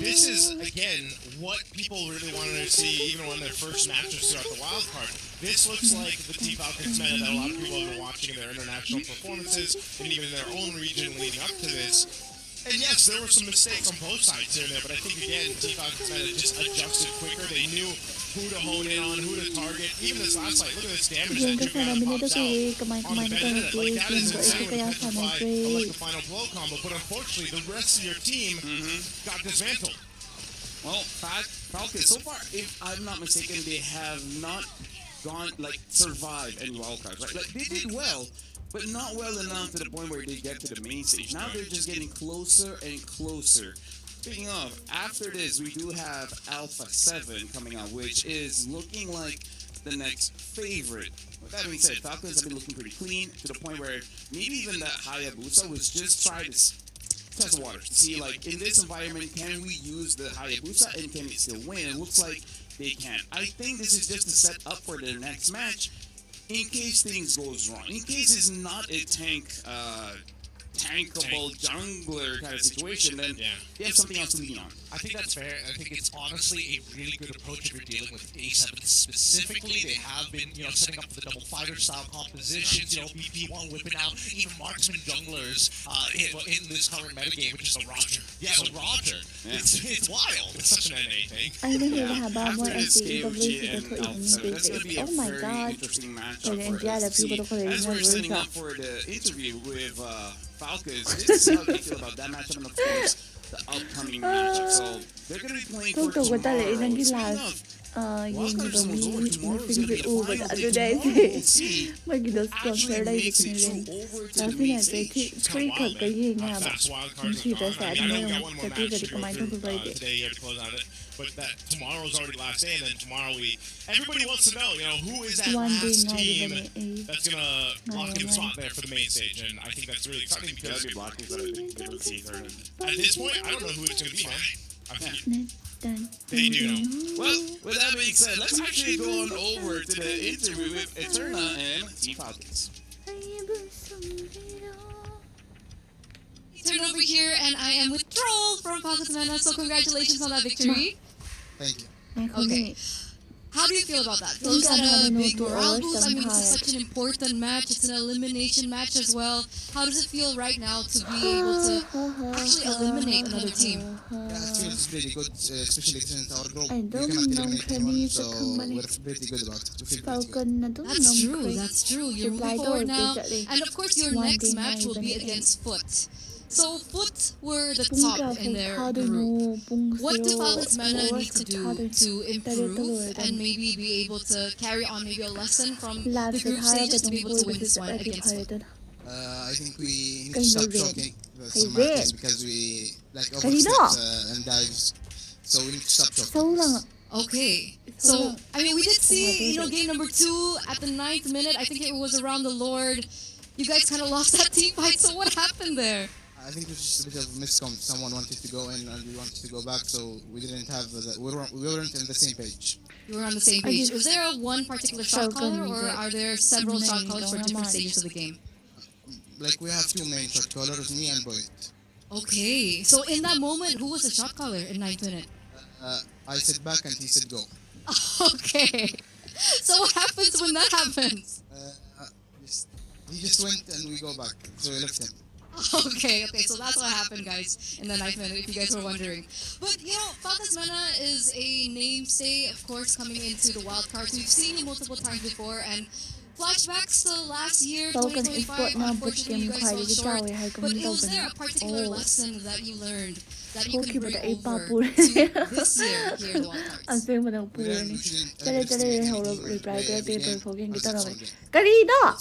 This is, again, what people really wanted to see even on their first matches throughout the Wildcard. This looks like the Team Falcons meta that a lot of people have been watching in their international performances and even in their own region leading up to this. And yes, there were some mistakes on both sides here and there, but I think again, Team Falcons might have just adjusted quicker. They knew who to hone in on, who to target. Even this last fight, look at this damage that យើងក៏សារ Juggernaut មីនេះទៅ pops គេ out កុំឲ្យ on the ទៅ Vendetta. គេ Like, that គេ is ក៏ insane គេ with យ៉ាសាមេ Petrify, ទេ like the final blow combo, but unfortunately, the rest of your team got dismantled. Well, Falcons, so far, if I'm not mistaken, they have not gone, like, survived any wildcards, right? Like, they did well, but not well enough to the point where they get to the main stage. Now they're just getting closer and closer. Speaking of, after this, we do have Alpha 7 coming out, which is looking like the next favorite. With that being said, Falcons have been looking pretty clean to the point where maybe even that Hayabusa was just trying to test the waters to see, like, in this environment, can we use the Hayabusa and can it still win? It looks like they can. I think this is just to set up for their next match in case things goes wrong. In case it's not a tankable jungler kind of situation, then they have something else to lean on. I think that's fair. I think it's honestly a really good approach if you're dealing with A7 specifically. They have been, setting up for the double fighter style compositions, BP1 whipping out even marksman junglers in this current metagame, which is the Roger. Yeah, the Roger. Yeah. It's wild. It's such an NA thing. I think we have After more this SC KOG EWC and to Alpha 7, that's going to be a Oh my very god. interesting matchup Kaya for India, the us to people see. to As we're setting play up for the interview with Falcons, this is how they feel about that matchup and of course the upcoming matchup. So they're going to be playing for tôi tưởng tomorrow. người ta lại đang đi Speaking làm of, nhìn Wildcard vào is almost over. mình Tomorrow is xin going to bị be the u và final đã day. từ đây Tomorrow thì we'll see mấy cái đó còn actually ở đây thì makes mình it lên over to đó the thì main là cái stage. It's free kind of cực wild, cái gì man. nha Fast wild mình cards chỉ are phải gone. I sẽ mean, I know we nếu got one more cái kia match thì to có go máy through không phải today here to close out it, but that tomorrow's already the last day, and then tomorrow everybody wants to know, who is that one day last ngay team bên này that's gonna lock in the spot there for the main stage, and I think that's really exciting That'd because be blocking, but they don't see her. at this point, I don't know who it's gonna be, man. I think They do know. Well, with that being said, let's actually go on over to the interview with Eterna and Team Falcons. Turn over here, and I am with Troll from Falcons Mana, so congratulations on that victory. Thank you. Okay. How do you feel about that? Was that a big morale boost? I mean, this is such an important match. It's an elimination match as well. How does it feel right now to be able to actually eliminate another team? Yeah, it feels pretty good, especially since our group I we don't cannot know eliminate can anyone, you so come we're pretty good about it. We feel pretty good. Falcon na to That's true, that's true. You're moving forward now. And of course, your next match will be against Foot. So Foot were the top in their group. What do Falcons Mana need to do to improve and maybe be able to carry on maybe a lesson from the group stages to be able to win this one against Foot? I think we need to stop choking some matches because we overstep and dives, so we need to stop choking. Okay, so I mean we did see game number 2 at the 9th minute. I think it was around the Lord. You guys kind of lost that team fight. So what happened there? I think it was just a bit of a miscom. Someone wanted to go in and we wanted to go back, so we didn't have we weren't on the same page. You were on the same page. Was there one particular shot caller, or are there several shot callers for different stages of the game? Like we have 2 main shot callers, me and Boyd. Okay, so in that moment, who was the shot caller in 9th minute? I said back and he said go. Okay, so what happens when that happens? He just went and we go back, so we left him. Okay, so that's what happened, guys, in the 9th minute, if you guys were wondering. But, Falcons Mana is a namestay, of course, coming into the Wildcards. We've seen you multiple times before, and flashbacks to last year, 2025, unfortunately, you guys fell short. But was there a particular lesson that you learned that you can bring over to this year here in the Wildcards?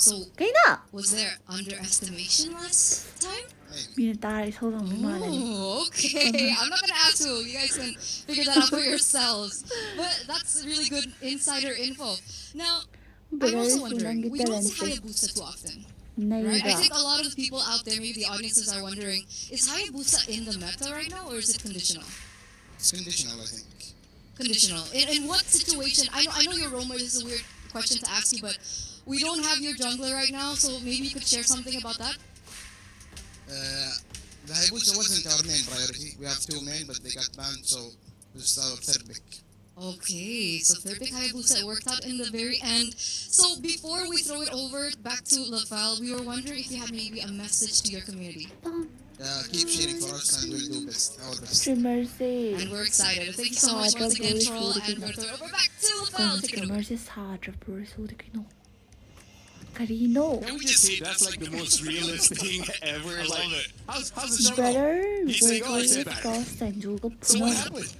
So, was there underestimation last time? Oh, okay. I'm not gonna ask who. You guys can figure that out for yourselves. But that's really good insider info. Now, I'm also wondering, we don't see Hayabusa too often. Right? I think a lot of people out there, maybe the audiences are wondering, is Hayabusa in the meta right now, or is it conditional? It's conditional, I think. Conditional. In what situation? I know your roamer is a weird question to ask you, but we don't have your jungler right now, so maybe you could share something about that? The Hayabusa wasn't our main priority. We have 2 main, but they got banned, so this is our 3rd pick. Okay, so 3rd pick Hayabusa, it worked out in the very end. So before we throw it over back to Lafal, we were wondering if you had maybe a message to your community. keep cheering for us and we'll do best our best. streamer สิ And we're excited. Thank you so much once again, Troll, and we're throwing over back to the ก่อน bell. ส Take ต it รีมเมอ over. ร์สิซาดรับรู้สู้ดิกิโนการิโน Can we just say that's like the most realist thing ever? I Like, love it. how's the jungle? brother He's เว saying, ท oh, I said ก็ back. แสนจูก็ So พู what ด happened?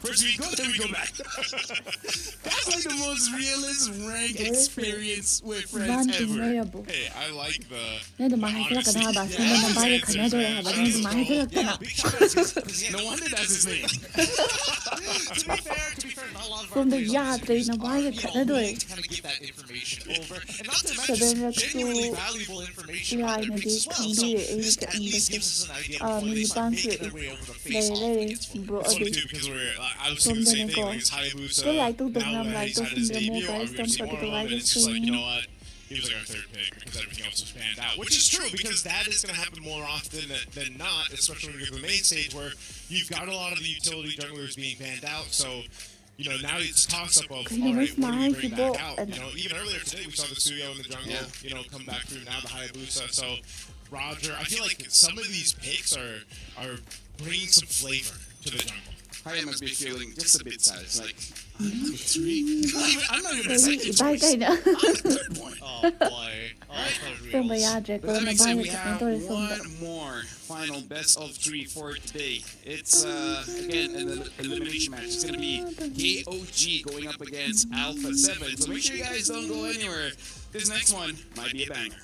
First we go, then we go back. That's like the most realist rank experience with บ้าน friends จริงไม่ ever. ระบุ Hey, I like the. เนี่ยจะมาให้เท่ากันนะบาซิเนี่ยบ้านจะขนาดด้วยค่ะบ้านจะมาให้เท่ากันนะ Big shout out because No wonder that's his name. to be fair, not a lot of our From the players yard, on they streams know why are, you you can't know, do willing it. to kind of give that information over, and not to So then mention let's genuinely do valuable information line on their of picks this as well. So community this and at least this gives us an idea uh, before they start mini making their bounty. way over the They face off really against one. brought It's a funny bit too because I was from thinking the the same thing. go. Like it's Hayabusa. Still like to the Now gram, that like he's to had his the more debut, guys, I've don't seen forget more to of like it. the It's just like, you stream. know what? He was like our third pick because everything else was panned out, which is true because that is going to happen more often than not, especially when you get to the main stage where you've got a lot of the utility junglers being banned out. So, you know, now it's a toss-up of, You all know, right, it's what do we nice bring to back go out? and- You know, even earlier today we saw the Suyo in the jungle, you know, come back through now the Hayabusa. So, Roger, I feel like some of these picks are bringing some flavor to the jungle. Haya must be feeling just a bit sad. It's like, I'm number 3? I'm not even a เฮ้ย second บ้า choice. ใจนะ I'm the third point. Oh boy. Oh, for เป็น reals. ไปยากเลยก็ But that ใน being บ้าน said, จะ we เป็น have ตัวเลยส่ง one more final best of 3 for today. It's again an elimination match. It's gonna be KOG going up against Alpha 7. So make sure you guys don't go anywhere. This next one might be a banger.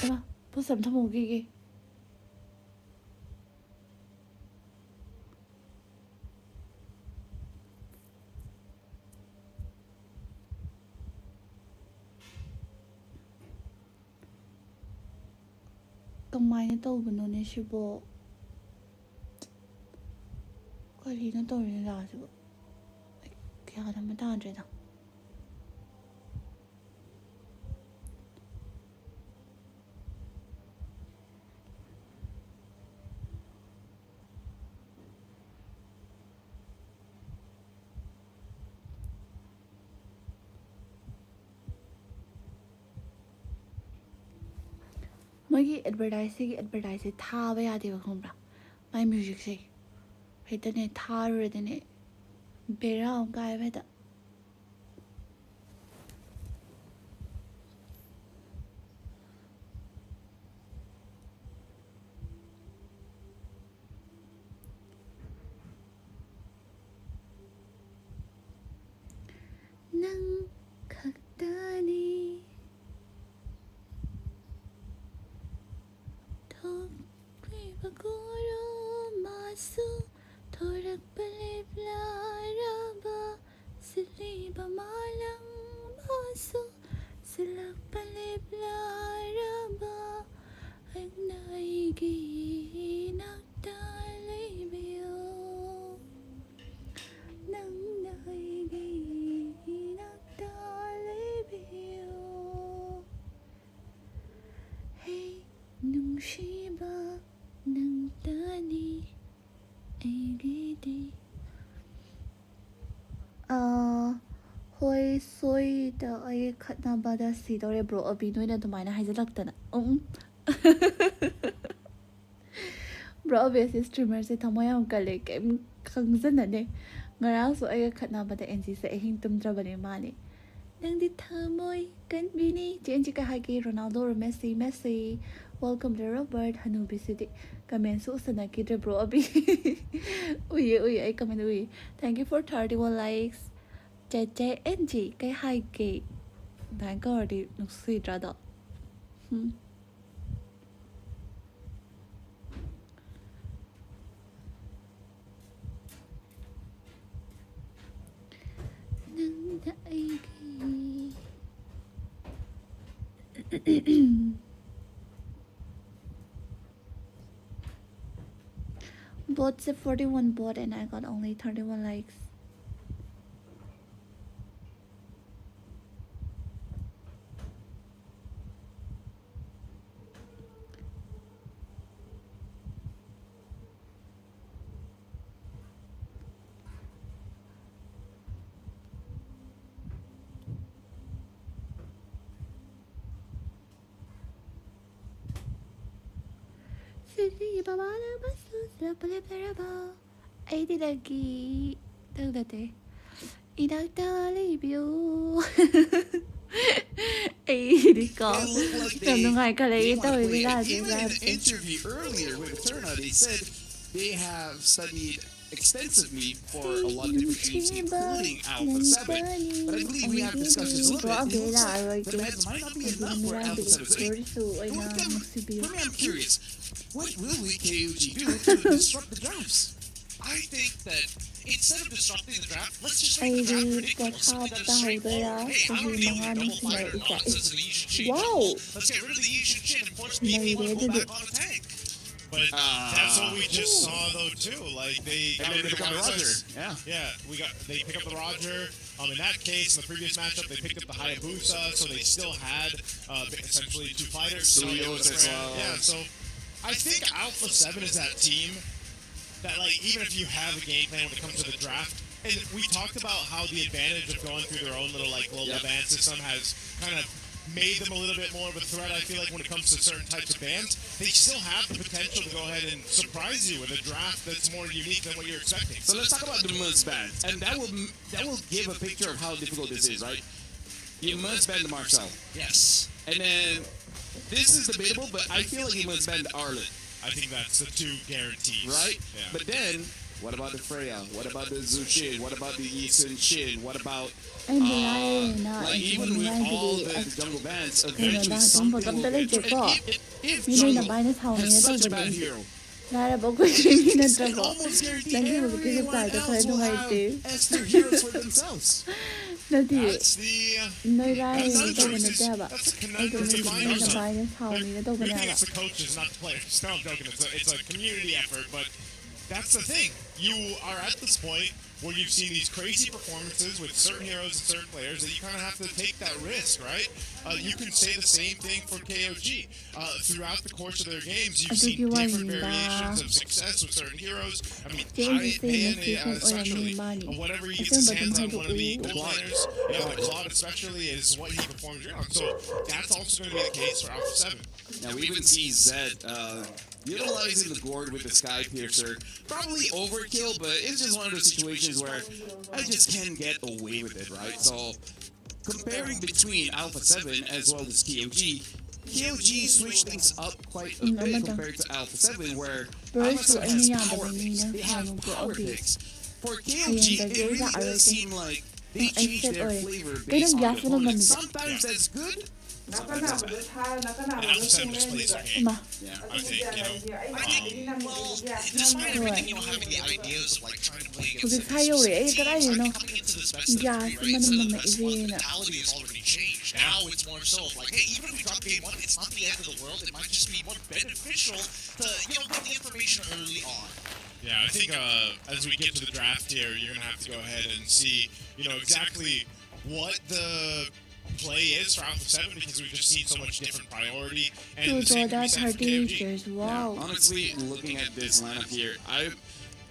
봐. 벌써 다 먹이게. Tụi tao bình luận này chứ bộ. Cái gì nó tao lên là chứ bộ. Cái gì mà tao chơi đâu. ꯃꯣꯏꯒꯤ ꯑꯦꯗꯚꯔꯇꯥꯏꯁꯁꯦ ꯊꯥꯕ ꯌꯥꯗꯦꯕ ꯈꯪꯕ꯭ꯔꯥ ꯃꯥꯏ ꯃ꯭ꯌꯨꯖꯤꯛꯁꯦ ꯍꯦꯛꯇꯅꯦ ꯊꯥꯔꯨꯔꯗꯤꯅꯦ ꯕꯦꯔꯥ ꯑꯃ ꯀꯥꯏꯕ ꯍꯦꯛꯇ ꯅꯪ ꯈꯛꯇꯅꯤ Masu thorak paliblaraba siliba malang masu silak paliblaraba ang naiginak talibiyo nang naiginak talibiyo hey nung shiba nang tani AGD ꯍꯣꯏ ꯁꯣꯏꯗ ꯑꯩ ꯈꯠꯅꯕꯗ ꯁꯤꯗꯧꯔꯦ ꯕ꯭ꯔꯣ ꯑꯕꯤ ꯅꯣꯏꯅ ꯑꯗꯨꯃꯥꯏꯅ ꯍꯥꯏꯖꯤꯜꯂꯛꯇꯅ ꯕ꯭ꯔꯣ ꯑꯕꯤꯁꯤ ꯁ꯭ꯇ꯭ꯔꯤꯃꯔꯁꯦ ꯊꯃꯣꯏ ꯌꯥꯝ ꯀꯜꯂꯦ ꯀꯩꯝ ꯈꯪꯖꯟꯅꯅꯦ ꯉꯔꯥꯡꯁꯨ ꯑꯩꯒ ꯈꯠꯅꯕꯗ ꯑꯦꯟꯖꯤꯁꯦ ꯑꯍꯤꯡ ꯇꯨꯝꯗ꯭ꯔꯕꯅꯦ ꯃꯥꯅꯤ ꯅꯪꯗꯤ ꯊꯃꯣꯏ ꯀꯟꯕꯤꯅꯤ ꯆꯦꯟꯖꯤ ꯀꯩ ꯍꯥꯏꯒꯦ Ronaldo Messi Messi welcome to Robert ꯍꯅꯨꯕꯤꯁꯤꯗꯤ ꯀꯃꯦꯟꯁꯨ ꯎꯁꯟꯅꯈꯤꯗ꯭ꯔꯦ ꯕ꯭ꯔꯣ ꯑꯕꯤ ꯎꯏꯌꯦ ꯑꯩ ꯀꯃꯦꯟ ꯎꯏꯌꯦ ꯊꯦꯡꯛ ꯌꯨ ꯐꯣꯔ 31 ꯂꯥꯏꯛꯁ ꯆꯦꯆꯦ ꯑꯦꯟꯖꯤ ꯀꯩ ꯍꯥꯏꯒꯦ ꯑꯗꯨꯃꯥꯏꯅ ꯀꯧꯔꯗꯤ ꯅꯨꯡꯁꯤꯗ꯭ꯔꯥꯗꯣ ꯅꯪꯗ ꯑꯩꯒꯤ Bot's a 41 bot and I got only 31 likes. 80 lagi. Dagdate. Inagdali view. 80 ko. Nung nga kalay ito, Even in an interview earlier with the tournament, they said they have studied extensively for a lot of different teams, including Alpha 7. But I believe we have discussed this a little bit. It looks like the meds might not be enough for Alpha 7. So for me, I'm curious, what will we KOG do to disrupt the drafts? I think that instead of disrupting the draft, let's just make the draft predictable. Something that is straightforward. Hey, I'm going to deal with double fighter nonsense and the Yushin Shin. Wow! Let's get rid of the Yushin Shin and force PP1 to go back on a tank. But that's what we just saw though too. Like they got rid of the Roger. Yeah, they pick up the Roger. In that case, in the previous matchup, they picked up the Hayabusa, so they still had essentially two fighters. Studios as well. Yeah, so I think Alpha 7 is that team that, like, even if you have a game plan when it comes to the draft, and we talked about how the advantage of going through their own little, like, global ban system has kind of made them a little bit more of a threat, I feel like, when it comes to certain types of bans. They still have the potential to go ahead and surprise you with a draft that's more unique than what you're expecting. So let's talk about the must ban, and that will give a picture of how difficult this is, right? You must ban the Marcel. Yes. And then, this is debatable, but I feel like you must ban the Arlet. I think that's the two guarantees. Right? Yeah. But then, what about the Freya? What about the Zushin? What about the Yisun Shin? What about, like, even with all the jungle bands, eventually something will get... If jungle has such a bad hero, it can almost guarantee everyone else will have S-tier heroes for themselves. That's the conundrum we find ourselves. We think it's the coaches, not the players. No, I'm joking. It's a community effort, but that's the thing. You are at this point where you've seen these crazy performances with certain heroes and certain players that you kind of have to take that risk, right? You can say the same thing for KOG. Throughout the course of their games, you've seen different variations of success with certain heroes. I mean, Payan especially, whenever he gets his hands on one of the gold players, the Claude especially is what he performs on. So that's also going to be the case for Alpha 7. Now, we even see Zed utilizing the gourd with the Sky Piercer. Probably overkill, but it's just one of those situations where I just can't get away with it, right? So, comparing between Alpha 7 as well as KOG switched things up quite a bit compared to Alpha 7, where Alpha 7 has power picks. They have power picks. For KOG, it really does seem like they changed their flavor based on the opponent. Sometimes that's good. Sometimes that's bad. Alpha 7 just plays their game. I think, despite everything, having the ideas of, like, trying to play against it, coming into this best of 3, right? So the best one mentality has already changed. Now it's more so of, like, hey, even if we drop game 1, it's not the end of the world. It might just be more beneficial to, get the information early on. Yeah, I think as we get to the draft here, you're going to have to go ahead and see, exactly what the play is for Alpha 7, because we've just seen so much different priority. And the same can be said for KOG. Wow. Honestly, looking at this lineup here,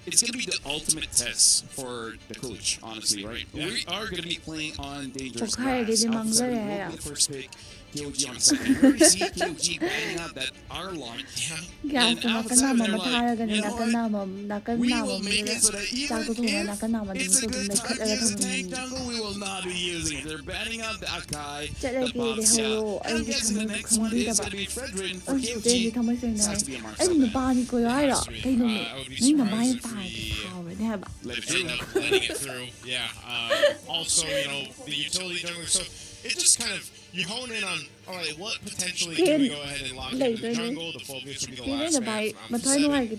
it's going to be the ultimate test for the coach, honestly, right? Yeah. We are going to be playing on dangerous grass. Alpha 7 will be the first pick. KOG on second. You already see KOG banging out that R-lock. And Alpha 7, they're like, we will make it so that even if it's a good time to use the tank jungle, we will not be using it. They're banning out the Akai, the Boxia, and I'm guessing the next one is going to be Fredrin for KOG. This has to be a Marcel. I would be surprised if we let it through. Letting it through, yeah. Also, the utility jungler. So it just kind of, you hone in on, all right, what potentially can we go ahead and lock into the jungle? The Phobius would be the last man from Alpha 7. And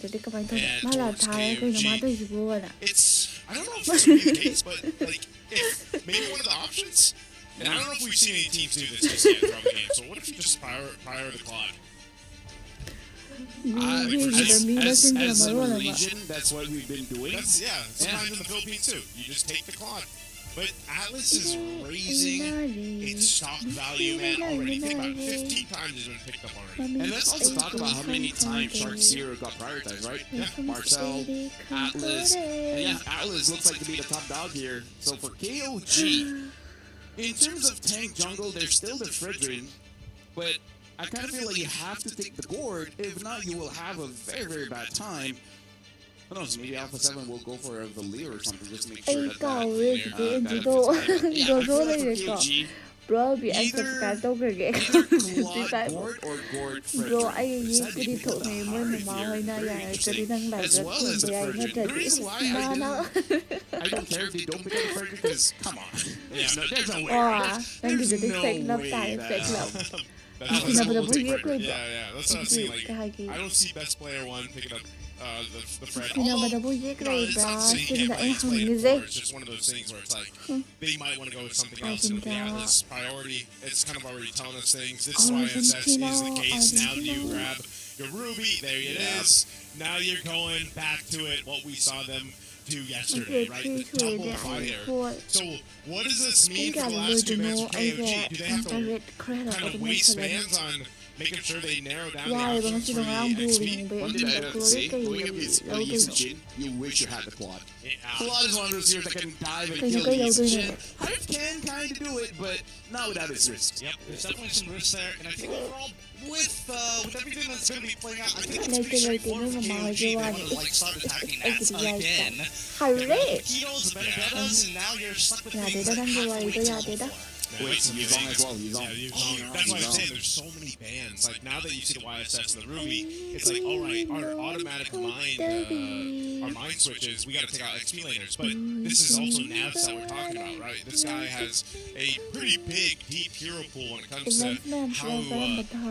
towards KOG, it's, I don't know if this would be the case, but, like, if maybe one of the options, and I don't know if we've seen any teams do this just yet throughout the game, so what if you just prior the Claude? As a Legion, that's what we've been doing. Sometimes in the Philippines too. You just take the Claude. But Atlas is raising its stock value, man, already. Think about it. 15 times it's been picked up already. And let's also talk about how many times Shark Zero got prioritized, right? Yeah. Marcel, Atlas. And Atlas looks like to be the top dog here. So for KOG, in terms of tank jungle, they're still the Fredrin. But I kind of feel like you have to take the gourd. If not, you will have a very, very bad time. Who knows? Maybe Alpha 7 will go for the Leer or something just to make sure that Bro bị anh subscribe đâu kìa kìa subscribe Bro anh ấy cái đi thổ này mới mà máu hay na ya cái đi năng lại rất cùng với anh nó trời đi mà nó I don't care if they don't become a friend because come on. There's no way. Wow, đang đi được fake love tại fake love. That's what I'm saying. Like, I don't see best player 1 picking up the Fred. It's just one of those things where it's like they might want to go with something else. And with the Atlas priority, it's kind of already telling us things. This is why SS is the case. Now you grab your Ruby. There it is. Now you're going back to it. What we saw them do yesterday, right? The double fire. So what does this mean for the last 2 matches of KOG? Do they have to kind of waste fans on making sure they narrow down the options for the XP? One thing I have to say, going up against Elise and Jin, you wish you had the quad. Quad is one of those heroes that can dive and kill Elise and Jin. Hive can kind of do it, but not without its risks. Yep, there's definitely some risks there, and I think overall, with everything that's going to be playing out, I think it's pretty straightforward for KOG. They want to like start attacking Nats again. Ketos, Vendettas, and now you're stuck with things like Hot Wait, Yuzong as well. That's why I'm saying there's so many bans. Like now that you see the YSS and the Ruby, it's like, all right, our automatic mind switches. We got to take out XP laners, but this is also Navs that we're talking about, right? This guy has a pretty big, deep hero pool when it comes to how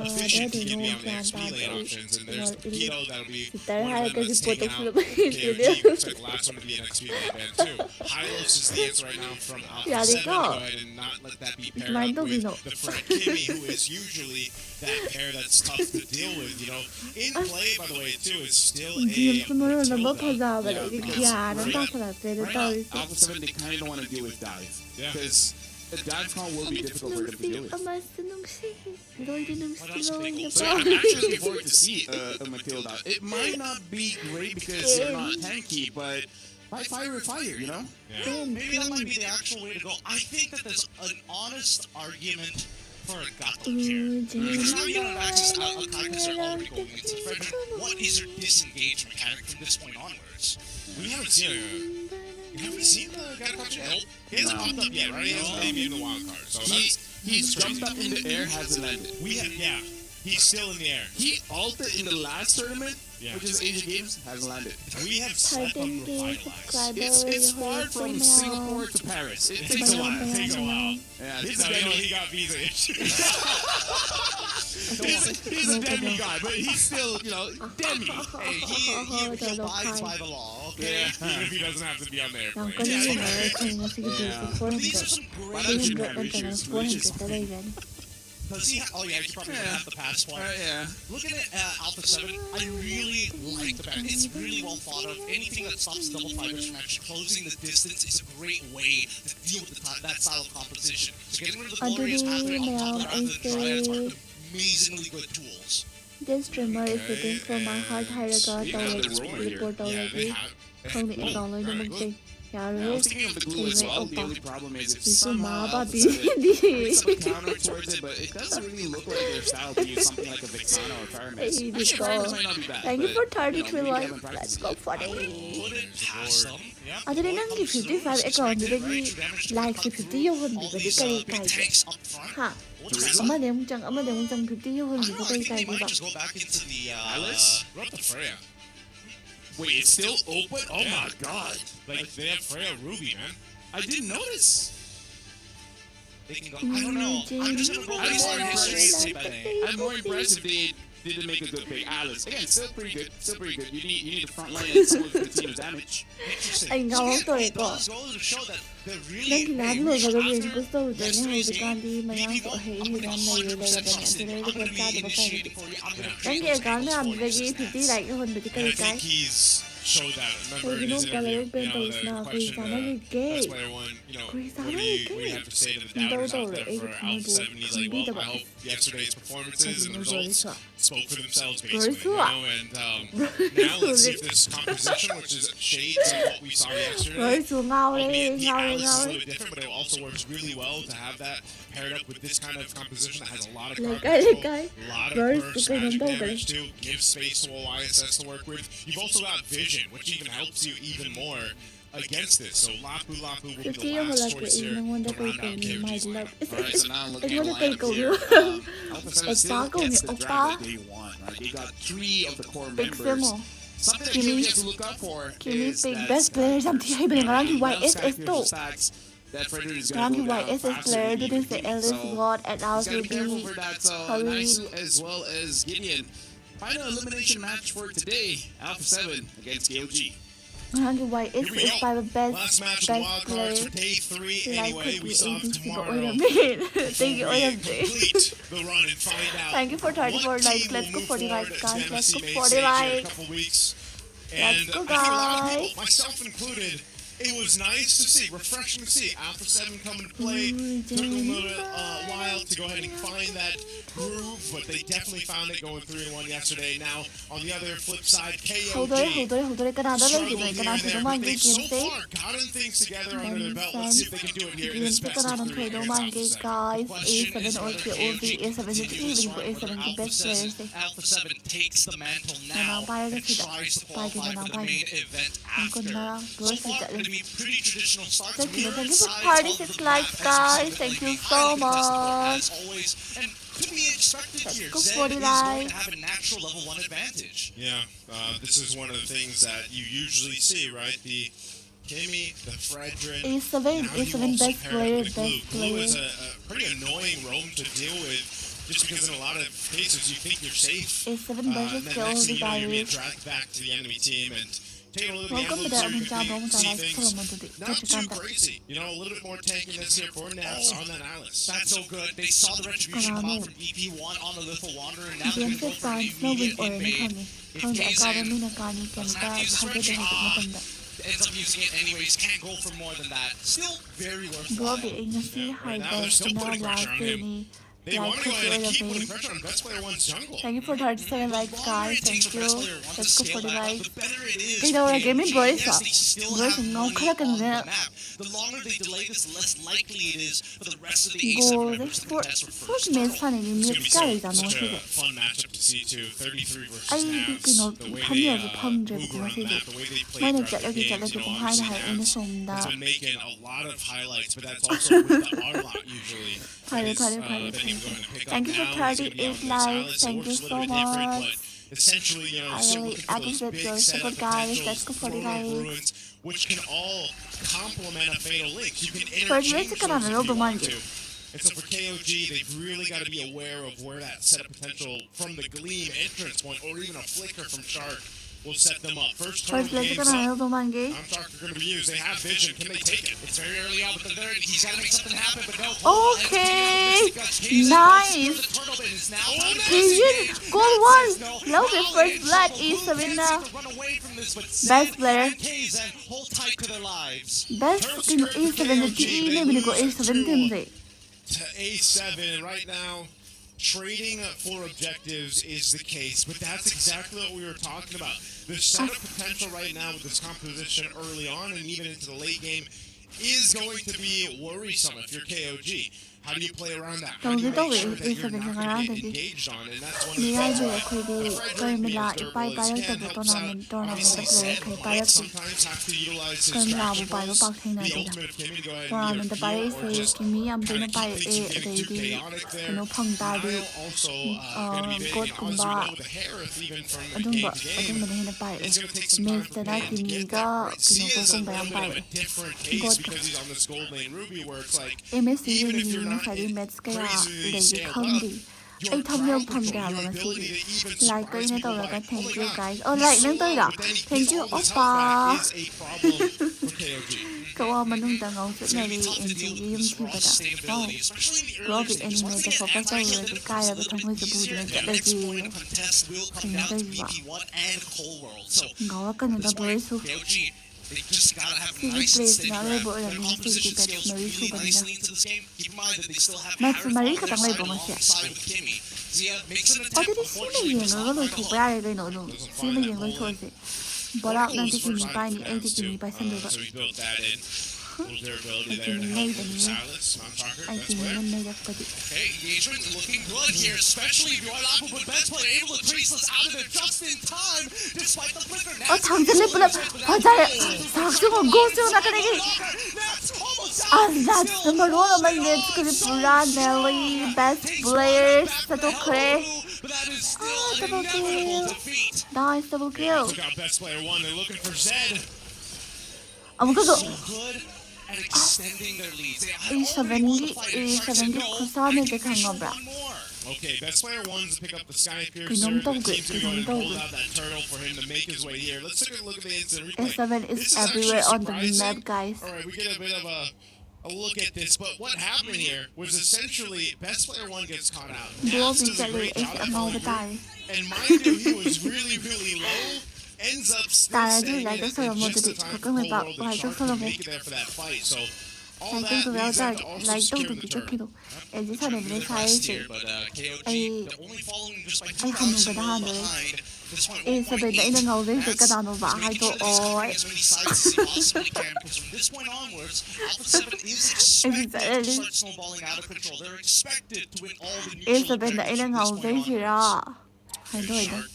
efficient he can be on the XP lane options. And there's Keto that'll be one of them that's taking out KOG. Looks like the last one to be an XP lane ban too. Hylos is the answer right now from Alpha 7 to go ahead and not let that be paired up with the Fred Kimmy, who is usually that pair that's tough to deal with, you know. In play, by the way, too, is still Alpha 7, they kind of don't want to deal with dive. Because the dive call will be difficult for them to deal with. So I'm actually looking forward to see a Matilda. It might not be great because they're not tanky, but fight fire with fire, you know? Yeah. Maybe that might be the actual way to go. I think that there's an honest argument for a Gato here. Because now you don't have access to because they're already going into Fred. What is their disengage mechanic from this point onwards? We haven't seen the Gato help. He hasn't popped up yet, right? He hasn't debuted in the Wildcard. So he's jumped up in the air, hasn't landed. He's still in the air. He ulted in the last tournament, which is Asia Games, hasn't landed. We have slept on Revitalize. It's far from Singapore to Paris. It takes a while. Yeah, he got visa issues. he's a demi guy, but he's still, you know, demi. Hey, he abides by the law, okay? Even if he doesn't have to be on the airplane. These are some great issues. Does he oh yeah, he probably doesn't have the passport. Looking at Alpha 7, I really like the ban. It's really well thought of. Anything that stops double fighters from actually closing the distance is a great way to deal with that style of competition. So getting rid of the glorious pathway on top of the round of the Dryads are amazingly good tools. This streamer is looking for my heart report already. Không thì em đón lên cho mình tìm. I was thinking of the glue as well. The only problem is if somehow Bobby. it's a counter towards it, but it doesn't really look like their style to use something like a Vixana or Fireman's. Actually, Fireman's might not be bad. Thank you for 33 likes. Let's go for it. Actually, năng thì 55 e còn thì like thì 50 yêu hơn vì cái cây cày. Hả? Ama để mong chẳng 50 yêu hơn vì cái cây cày như vậy. Alice? What the Freya? Wait, it's still open? Oh my god. Like, they have Freya Ruby, man. I didn't notice. They can go, I don't know. I'm just gonna go based on history. I'm more impressed if they didn't make a good pick. Alice. Again, still pretty good. You need the front line and someone 15 damage. Anh ngầu không tuổi của. Đang thì lát rồi vào cái việc của tôi tới nhà hồi con đi mà nhau có hệ thì con này đây là cái nhận thế đấy con trai thì có tay. Đang kia con làm về cái thì tí lại cái hơn về cái cây cái. showed that. Remember in Kaya his interview, ginagawa the na question, Chris na gay. best player one, Chris what do you have to say to the doubters out there for Alpha 7? He's like, well, I hope yesterday's performances and results spoke for themselves, basically. And now let's see if this composition, which is shades of what we saw yesterday, albeit the Alice is a little bit different, but it also works really well to have that paired up with this kind of composition that has a lot of crowd control, a lot of burst, magic damage too, gives space to YSS to work with. You've also got vision, which even helps you even more against this. So Lapu will be the last choice here to round out KOG's lineup. Alright, so now looking at the lineup here, Alpha 7 still gets the draft that they want, right? They got 3 of the core members. Something that you have to look out for is that best player จำที่ให้เป็นอย่างนั้นที่ enough YSS stack ตู้ here stacks that Frederick is ร้าน going to ที่ go down YSS faster player than ดู you ดิ would เสีย think. Alice So God at you Alice gotta be careful be for that. So Hurry. Naisu as well as Gideon. Final elimination match for today, Alpha 7 against KOG. ร้านที่ YSS by the best Last match of best Wildcard player for day 3 like anyway. We saw ABC tomorrow. โอ้ยไม่เห็น thank you โอ้ย Complete the run and find out thank you for 34 what likes team let's go will 40 move likes forward guys to let's MSC go main 40 stage here in a likes couple weeks. Let's And go, I think a lot of guys. people, myself included, it was nice to see, refreshing to see Alpha 7 come and play. Took a little bit while to go ahead and find that groove, but they definitely found it going 3-1 yesterday. Now, on the other flip side, 好多 KOG กระดาษได้เลย struggled กระ here ดาษ and ถือ there, ว่า but เก they've ม so เต้ far gotten things together under their belt. Let's see if they can do it here in เกม this ที่ best กระดาษ of ถือ 3 ว่า against เก Alpha ม 7. guys Question A7 is or whether KOV KOG A7 continuesที่ to เป็น struggle, A7 or ที่ Alpha best says players Alpha 7 takes the mantle Now, now by the and tries to by the- qualify for the by the- main event I'm after. gonna go So see far, that. going to be pretty traditional starts. Thank you Mirrored for sides party of the 6 map, likes as you guys see, thank you highly so contestable, much as always. And could be expected Let's here. go Zed 40 is going likes. to have a natural level 1 advantage. Yeah, this is one of the things that you usually see, right? The Kimmy, the Frederick. A7 now you A7 also best pair it player with Glue. best Glue is player a pretty annoying roam to deal with, just because in a lot of cases you think you're safe. A7 And best then next skills thing you know, you're being guys dragged back to the enemy team and taking a little bit of welcome the to the ambulance so you Open can Job see Follow things me to the not too crazy. You know, a little bit more tankiness here for Naps on that Alice. That's so good. They saw the retribution come out from EP1 on the Lethal Wanderer, and now เก they're ม going to เซ go ต for ฟา an นสโนว์วิน immediate โอ้ยไม่ invade. ทำเลยเขาจะการมีนาการนี้เกมก็เขาจะได้ให้มาทำแบบ Ends up using it anyways, can't go for more than that. Still very บัว worthwhile. บีเองนะสิไฮเบสนาลาซีนี They like want to go ahead and keep Korea putting pressure on best player one's jungle. thank you for 37 likes guys thank you let's go 40 likes The better it is. ไปดูอะไรเกมไม่บริษัท Yes, they still บริ have ษัทเงา money เขาเรียกกัน on เนี่ย the map. The longer they delay this, the less likely it is for the rest of the Go, A7 that's members to for contest for for first. me funny you It's meet going to be guys so, on such what a fun matchup to see too. 33 versus ไอ้ Navs. ที่โน้ต The way ทำเย they อะจะทำเจ็บ move ตัว around สิ the map, the way they ไม่ play ได้ throughout จะ the เราจะ games. เราจะ You ผม know, ให้ได้ obviously ให้ใน Navs ชมดา has been making a lot of highlights, but that's also with the R lot usually. Party, party, That party, he's party. going to pick Thank up you for now. He's gonna be 38 on this likes. Alice. It Thank works you a little so bit different, much. but essentially, you know, I still really looking for those appreciate big your setup support, guys. Let's potentials, go for the throwing likes. ruins, which can all complement a fatal link. You can First, interchange let's those get on if a you little want bit to. And so for KOG, they've really got to be aware of where that setup potential from the Gleam entrance point or even a flicker from Shark will set them up. First turtle First, let's game's get on a up. little monkey. Shark are going to be used. They have vision. Can they take it? It's very early on, but the third, he's got to make something happen, but no. Okay, Kaizen nice. the turtle bit is now time to Kaizen, disengage. goal one. No, Love the first blood is Can't Savannah. seem to run away from this, but Best Zed player. and Kaizen hold tight to their lives. Best fucking A7 ที่อีนี่มันก็A7 ทีมเลย To A7 right now, trading for objectives is the case, but that's exactly what we were talking about. The setup potential right now with this composition early on and even into the late game is going to be worrisome if you're KOG. How do you play around that? How do you make sure that you're not going to get engaged on? And that's one of the มี things ไอ้ why เบื่อคุยดีก็เวลาอีกไป Frederick ไปแล้ว being จะ as ตัว can นั้น helps ตัว out. นั้น Obviously, จะเลย Zed ใครไป might แล้วสิ sometimes have to utilize his ก็ลา traction บุไปแล้ว balls. ปากเทงไหน The ดีนะ ultimate of Kimmy to go ahead ตัว and นั้น either จะไป peel เซ or just กิมิอัมเป็น try to ไป keep เอ things เด from getting too ดี chaotic ข there. นมพังตาดี Nile also going to be Good big. Honestly, we combat. know the Harith even from อันนั้น game แบบ to อันนั้น game. มันให้นะไป It's going to take some เม time ส for แต่ได้ Payne ที to นี้ get ก็ that. Right. กิน C ก็ is ค a งไป little ไป bit of a different case Good. because he's on this gold lane Ruby where it's like MSC even ดี if you're นะ not ใส่ดีเมสก็ crazily เลย scaled คำ up, ดี ꯑꯩ ꯊꯝꯅꯕ ꯐꯪꯗꯦ ꯍꯥꯏꯕ ꯉꯁꯤꯗꯤ like ꯑꯣꯏꯅ ꯇꯧꯔꯒ thank you guys like ꯅꯪ ꯇꯧꯔꯤꯔꯣ thank you 오빠 ꯀꯋꯥ ꯃꯅꯨꯡꯗ ꯉꯥꯎꯆꯠꯅꯔꯤ ꯑꯦꯟꯖꯤꯒꯤ ꯌꯨꯝ ꯊꯤꯕꯗ ꯒ꯭ꯂꯣꯕꯤ ꯑꯦꯅꯤꯃꯦꯗ ꯐꯣꯀꯁ ꯇꯧꯔꯨꯔꯗꯤ ꯀꯥꯏꯔꯕ ꯊꯃꯣꯏꯁꯦ ꯄꯨꯗꯨꯅ ꯆꯠꯂꯁꯤ ꯀꯩꯅꯣ ꯇꯧꯔꯤꯕ ꯉꯥꯎꯔꯛꯀꯅꯨꯗ ꯕꯣꯏꯁꯨ Civic Place na arebo oran ng safety bets Mari subanina. Match Mari katang may bunga siya. O dito sino yung naloloy ko pa yari kayo no sino yung loy ko si Borak ng tikini pa ni ay tikini pa sando ba. Ay tinimay ba niya? Ay tinimay na yak pati. Okay, engagement looking good here, especially if you are Apple but best player able to trace this out of it just in time, despite the flicker. Oh, 당근을 불러. 맞아요. 상승은 고수나 그러기. That's number one of my next group. Nelly, best players. That's okay. Double kill. Nice double kill. Look out, best player one. They're looking for Zed. I'm gonna go. At extending their leads. A70 구산에게 강하다. Okay, best player one's to pick up the Sky Piercer. 그놈 The 동글, team's gonna go 그놈 and hold 동글. out that turtle for him to make his way here. Let's take a look at the instant replay. A7 This is actually everywhere on the surprising. map, guys. Alright, we get a bit of a look at this, but what happened here was essentially best player one gets caught out. Duo Nats does a victory great is job at among the forward, time. and mind you, he was really low. Ends up still 따라줄 staying in 라이더 it in 사람들이 just the time for 가끔은 막 Cold World and 라이더 Shark to 사람을 make it there for that fight. So all 라이더 that leads them 그러다 to also 라이더 secure the 두기 turtle. 좋기도 애지 사람들의 Rest 사이즈 here, but KOG, Ay- they're only following just by ay 2,000 한국보다 goals 하늘 behind. This one, A7 na ilang ngawin sa kadano ba ay to oy as many sides as he possibly can, because from this point onwards, Alpha 7 is expected to start snowballing out of control. They're expected to win all the neutral A7 na ilang objectives from this point ngawin sila onwards. ay to ay Shark,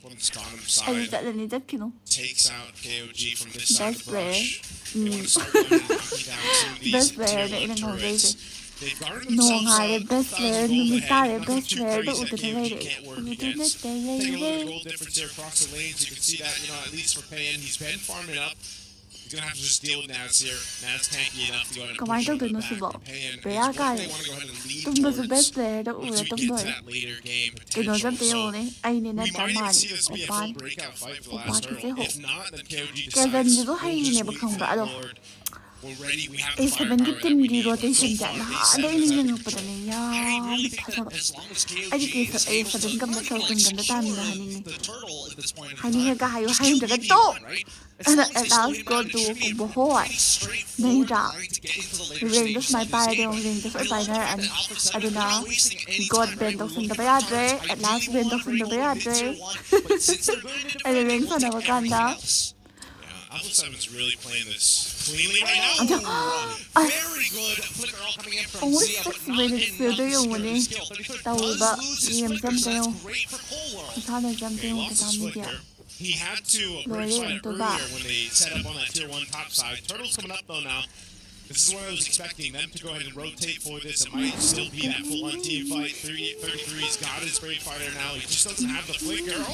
on Stonham ay side, sa ni Jakino takes out KOG from this side of best the player brush. They want to start going and knocking down some of these best tier player na one ilang ngawin turrets. They've guarded no themselves nga rin up, best 1,000 player goals numitare ahead. best Nothing too player crazy do that uti KOG na can't work uti against. Take a look at the na goal difference here across the lanes. You can see that, at least for Payan, he's been farming up. He's going to have to just deal with Nats here. Nats tanky enough to go ahead and Kamay push up daw the dun back subo. to Payan. Kaya It's what kaya. they want to go ahead and lead tumba sa towards best player da once ura we get tumba to that later game kino potential. sa tayo So ni ay ni na we might even see tamani this be a upan full breakout fight for the Upan last kasi turtle. ho. If not, then KOG Kaya decides ganito we'll ay just hindi ba wait kang for ba the ano Lord. We're ready. We have the A7 firepower that team we di need. But so rotation far, dyan they ada set ini us up. yung pada niya I really think that pasok as long as KOG ay di kayo is ay able sa to din kami sa like ganda tami na secure haning the turtle at this point in haning time, nga kayo it's haning still daga BB1, to right? As long as they slow tapos him go down, it to should be a buhoy pretty straightforward Nahira. fight to get into the later ring stages dos may of this para game. yung ring dos I ay love the partner fact and that Alpha 7, ado they're na not wasting any God time, Ben right? dos We're na looking bayadre for at targets, last Ben dos na ideally bayadre mid-tier one, but since they're going to ay defend, ring we'll sa take nawaganda everything else. Alpha 7's really playing this cleanly right now. Ado ay Very good flicker all coming in from Oh, Zia, but six not minutes enough further to yung secure muli. the skill. 33rd Tawag does ba? lose his Iyam flicker, so siyempre yung that's great for Cold World. sana jump Okay, yung lost his kadami flicker. dia He had to Lord, break fight ito ba? earlier when they set up on that tier 1 top side. Turtle's coming up though now. This is what I was expecting them to go ahead and rotate for this. It might still be that full-on team fight. 33's got his great fighter now. He just doesn't have the flicker. Oh,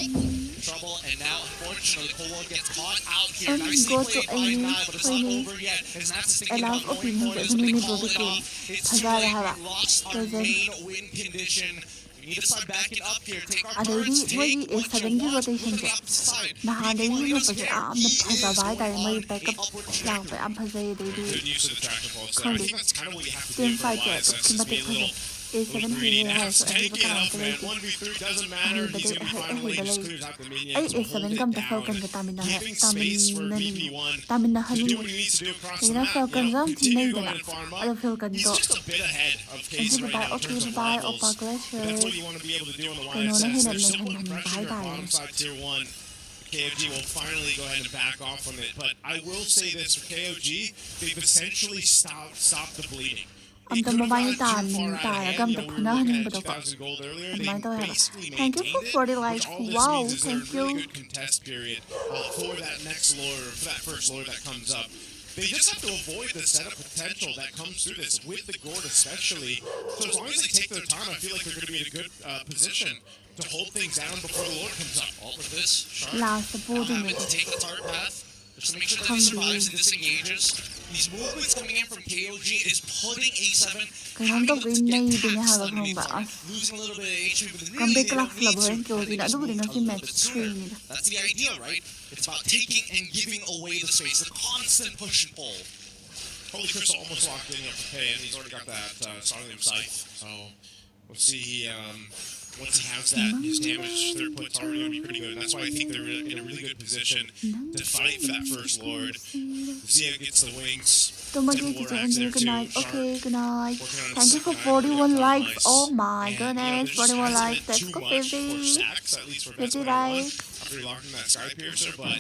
Trouble, and now unfortunately Cold World gets caught out here. And Nicely go played to by any Nile, but it's not training. over yet. As Nats is thinking Allow about going opinion for it, but but they hindi call mo it bigyan. off. It's too Hazara late. hara. We lost our Doesn't. main win condition. We need to start backing up here. Take our Ano cards, di mo take yi what isa you din di want, rotation put it siya out to the side. nahanda BB1 yung is pag here. am na pasabay tayo may backup Upward lang trajectory. pa ang pasay good di use of the tractor pulse there. I Cody. think that's kind of what you have to team do for a fighter while. So that's just kimatik be a ko little A7 greedy. hero Nats so hindi tanky ba enough, ka man. talaga 1v3 doesn't matter. He's going to be fine when he just clears out the minions. ay Hold A7 it kam ta down. falcon ka tamin na Giving space for BB1 tamin na to do hanin what he needs to do across the kaya na map. falcon You know, ram continue tinay to go na ahead and farm up. ano falcon He's to just a bit ahead of Case hindi right ba now in okay terms of ba o levels. pa But that's what glacier you want to be able to do on the Kaya YSS. naman There's still more hinablan pressure here tayo. bottom side tier 1. KOG will finally go ahead and back off from it. But I will say this for KOG, they've essentially stopped the bleeding. Ang They could've damabay gotten too tan far out ta ahead. gam You ta know, we were punahan looking ng at badoko 2,000 gold earlier. Ang mga They tawag. basically Thank you for maintained it, 40 which likes. all this Wow, means is they're thank in a really you. good contest period for that next lure, for that first lure that comes up. They just have to avoid the setup potential that comes through this, with the Gord especially. So as long as they take their time, I feel like they're going to be in a good position to hold things down before the Lord comes up. All with this, Shark Last now boarding having to nito. take the tart path. just to make sure that he survives and disengages. These movements coming in from KOG is putting A7 그냥 또 윈레이딩이 하러 본 봐. losing a little bit of HP, but Gambit really Class Labyrinth Georgina, 누구든 같이 매치 트레이닝이다. that's the idea, right? It's about taking and giving away the space, the constant push and pull. Holy Crystal almost locked in up to pay, and he's already got that Starlium Scythe. So we'll see. Once he has that, his damage third put's already going to be pretty good. And that's why I think they're in a really good position to fight for that first Lord. Zia gets the wings. Tomagi, good night. Okay, good night. Thank you for 41 likes. Oh my goodness, 41 likes. Let's go 50. 50 likes. After locking that Sky Piercer, but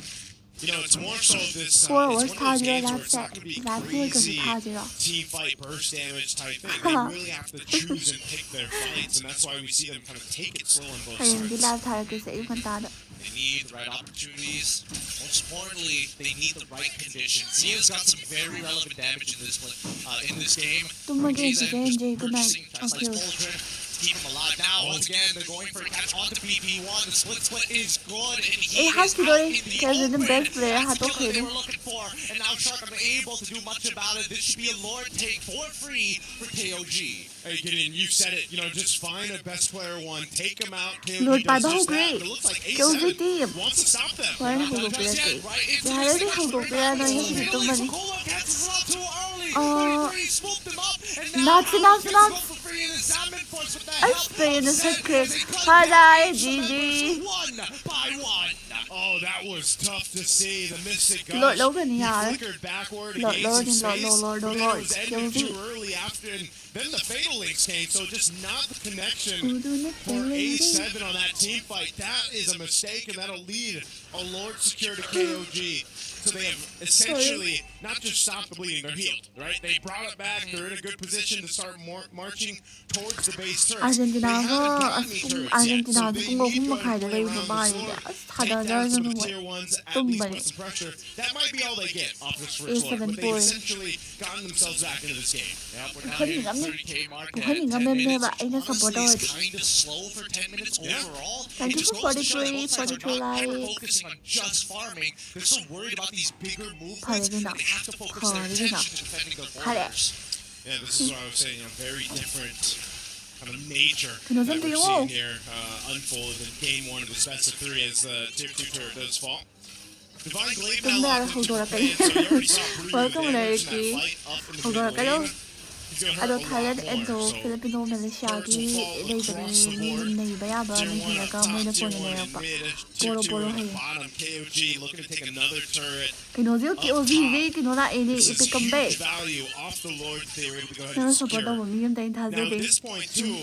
you know, it's more so this. 4 hours it's one of those games where 타지러 it's not going to be 라스에 easy 타지러. team fight burst damage type thing. They really have to choose and pick their fights, and that's why we see them kind of take it slow on both 係人啲 sides. live 睇嘅死要瞓打得。 They need the right opportunities. Most importantly, they need the right conditions. Zia's got some very relevant damage in this game. Tomagi, KZ Jay, good night. just Okay. keep him alive. Now, once again, they're going for a catch onto BP1. The split is good, and he It has is to out go in in the because the open. best player That's had the to kill that they kill. were looking for, and now Shark unable to do much about it. This should be a Lord take for free for KOG. Hey, Gideon, you said it. You know, just find a best player one, take him out. KOG Lord, by does the just whole that. grade. It looks like Kill the A7 team. wants to stop them. Why Not hold just up yet, right? It's Yeah, I think hold up Tomagi. Nuts. I spray in the secret. Bye, GG. One by one. Oh, that was tough to see. The Mystic Lord, Gush. Logan, He yeah. flickered backward Lord, against Lord, some space, Lord, but then Lord, it was Lord. ended too Kill early after, and then the Fatal Links came, so just not the connection Udune for Fatal A7 on that team fight. That is a mistake, and that'll lead a Lord secure to KOG. So they have essentially not just stopped the bleeding, they're healed, right? They brought it back, they're in a good position to start marching towards the base turret. 아르헨티나가 아르헨티나한테 공격 공격할 때 이거 말인데 사다자는 뭐 tumba니. That might be all they get off this first look, but they've essentially gotten themselves back into this game. Yep, we're now hitting the 30K mark. 부모님과 멤버가 아이가 서포터 Honestly, it's kind of slow for 10 minutes overall. Thank It you just for goes to show that 43, both sides are 42 not ever likes. focusing on just farming. They're so worried about these bigger movements Paredes that they have to focus their Paredes attention to defending their borders. Yeah, this is what I was saying, you know, very different kind of nature Can I that send we're you seeing all? here unfold in game one of this best of three as the tier 2 turret does fall. Divine Glaive now Tumbe locked into hold the pain, so you already saw Brew Welcome, damage in Larry. that fight up in the Hold mid on, lane. hello. He's gonna hurt ꯑꯗꯣ a lot Thailand more, ꯑꯦꯟꯗꯣ so ꯐꯤꯂꯤꯄꯤꯅꯣ ꯃꯦꯂꯦꯁꯤꯌꯥꯒꯤ ꯂꯩꯕꯅꯤ ꯅꯩꯕ ꯌꯥꯕ ꯃꯤꯁꯤꯡꯒ ꯃꯣꯏꯅ ꯄꯣꯟꯅ ꯂꯩꯔꯛꯄ ꯄꯣꯔꯣ ꯄꯣꯔꯣ ꯍꯌꯦꯡ KOG looking to take another turret. ꯀꯩꯅꯣꯁꯤ KOGꯁꯤ ꯀꯩꯅꯣ ꯂꯥꯛꯑꯦꯅꯦ This 이픽 is 컴백 huge value off the Lord they were able to go ahead 저는 and 서포터 secure. 뭐 미니언 따윈 Now at 타세대 this point too,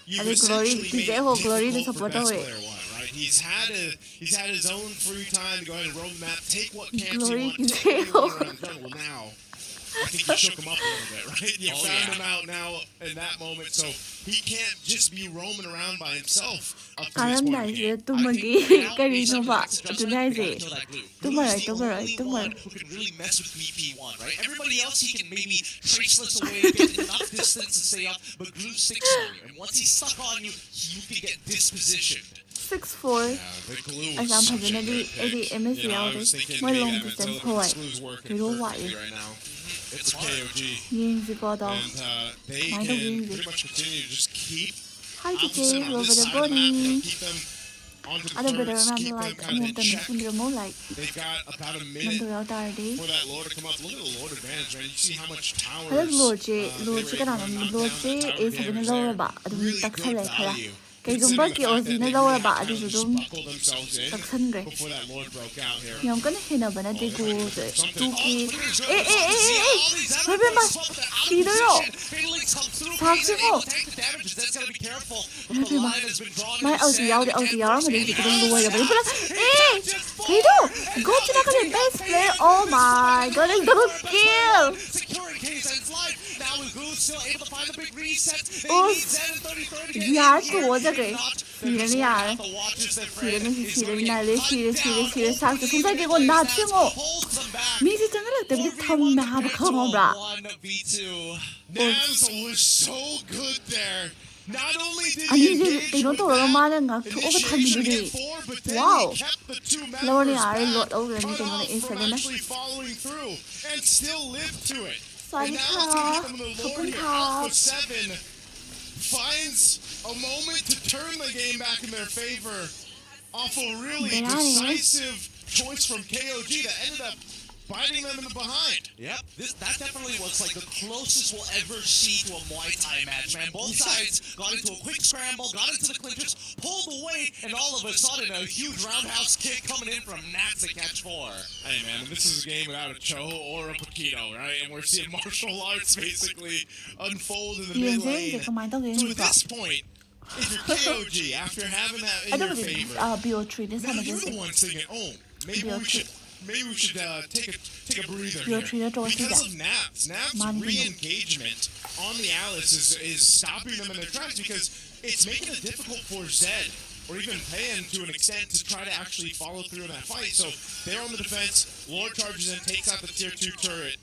you've 아니, essentially 글로리, made DJ it 호 글로리도 difficult for best 서포터해. player one, right? He's had his own free time to go ahead and roam the map, take what camps Glory, he wants, DJ take 호. what around the jungle. Now, I think you shook him up a little bit, right? You found him out now in that moment, so he can't just be roaming around by himself up to this point in the game. 가람다이스 뚜먹이 까리노 봐 두나이스 뚜말아이 뚜말아이 뚜말 Who can really mess with BP1, right? Everybody else he can maybe traceless away, get enough distance to stay up, but Glue sticks on you. And once he's stuck on you, you can get dispositioned. 6-4 The glue 아니 was 안 such a 봐주네 good 이 pick. MS You know, I 야오데 was thinking 뭘 maybe 롱 that 디스텐 Matilda 포에 Glue's working 뒤로 perfectly 와요 right now. It's For hard. KOG. 이인지 거다 And they Mind can the pretty much continue to just keep Hi opposite DJ on over this the side of the map, you know, body keep them onto the I don't better turrets, remember keep them like kind of in 아니었던 check. 느낌으로 뭐 like They've got about a 넌 minute 도여다르디 for that Lord to come up. Look at the Lord advantage, man. You see how much towers 하여튼 they 로지 were able 로지가 to 나는 knock down 로지 the tower 이 사진을 damage there. 넣어봐 아주 Really 딱 good 살래 가라 value. 그중밖에 Considering the fact that 어디는 they 넣어봐 really had to 아주 just 좀 buckle themselves in 딱선그래 before that Lord broke out here. 영건은 해나바나 되고 두기 에에에에에 Oh, 왜배만 기도요 박수고 말 어디야 하면 이제 그런 거야 뭐 그래 에 기도 go to the best player oh my god it's double kill呀我这个人呀人奶奶是啥子从这给我拿去我미지 짱을 때문에 탐나 하고 봐 Naz was so good there. Not only did อัน he นี้คือ engage ตีโน with โตเรามาแล้ว that งักทุกคนทำ initiation ดี to get forward, but then Wow. he kept the two แล้ววัน members นี้อะไรลด back, เอาเลยมี cut ตีโนใน off เอ็กซ์ from เลยนะ actually following through, and still lived to it. สวัส And ดี now ค่ะ it's gonna become the ขอบคุ Lord ณ here. ค่ะ Alpha 7 finds a moment to turn the game back in their favor off a really decisive choice from KOG that ended up biting them in the behind. Yep, that definitely was like the closest we'll ever see to a Muay Thai match, man. Both sides got into a quick scramble, got into the clinches, pulled away, and all of a sudden a huge roundhouse kick coming in from Nats to catch 4. Hey man, this is a game without a Cho or a Paquito, right? And we're seeing martial arts basically unfold in the เรียน mid เส้น lane. เด็กกำมันต้องเรียน So ดี at กว่า this point, if you're KOG, after having that in I your don't think favor, BO3 this now time you're against the ones thinking, oh, maybe we should take a breather BO3 here. แล้วโจนที่แบบ Because of Naps มัน re-engagement on the Alice is stopping them in their tracks because it's making it difficult for Zed or even Pan to an extent to try to actually follow through in that fight. So they're on the defense. Lord charges in, takes out the tier 2 turret.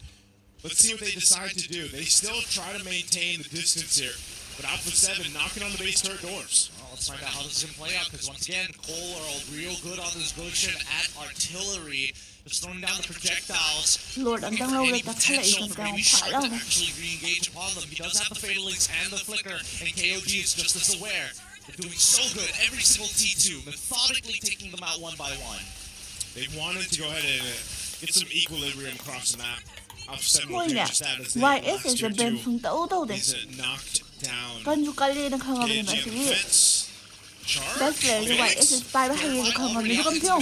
Let's see what they decide to do. They still try to maintain the distance here. But Alpha 7 knocking on the base turret doors. Well, let's find out how this is going to play out, because once again, Cole are real good on this Goshen at artillery, just throwing down the projectiles. โหลดอันตั้งเราเลย Any ตัดทะเลอีก potential คน for กลาง maybe ผ่า Shark แล้ว to actually re-engage upon them. He does have the Fatal Links and the Flicker, and KOG is just as aware. They're doing so good. Every single T2, methodically taking them out one by one. They wanted to go ahead and get some equilibrium across the map. Alpha 7 will โอ้ย do เนี่ย just that as they YS last จะ tier เป็น 2 ฟงเต้าเต้าเด็ก is knocked down. กันอยู่กันเลยนะคะมาเป็นแบบ KOG on นี้ the fence. Shark. ได้เลย YS สไปร์ให้ยังคงมันมีกันเที่ยว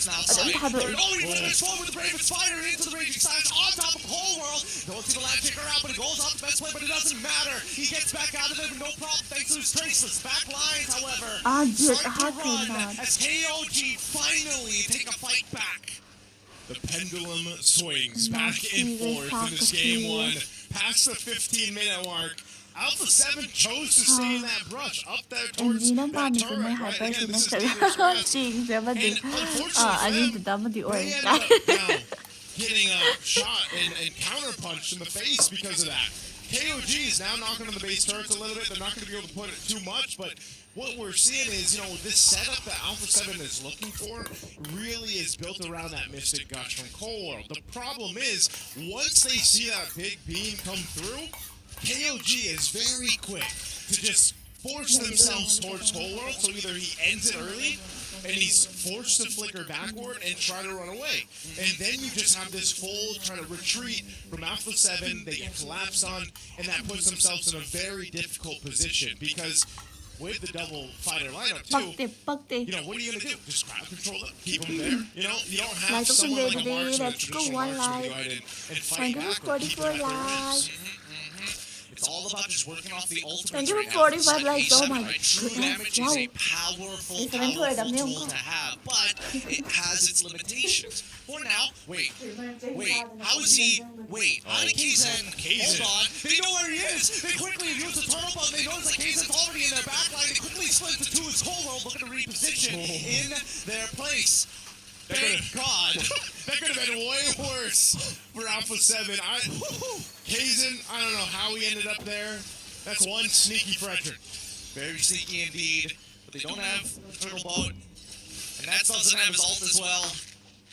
Oh, he moves forward with the Brave Spider into the Raging Silence on top of Whole World. Don't see the last kicker out, but it goes off the best way, but it doesn't matter. He gets back out of it with no problem thanks to his traceless back lines, however. เดือด Start ฮา to ร์ดคืน run มา as KOG finally take a fight back. The pendulum swings back and forth in this game 1. Past the 15-minute mark. Alpha 7 chose to stay in that brush up there เอ็น towards ดีน้ำตา that มีเป็นไม่ turret. หาย Right? ไปสิ Again, นะ this is แต่ dangerous grass. จริงแต่มันดี And อันนี้ unfortunately, จะดำมันดีโอ้ย they กั ended น up now getting a shot and counter-punched in the face because of that. KOG is now knocking on the base turrets a little bit. They're not going to be able to put it too much, but what we're seeing is, this setup that Alpha 7 is looking for really is built around that Mystic Gush from Cold World. The problem is, once they see that big beam come through, KOG is very quick to just force themselves towards Cold World, so either he ends it early, and he's forced to flicker backward and try to run away. And then you just have this full try to retreat from Alpha 7, they get collapsed on, and that puts themselves in a very difficult position, because with the double fighter lineup ปัก too, ติดปักติด what are you going to do? Just crowd control them? Keep them there? You don't have Like someone like a today, Marksman, a let's go traditional one Marksman to live. go ahead and Thank fight you back for or keep 44 them at their likes. It's all about just working off the ultimate. Thank you right for now. 45 likes. Oh my Right? True goodness. damage Wow. is a powerful, It's an intuitive powerful name. tool to have, but it has its limitations. For now, wait, how is he? Wait, how did Kaizen? Hold on, they know where he is. They quickly use the turtle button. They notice that Kaizen's already in their backline. They quickly split the two. His whole world looking to reposition in their place. Thank God. That could have been way worse for Alpha 7. Kaizen, I don't know how he ended up there. That's one sneaky Frederick. Very sneaky indeed, but they don't have turtle boat, and that doesn't have his ult as well.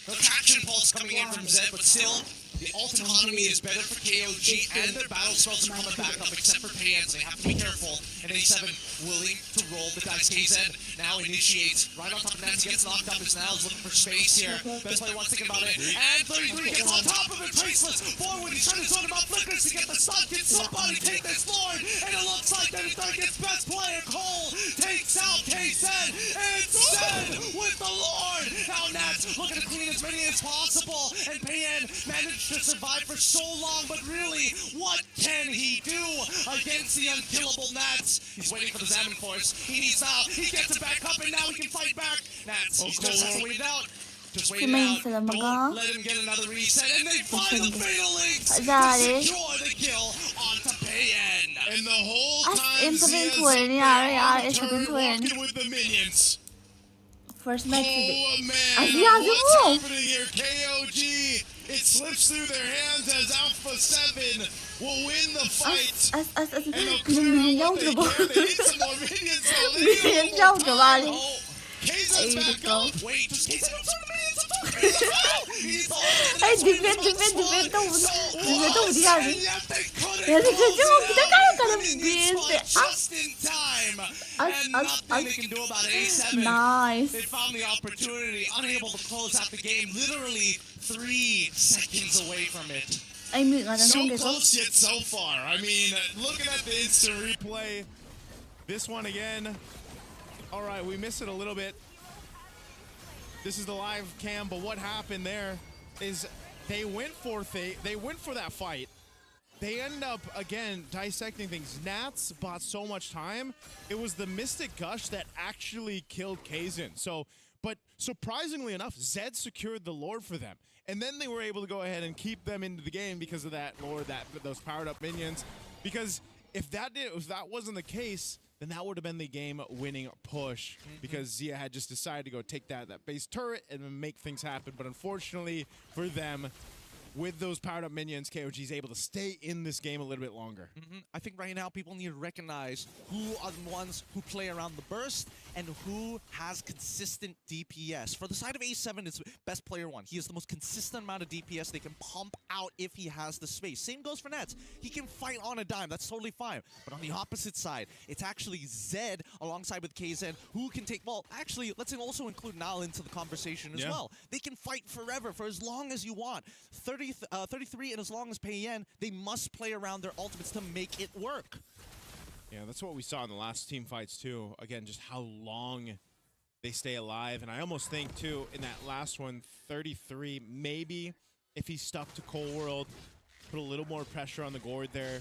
The traction pulse coming in from Zed, but still, the ult economy is better for KOG, and their battle spells are coming back up, except for Payans. They have to be careful. And A7 willing to roll the dice. KZ now initiates right on top of Nats. He gets knocked up. Is now looking for space here. Best player wants to think about it. And 33 gets on top of it. Traceless forward. He's trying to zone him out. Flickers to get the stun. Get somebody take this Lord. And it looks like that gets best player. Cole takes out KZ. And Zed with the Lord. Now Nats looking to clean as many as possible. And Payan managed to survive for so long. But really, what can he do against the unkillable Nats? He's waiting for the Salmon Force. He needs out. He gets it back up, and now he can fight back. Nats, he's just has to wait it out. Just wait it out. Don't let him get another reset. And they find the Fatal Links to secure the kill onto Payan. And the whole time, Zia's walking with the minions. First match Oh, man. Asia, What's Asia. happening here? KOG It slips through their hands as Alpha 7 will win the fight. And they'll clear out what they can. They need some more minions, so they need a little more time. Oh, Kaizen's back up. Wait, does Kaizen have some minions? Ay, defend 动不第二名。也是这就比较尴尬的比just in time. And nothing they can do about A7. Nice. They found the opportunity, unable to close out the game, literally 3 seconds away from it. So close yet so far. I mean, looking at the instant replay, this one again. All right, we missed it a little bit. This is the live cam, but what happened there is they went for that fight. They end up, again, dissecting things. Nats bought so much time. It was the Mystic Gush that actually killed Kaizen. So, but surprisingly enough, Zed secured the Lord for them. And then they were able to go ahead and keep them into the game because of that Lord, those powered up minions. Because if that wasn't the case, then that would have been the game-winning push because Zia had just decided to go take that base turret and make things happen. But unfortunately for them, with those powered-up minions, KOG is able to stay in this game a little bit longer. I think right now people need to recognize who are the ones who play around the burst and who has consistent DPS. For the side of A7, it's best player 1. He has the most consistent amount of DPS they can pump out if he has the space. Same goes for Nets. He can fight on a dime. That's totally fine. But on the opposite side, it's actually Zed alongside with KZN who can take... Well, actually, let's also include Nile into the conversation as well. They can fight forever for as long as you want. 33 and as long as Payen, they must play around their ultimates to make it work. Yeah, that's what we saw in the last team fights too. Again, just how long they stay alive. And I almost think too, in that last one, 33, maybe if he stuck to Cold World, put a little more pressure on the gourd there,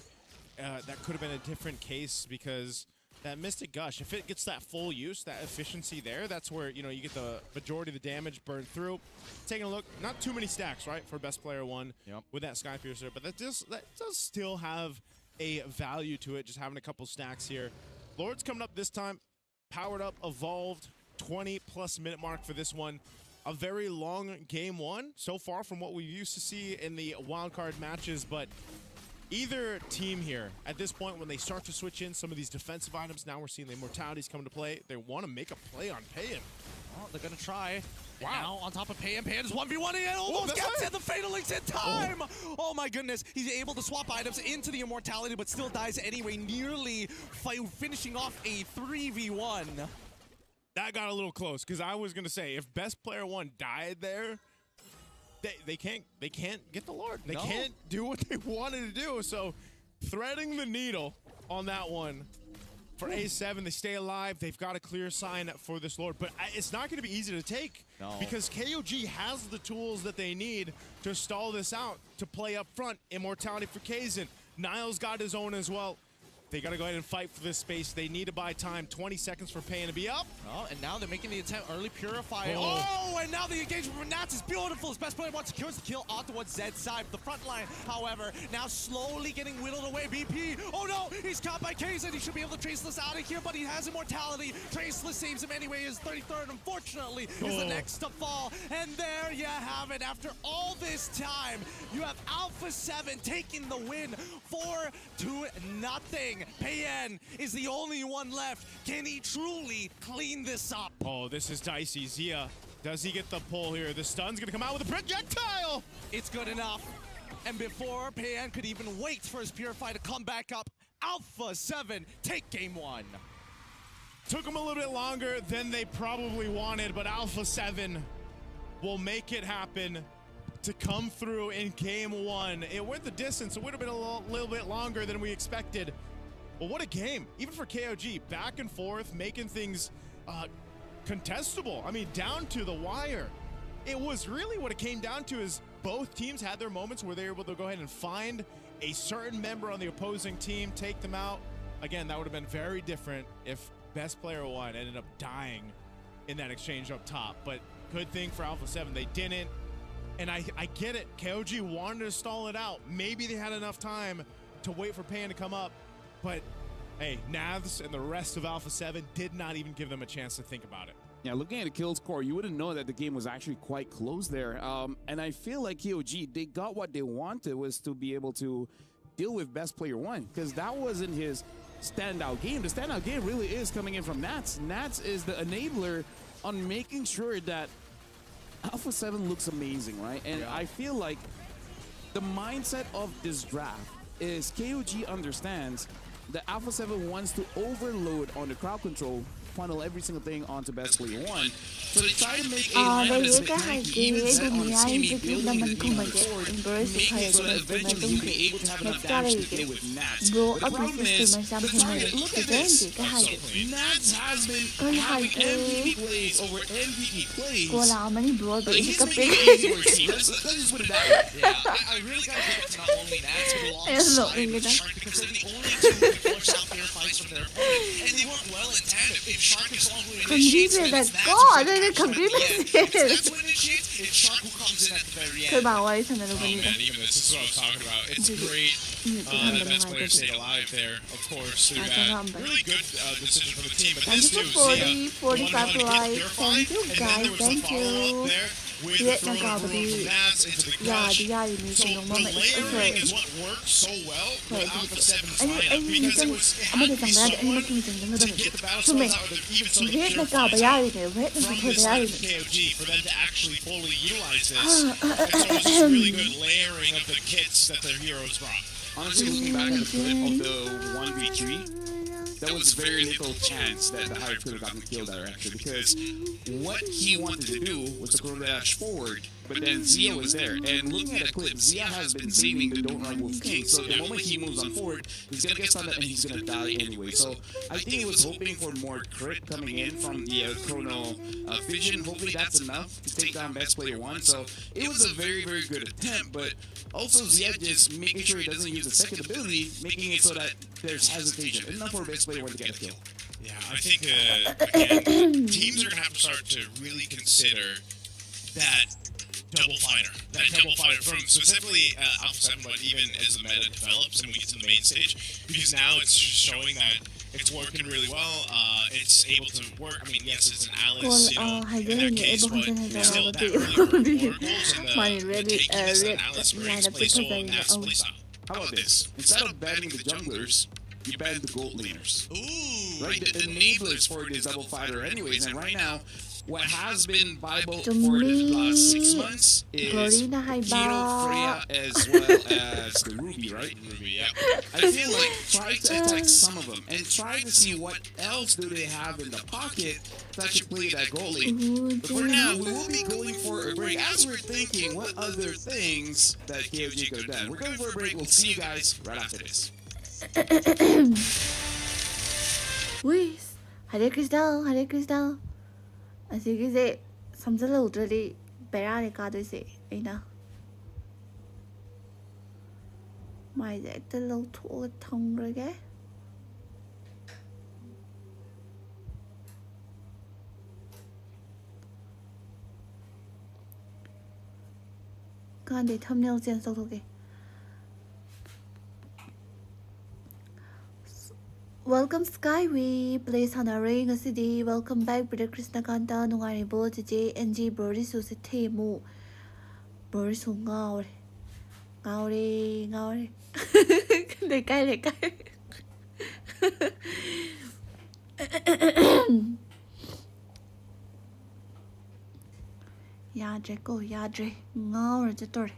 that could have been a different case because that Mystic Gush, if it gets that full use, that efficiency there, that's where, you know, you get the majority of the damage burned through. Taking a look, not too many stacks, right, for best player 1 with that Sky Piercer, but that does still have a value to it, just having a couple stacks here. Lord's coming up this time, powered up, evolved, 20+ minute mark for this one. A very long game 1 so far from what we used to see in the wildcard matches, but either team here, at this point, when they start to switch in some of these defensive items, now we're seeing the immortalities come into play. They want to make a play on Payen. Well, they're going to try. Wow. And now on top of Payen, Payen is 1v1 and almost gets it. The Fatal Link's in time. Oh my goodness. He's able to swap items into the immortality, but still dies anyway, nearly finishing off a 3v1. That got a little close, because I was going to say, if best player 1 died there, they can't get the Lord. They can't do what they wanted to do. So threading the needle on that one for A7. They stay alive. They've got a clear sign for this Lord. But it's not going to be easy to take because KOG has the tools that they need to stall this out, to play up front. Immortality for Kaizen. Niall's got his own as well. They got to go ahead and fight for this space. They need to buy time. 20 seconds for Payen to be up. Oh, and now they're making the attempt. Early Purify. Oh, and now the engagement from Nats is beautiful. His best player wants secures the kill out towards Zed's side. The front line, however, now slowly getting whittled away. BP. Oh no, he's caught by Kaizen. He should be able to Traceless out of here, but he has immortality. Traceless saves him anyway. His 33rd, unfortunately, is the next to fall. And there you have it. After all this time, you have Alpha 7 taking the win 4-0. Payen is the only one left. Can he truly clean this up? Oh, this is dicey. Zia, does he get the pull here? The stun's gonna come out with a projectile. It's good enough. And before Payen could even wait for his Purify to come back up, Alpha 7 take game 1. Took him a little bit longer than they probably wanted, but Alpha 7 will make it happen to come through in game 1. It went the distance. It would have been a little bit longer than we expected. Well, what a game. Even for KOG, back and forth, making things contestable. I mean, down to the wire. It was really what it came down to is both teams had their moments where they were able to go ahead and find a certain member on the opposing team, take them out. Again, that would have been very different if best player 1 ended up dying in that exchange up top. But good thing for Alpha 7, they didn't. And I get it. KOG wanted to stall it out. Maybe they had enough time to wait for Payen to come up. But, hey, Navs and the rest of Alpha 7 did not even give them a chance to think about it. Yeah, looking at the kill score, you wouldn't know that the game was actually quite close there. And I feel like KOG, they got what they wanted, was to be able to deal with best player one, because that wasn't his standout game. The standout game really is coming in from Nats. Nats is the enabler on making sure that Alpha 7 looks amazing, right? And I feel like the mindset of this draft is KOG understands that Alpha 7 wants to overload on the crowd control, funnel every single thing onto best player one. So they try to make a lineup that's a bit tanky, even set on the scheming building and moving forward, making it so that eventually he'll be able to have enough damage to play with Nats. But the problem is, the target, look at this. Nats has been having MVP plays over MVP plays. Like, he's making it easy for his team. Let's just put it that way. Yeah, I really gotta give it to not only Nats, but alongside with Shark, because they're the only two who force out their fights from their opponent, and they work well in tandem. If Shark is the one who initiates, then it's Nats who that's what initiates. It's Shark who comes in at the very end. Oh man, even this is what I'm talking about. It's great that best player stayed alive there, of course, through that. Really good decision from the team. But this too, Zia, 45 likes. Thank you guys, thank you. With the throw from Nats into the clutch. So the layering is what worked so well with Alpha 7's lineup, because it had to be so hard to get the battle souls out with even some of the pure fights from this side of the KOG for them to actually fully utilize this. And so it was just really good layering of the kits that their heroes brought. Honestly, looking back at the clip of the 1v3, there was very little chance that the Hive could have gotten killed there, actually, because what he wanted to do was to go dash forward, but then Zia was there. And looking at the clip, Zia has been saving the Don't Run Wolf King, so the moment he moves on forward, he's going to get stunned and he's going to die anyway. So I think he was hoping for more crit coming in from the Chrono Vision. Hopefully that's enough to take down best player one. So it was a very, very good attempt, but also Zia just making sure he doesn't use the second ability, making it so that there's hesitation. Enough for best player one to get a kill. Yeah, I think, again, teams are going to have to start to really consider that double fighter from specifically Alpha 7, but even as the meta develops and we get to the main stage, because now it's just showing that it's working really well. It's able to work. I mean, yes, it's an Alice, in that case, but still, that really hurt oracles and the takiness that Alice brings plays so Nats playstyle. How about this? Instead of banning the junglers, you ban the gold laners. Ooh! Right? The enablers for this double fighter anyways, and right now, what has been viable for the last 6 months is Kiro, Freya, as well as the Ruby, right? Ruby, yeah. I feel like try to attack some of them and try to see what else do they have in the pocket to actually play that goal lane. But for now, we will be going for a break as we're thinking what other things that KOG could have done. We're going for a break. We'll see you guys right after this. Whiz, Hare Krishna. ꯑꯁꯤꯒꯤꯁꯦ ꯁꯝꯖꯜꯍꯧꯗ꯭ꯔꯗꯤ ꯕꯦꯔꯥꯅꯤ ꯀꯥꯗꯣꯏꯁꯦ ꯑꯩꯅ ꯃꯥꯏꯁꯦ ꯍꯦꯛꯇ ꯂꯧꯊꯣꯛꯑꯒ ꯊꯝꯈ꯭ꯔꯒꯦ ꯀꯥꯟꯗꯦ ꯊꯝꯅꯦꯜ change ꯇꯧꯊꯣꯛꯀꯦ Welcome Skyway, play sanare ngasidi. Welcome back, Brother Krishna Kanta. Nungaribo today, NG Birdie su se temu. Birdie su ngaure. Lekai. Yadre. Ngaure jator.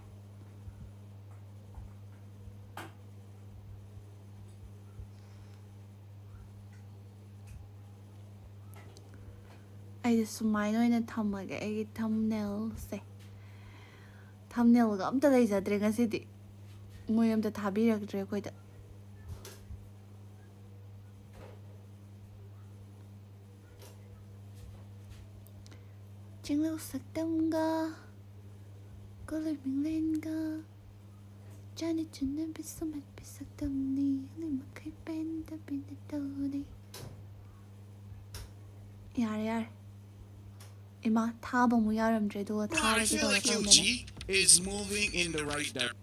I just smile in a thumbnail. I thumbnail say thumbnail gum to laser dragon city. William the tabby record. Jingle Sakdamga Go living linga Johnny Jun be so much be Sakdamni Limakai bend up in the dolly. Yar. Ima tabo mo yaram dredo I feel like KOG is moving in the right direction.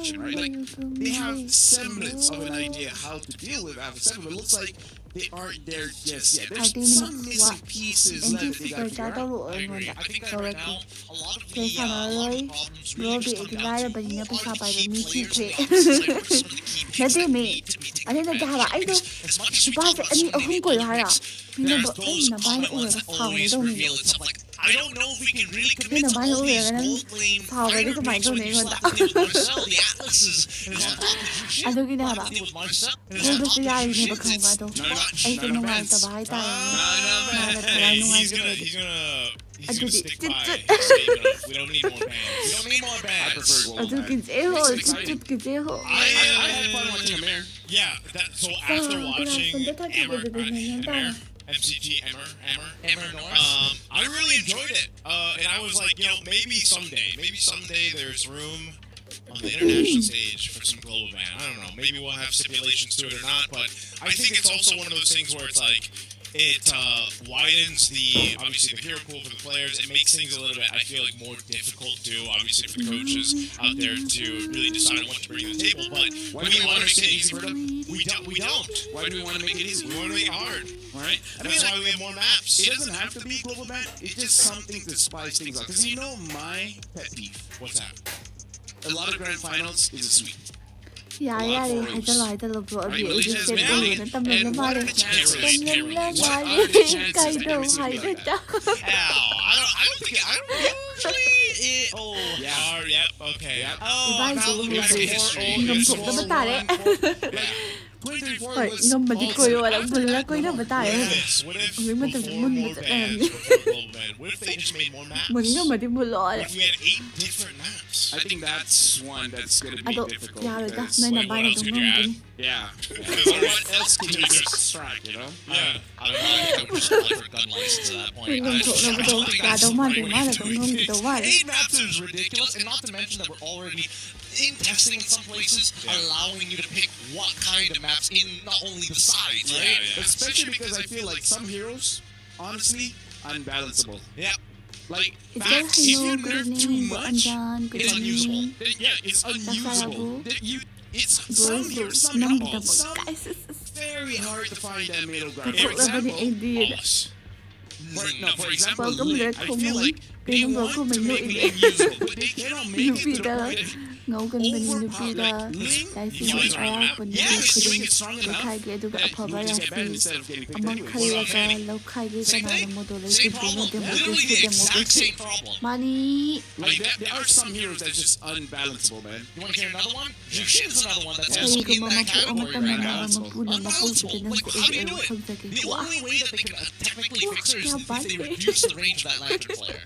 direction, right? Like, they have semblance of an idea how to deal with Alpha 7, but it looks like they aren't there just yet. There's some missing pieces left that they gotta figure out. I agree. I think that right now, a lot of the เจสันเอาเลย problems โร really บิ just อ come ธิ down บาย to แล้วเป็นยังไง what ภาษา are ไป the แบบ key มีที่ players เพ on the side? What are some of the key แล้ว pieces เจ that มี need to be taken อันนี้จะด่าไอ้ดู As much as we บ้า talk จะ about อันนี้ some เอา of ขึ้ the นก่อนเลยอ่ะ mechanics, พี่น้อง there's บอกเอ้ย those หน้าบ้าน common เออ ones that เผาใน always ตรงนี้ reveal itself. Like, I don't know if we can really พี่ commit น้อง to บ้าน all รู้เลย these กันนั้น gold lane เผาไปที่ fighter สมัย picks ตรง when นี้ you คน slap ตา the name of Marcel, the Atlases, and it's on top of you อัน shit. ดูกินได้ปะ With Marcel, and กู it's on ดู top สิ of ยาย you นี่ shit. ประคังมา It's ดู too much. ไอ้ตัวน้องสบายตาย Hey, he's gonna I do stick the- by. He's saying, we don't need more bands. We don't need more I bands. prefer เอา global ดูกิน ban. เจ๊โหจุดกินเจ๊โห I had fun watching him there. Yeah, so after watching Emmer, MCG, Emmer North. I really enjoyed it. And I was like, maybe someday there's room on the international stage for some global ban. I don't know. Maybe we'll have stipulations to it or not, but I think it's also one of those things where it's like, it widens obviously the hero pool for the players. It makes things a little bit, I feel like, more difficult too, obviously for the coaches out there to really decide on what to bring to the table. But Why do we want to make it easy for them? We don't. Why do we want to make it easy? We want to make it hard. All right? And that's why we have more maps. It doesn't have to be global ban. It's just something to spice things up. Because my pet peeve. What's that? A lot of grand finals is a sweep. ยายให้จะลอยจะหลบหลบอยู่ที่เซ็ตอื่นนั้นตำรวจแล้วมาเลยตำรวจแล้วมาเลยไก่โดนไข่ด้วยจ้า Ow. I don't think usually yep, okay. Yep. Oh, Bye, now look Julie. back at history. Ngâm It's thủng more nó bắt tài đấy. 2034 Hỏi was ngâm mà đi all cười set. vào là mình là cười nó phải tài What ấy. if this? What if Mình mới từng before muốn more mình sẽ bands, làm. before global ban, what if they just made more maps? Mình ngâm mà đi mua lọ What đấy. if we had 8 different maps? I think that's one that's going to À be độ, difficult. già rồi ta, because, nên là Wait, bay what là else đúng could you không? add? yeah. What else can you extract, you know? Yeah. I don't know. I think I would just apply for a gun license at that point. Mình ngâm thủng nó I đúng, think là that's đúng the mà right đúng way mà là to do đúng it. không thì đúng mà. 8 maps is ridiculous, and not to mention that we're already in testing in some places, allowing you to pick what kind of maps in not only the sides, right? Yeah. Especially because I feel like some heroes, honestly, unbalanceable. Yeah. Like, It's back, just if you hello, good nerf too evening, good much, Anjan, good it's unusable. evening. Yeah, it's unusable. It's some Bro, heroes, some năm not tập all. Some cái very hard to find that middle ground. Cái For cục là bên example, India. Us. for example, Well, come Link, back I home, feel mommy. like Cái they number want của to mình make nội Link địa. usable, but they cannot make it to the Peter. point Ngẫu cần mình như overpowered. Peter. Like, Link, Đại you sư guys mình are on the ai map. của những Yeah, người it's khuyên doing it strong cái enough khai cái được that gặp you vào just là get banned phi. instead of getting picked Among anyways. khai cái lâu khai cái Same này là thing. một đồ lấy Same cái tiếng problem. một tiếng một Literally the tiếng một exact tiếng. same problem. Money. Like, there are some heroes that's just unbalanceable, man. You want to hear another one? Jushin is another one that's Tại also vì cái in mà that phụ ông category tâm right mình now. là mà phụ là mà phụ thì Unbalanceable. nó Like, sẽ how do you do không it? ra cái The quả. only way that they can technically fix it is Yeah, if they bye. reduce the range of that lantern flare.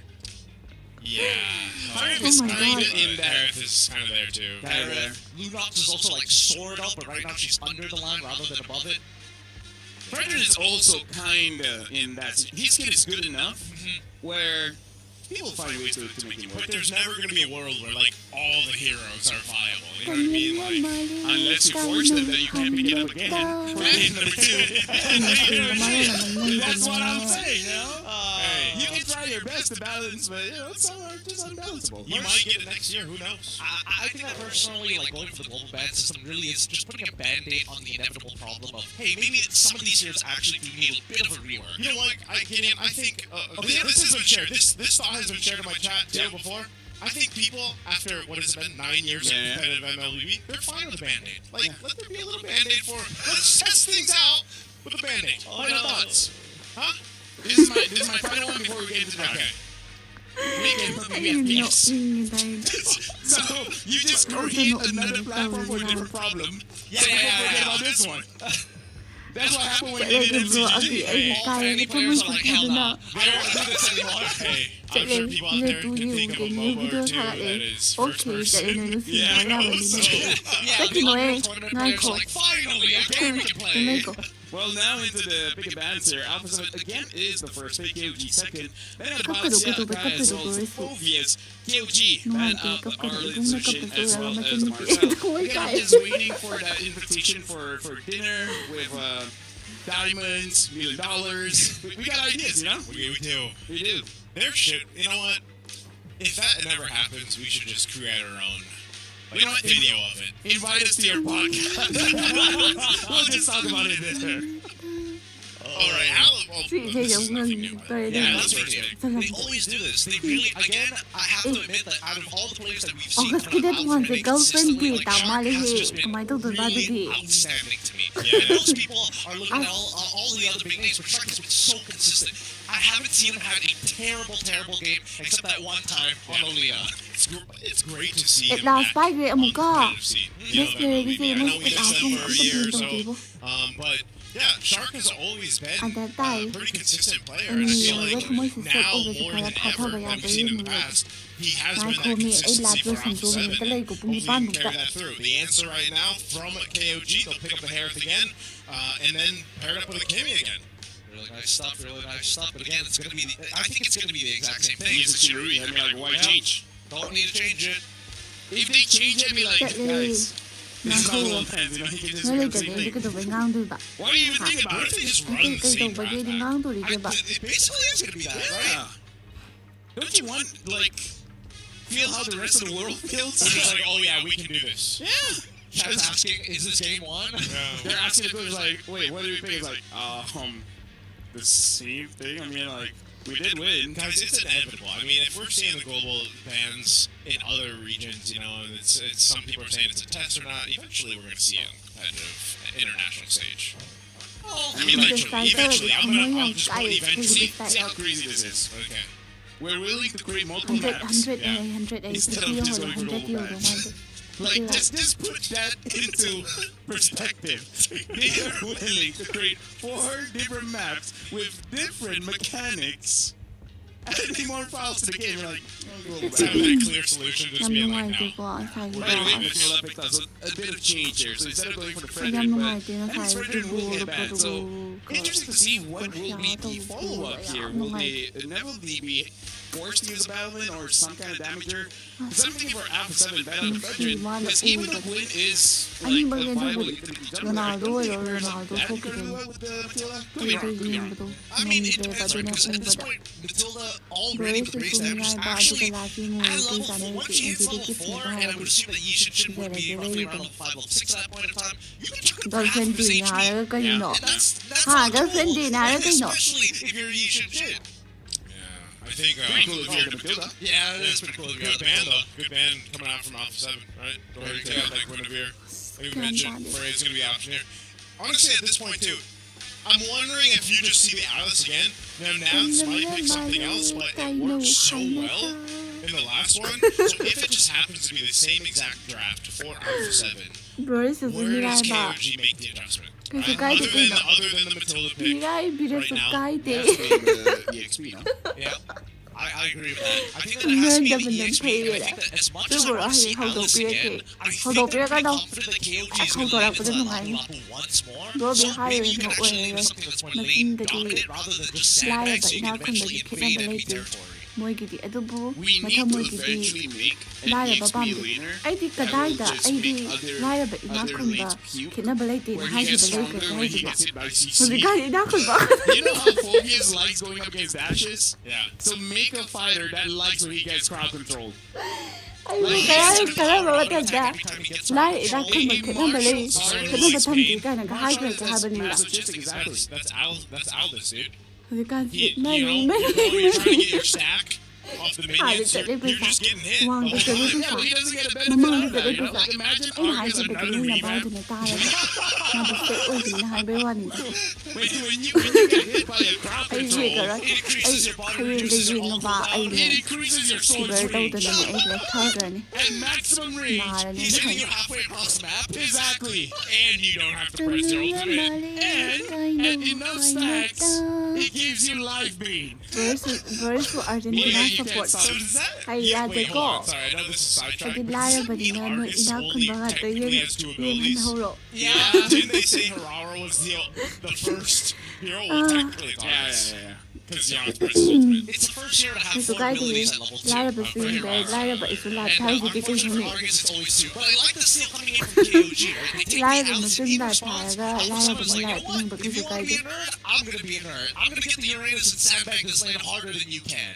Yeah. Oh is my kind God. of in there. Aerith is kind of there too. There. Lunox is also like sort of, but right now she's under the line rather than above it. Frederick is also kinda in that. His skill is good enough where he will find ways to make it But work. there's never going to be a world where like all the heroes are viable. You know what I mean? Like, Unless you force them, then you can't pick it up again. For game number 2. That's what I'm saying, you know? You can try your best to balance, but some are just unbalanceable. you might get it next year. Who knows? I think that personally, like going for the global ban system, really is just putting a band-aid on the inevitable problem of, hey, maybe some of these heroes actually do need a bit of a rework. You know what? I think this has been shared. This thought has been shared in my chat too before. I think people, after what has it been 9 years of competitive MLB, they're fine with a band-aid. Like, let there be a little band-aid for. Let's test things out with a band-aid. Final thoughts? Huh? This is my final one before we get into the draft. Okay. Make it for FPS. So you just create another platform for a different problem. Yeah, So yeah, people yeah, forget yeah. about this one. That's what happened when Chạy you lên did đường vừa ở thì MCG. ấy All cay fanny nó không players có are like, gì hell nữa. no. I don't want to do this anymore. Hey, Chạy I'm sure lên people out người there tụi can nhiều think of cái a nhiều MOBA video or two thả lại that đấy. is Ok, first chạy lên nó person. xin nói ra mình đi so- chơi. Yeah, Cái the gì nói other em? tournament Ngay players are khổ. like, finally, a game we can Cái play. mấy cổ. Well, now into the big bands here. Alpha 7 again is the first, fake KOG second. Then at Cấp cái đủ, cái đủ, Balatsia, cấp cái as đủ well as rồi. Phovius, KOG, Đúng rồi, ban thì up cấp cái đủ Arlen, đúng là cấp Zushin, cái as đủ well mà as cái gì Marcel. thôi Again, I'm cái. just waiting for that invitation for dinner with diamonds, $1 million. We got ideas, you know? We do. We do. There should, you know what? If that never happens, we should just create our own, You know what? video of it. Invite us to your podcast. We'll just talk about it there. All right, Chị thấy giống hơn tôi Yeah, đây. that's what they always do this. They really, again, I have to admit that out of all the players that we've seen August come kidet out one from the it girlfriend consistently, di like, tao Shark mali has he just been kamay to ba really di. outstanding to me. And most people are looking at all the other big names, but Shark has been so consistent. I haven't seen him have a terrible game, except that one time on Olia. It's great to see him Last back fight on một the có. competitive scene. You know, that Let's movie, say I know we cái missed áo them không for a year or có so. tin But yeah, Shark has always been At that a time, pretty consistent player. And I feel like now more than ever, what we've seen in the past, he has been that consistency for Alpha 7. And hopefully he can carry that through. The answer right now from KOG, they'll pick up the Harith again, and then pair it up with a Kimmy again. Really nice stuff. But again, it's going to be. I think it's going to be the exact same thing. He's a Shirui. I mean, like, why change? Don't need to change it. If they change it, I'd be like, guys, this is not Nó little fans, you know, he can just Nó do lên the cái same đấy thing. cái đồ với ngang tôi bạn. Why do you even think What about if they it? just run the Cái same đồ với draft đi back? ngang tôi đi chứ bạn. It basically is going to be that, right? Yeah. Don't you want, like, feel how the rest of the world feels? They're just like, oh yeah, we can do this. Yeah. Chat's asking, is this game one? They're asking the coach, like, wait, what do we pick? It's like, the same thing? I mean, like, we did win. Guys, it's inevitable. I mean, if we're seeing the global bans in other regions, you know, and it's some people are saying it's a test or not, eventually we're going to see it on a competitive international stage. I mean, like, eventually, I'll just put eventually. See how crazy this is. Okay. We're willing to create multiple 100 maps. 100 A 100 A Instead of tiêu just hồi going for 100 tiêu global rồi maps. mà. Like, just put that into perspective. They are willing to create 4 different maps with different mechanics, adding more files to the game. You're like, Let's have that clear solution just Năm being ngoài like, tôi no. có xài By the cái way, đó. with the Olympic class, so a bit of change here. So instead of going for the Năm Frederick, ngoài but thì nó I think xài Frederick cái will bùa get back. So đồ interesting to see what will be the follow-up here. Will they inevitably be forced to use a battlement or some kind of damager? Because I'm thinking for Alpha 7 battle of Frederick, because even though Gwyn is 아니 like 뭐 a 얘도 viable 우리 utility jungler, 로나우도예요 that 로나우도 could 포기도 do well with the Matilda. Could 그 be wrong, could be wrong. 이름도 I mean, it 너무 depends, right? 내가 Because at this 내가 point, Matilda already with 브레이스 raised damage is 중이랄 actually 바디가 라지모 at level 4. 의자는 Once she hits level 인지를 4, 깊이가 and I 하고 would assume that Yishin would be roughly around level 5, level 6 at that point in time, you can chuck a 널 draft with 팬디 HP. 나를 끊어 And that's 하, not 널 cool, 팬디 나를 끊어 especially if you're Yishin Jin. I think, Pretty cool if you're the Matilda. Yeah, it is pretty cool. good band though. Good band coming out from Alpha 7, right? Go ahead and take out like Guinevere. Like we mentioned, Frey's going to be option here. Honestly, at this point too, I'm wondering if you just see the Alice again. Now Smiley picked something else, but it worked so well in the last one. So if it just happens to be the same exact draft for Alpha 7, 브레이스 where does 중이랄 바 KOG make the adjustment? 그래서 Right? 가이드 Other 끊어 than the Matilda pick, 미라이 비레스 right now. 가이드 That's being the EXP, no? Yeah, I agree with that. I think that it has to be the Nên EXP, and I think that as much as I Tôi want to see hầu đầu Alice bia again, kì I think hầu I'm đầu bia cái pretty đâu confident that KOG is không going có to đâu có lean into đến that ngoài level up once more. Bro, So bị hai maybe người you can một actually người do something that's more mà lane tin được dominant rather than just Lai sandbag, vậy so you nào can không eventually được khi invade em enemy lấy territory. ꯃꯣꯏꯒꯤꯗꯤ ꯑꯗꯨꯕꯨ We need ꯃꯊꯪ to ꯃꯣꯏꯒꯤꯗꯤ eventually make an ꯂꯥꯏꯔꯕ EXP ꯄꯥꯝꯗꯦ laner ꯑꯩꯗꯤ that will ꯀꯗꯥꯏꯗ just ꯑꯩꯗꯤ make other ꯂꯥꯏꯔꯕ ꯏꯅꯥꯛ other ꯈꯨꯟꯕ lanes puke, ꯈꯦꯠꯅꯕ ꯂꯩꯇꯦꯅ where he gets ꯍꯥꯏꯈꯤꯕ ꯂꯩꯇꯦ stronger when he ꯍꯥꯏꯗꯨꯅ gets hit by CC. ꯍꯧꯖꯤꯛꯀꯥꯟ ꯏꯅꯥꯛ ꯈꯨꯟꯕ You know how Phobius likes going up against dashes? yeah. So make a fighter that likes when he gets crowd control. ꯑꯩ ꯀꯔꯝꯕ ꯃꯇꯝꯗ ꯂꯥꯏꯔ ꯏꯅꯥꯛ ꯈꯨꯟꯕ ꯈꯦꯠꯅꯕ ꯂꯩ ꯈꯦꯠꯅꯕ ꯊꯝꯗꯦ ꯀꯥꯏꯅꯒ ꯍꯥꯏꯈ꯭ꯔꯒ ꯍꯥꯏꯕꯅꯤꯕ Masochistic, exactly. That's Aldous, dude. ꯍꯧꯖꯤꯛꯀꯥꯟꯁꯤ You ꯃꯩ know, ꯃꯩ you're trying to get your stack off the ꯊꯥꯗ minions. ꯆꯠꯂꯦ You're just getting hit. ꯄꯩꯁꯥ ꯋꯥꯡꯗ the ꯆꯠꯂꯦ whole time. Yeah, but he ꯄꯩꯁꯥ doesn't get a benefit ꯃꯃꯥꯡꯗ out of that, ꯆꯠꯂꯦ you know? ꯄꯩꯁꯥ Like, imagine ꯑꯩꯅ August ꯍꯥꯏꯈꯤꯕꯗꯨ another ꯃꯤꯅ revamp. ꯚꯥꯏꯗꯨꯅ ꯇꯥꯔꯒ ꯃꯥꯗꯨ ꯐꯦꯛ ꯑꯣꯏꯗꯅ ꯍꯥꯏꯕꯩ ꯋꯥꯅꯤꯗ When you get hit by a crowd I control, ꯌꯦꯡꯉꯔꯣꯏ ꯑꯩ hꯌꯦꯡꯗ ꯌꯦꯡꯉꯕ ꯑꯩꯅ it increases your sword fever range ꯇꯧꯗꯅꯅꯦ ꯑꯩ ꯂꯦꯛꯊꯈ꯭ꯔꯅꯤ at maximum range. ꯅꯥꯔꯅꯤ He's hitting you halfway across the map. Exactly. And you don't have to press your ultimate. And at enough stacks, it gives you life beam. versus Argentina You can't support stop. So does that? ꯍꯥꯏ Wait, ꯌꯥꯗꯦꯀꯣ hold on. Sorry, I know this is sidetracked. ꯑꯩꯗꯤ but does that mean ꯂꯥꯏꯔꯕꯅꯤꯅ ꯅꯣꯏ Argus ꯏꯅꯥꯛ only ꯈꯨꯟꯕ ꯉꯥꯛꯇ technically has two abilities? ꯌꯦꯡꯍꯟꯍꯧꯔꯣ Yeah, didn't they say Harara was the first hero? Well, technically it's Argus. Yeah. Because, you know, it's versus ultimate. It's the first hero to have 그래서 4 가이드니 abilities at level 2. 라이브 쓰는데 라이브 있어 And 라이브 unfortunately 되겠니 for Argus, it's always 2. But I like the steal coming in from KOG, right? They take the 라이브 Alice 무슨 in 날 response. 봐야가 Alpha 라이브 7's like, you know 라이브 what? If you want to be a 가이드 nerd, I'm going to be a nerd. I'm going to get the Uranus and sandbag this lane harder than you can.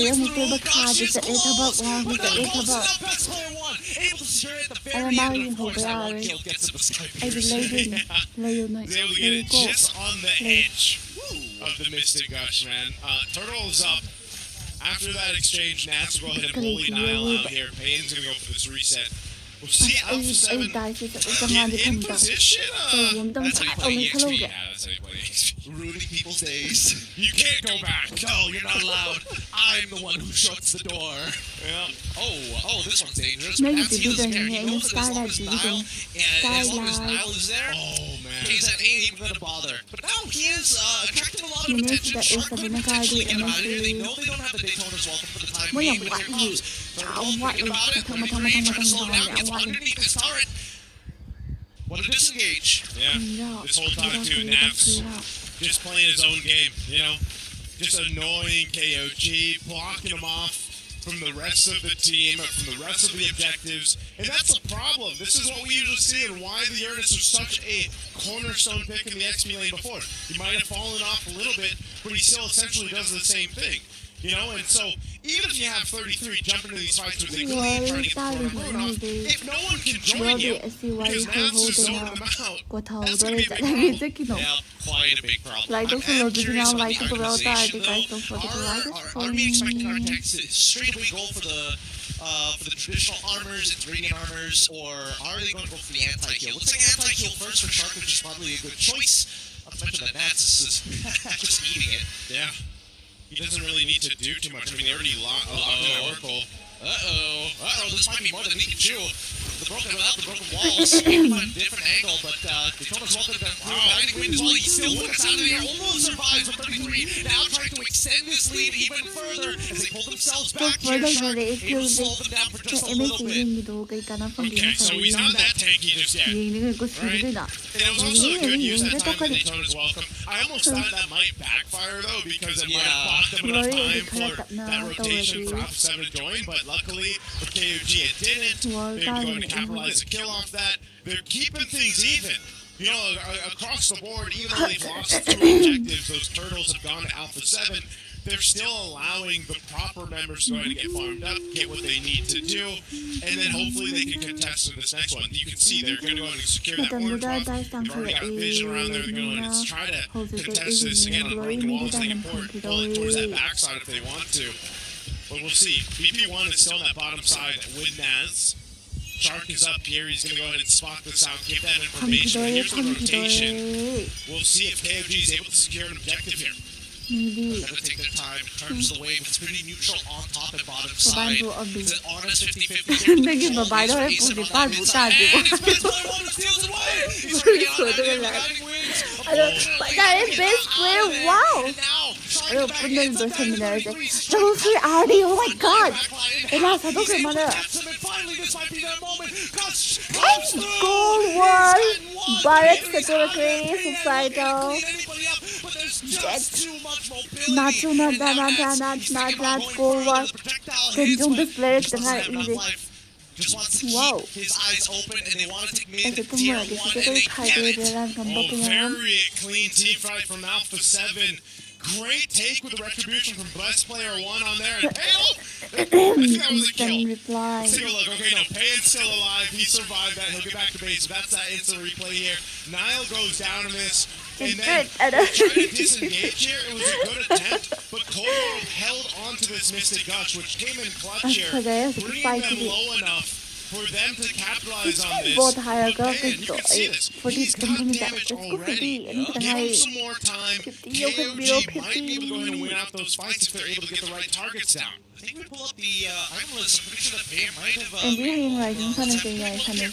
yung ito bakado sa itabak wa sa itabak. Ay mahal yung hubari. Ay delay din. Layo na. He's able to get it just on the edge. of the Mystic Gush, man. Turtle's up. After that exchange, Nats will go ahead and bully Nile out here. Payne's going to go for this reset. We'll see Alpha 7 in position. That's how you play EXP. Yeah, that's how you play EXP. Ruining people's days. You can't go back. No, you're not allowed. I'm the one who shuts the door. Yeah. Oh, this one's dangerous. No, you Perhaps he did doesn't it care. in He knows that as long as Nile, and as long as Nile is there, Oh, man. Kazan ain't even gonna bother. But now he is attracting a lot of You know attention. that Shark is could a potentially get him out of MSC. here. They know they don't have the Daytona's welcome for the time Well, being, yeah, but what here you- comes. what Thinking you- about it. come on, 23 trying to slow come down, on, gets what you- underneath this turret. What a disengage. Yeah. This whole time, too, Naps just playing his own game, you know? Just annoying KOG, blocking him off from the rest of the team, from the rest of the objectives. And that's a problem. This is what we usually see and why the Uranus was such a cornerstone pick in the XP lane before. He might have fallen off a little bit, but he still essentially does the same thing. You know, and so even if you have 33 jump into these fights with the clean, trying to get the corner off, if no one can join you, because Nats is zoning them out, 個頭 that's 都 going 你 to be a 就 big 係 problem. 即係見到 Yeah, quite a big problem. 嚟到 I 佢路 am 之 curious 後 about 嚟 the 到佢有大 organization, 嘅計數 for the Are we expecting our tanks to straight away go for the traditional armors and radiant armors, or are they going to go for the anti-heal? Looks like anti-heal first for Shark, which is probably a good choice. Not to mention that Nats is just eating it. Yeah. He doesn't really need to do too much. I mean, they already locked in that Oracle. This might be more than we can chew. Without the broken walls, find a different angle, but Daytona's welcome to guiding wind as well. He still looks out of the air, almost survives with 33. Now trying to extend this lead even further as they pull themselves back here. Shark able to slow them down for just a little bit. Okay, so he's not that tanky just yet. Right? And it was also a good use that time that Daytona's welcome. I almost thought that might backfire though, because it might have bought them enough time for that rotation for Alpha 7 to join, but luckily for KOG it didn't. They're going to capitalize the kill off that. They're keeping things even. You know, across the board, even though they've lost 2 objectives, those turtles have gone to Alpha 7. They're still allowing the proper members to go ahead and get farmed up, get what they need to do, and then hopefully they can contest in this next one. You can see they're going to go ahead and secure that orange buff. They've already got vision around there. They're going to go ahead and try to contest this again on the broken walls. They can pull it towards that backside if they want to. But we'll see. BP1 is still on that bottom side with Naz. Shark is up here. He's going to go ahead and spot this out, get that information. Here's the rotation. We'll see if KOG is able to secure an objective here. Maybe. Gotta take their time in terms of the wave. It's pretty neutral on top and bottom side. It's an honest 50-50. 那個爸爸都係負責班補大嘅喎。所以這個來，但係 best player wow。哎呦，不能做什麼的，都是阿里 ，Oh my god！哎呀，啥都可以嘛的。Gold one, Barrett category, societal. Not gold one. Then don't display it easy. Wow. His eyes open and they want to take mid Ese tier tumor 1 que and se they te cae de la Oh, gamba que very clean team fight from Alpha 7. Great take with the retribution from Blessed Player 1 on there. And Pale! I think that was a kill. reply. Let's take a look. Okay, no, Payan's still alive. He survived that. He'll get back to base. That's that instant replay here. Nile goes down in this. And then trying to disengage here. It was a good attempt, but Cole held onto this Mystic Gush, which came in clutch here, bringing them low enough for them to capitalize on this. Payan, you can see this. He's got damage already. Give him some more time. KOG might be able to go ahead and win out those fights if they're able to get the right targets down. I think we pull up the item list. I'm pretty sure that Payan might have And you hear like in front of the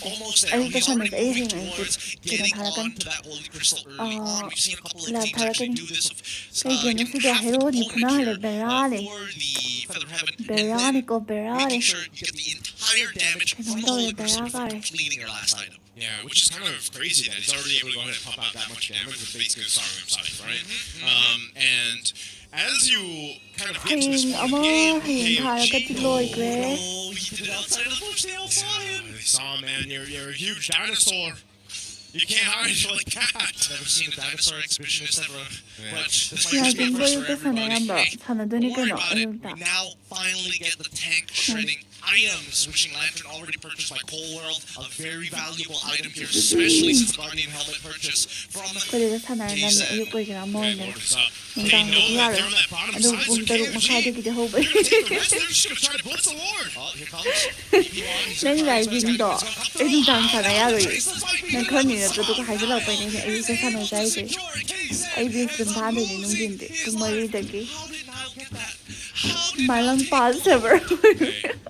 almost there. I think He's the already moving Asian towards getting onto that holy crystal early on. We've seen a couple of teams actually do this. Kaya si the hero ni kunahale berali. Berali. Making sure you get the entire damage from the holy crystal before completing your last item. Yeah, which is kind of crazy that he's already able to go ahead and pump out that much damage with basically starring himself, right? And as you kind of get to this point of the game, KOG, Oh, he did it outside of the bush. They all saw him. they saw, man, you're a huge dinosaur. You can't hide like that. I've never seen a dinosaur exhibition, etc. Yeah. But this Yeah, might just be a I first think for we're everybody. different, Hey, but don't worry about it. We now finally get the tank shredding items. Switching Lantern already purchased by Cold World, a very valuable item here, especially since Guardian Helmet purchase from ก็เลยจะทำอะไรนั่นเนี่ยอายุเปิดกันแล้วมองเนี่ยมันดังเลยที่ว่าเลยดูปุ่มตะลุกมาค่ายด้วยกิจหูไปนั่นใหญ่จริงต่อไอ้ดูดังขนาดนี้เลยนั่นคนนี้ตัวตุ๊กหายไปเราไปเนี่ยไอ้จะทำอะไรใจไอ้บีสัมภาษณ์เลยนุ่งดินเด็กก็ไม่ได้แต่กี้มาลังปาเซเวอร์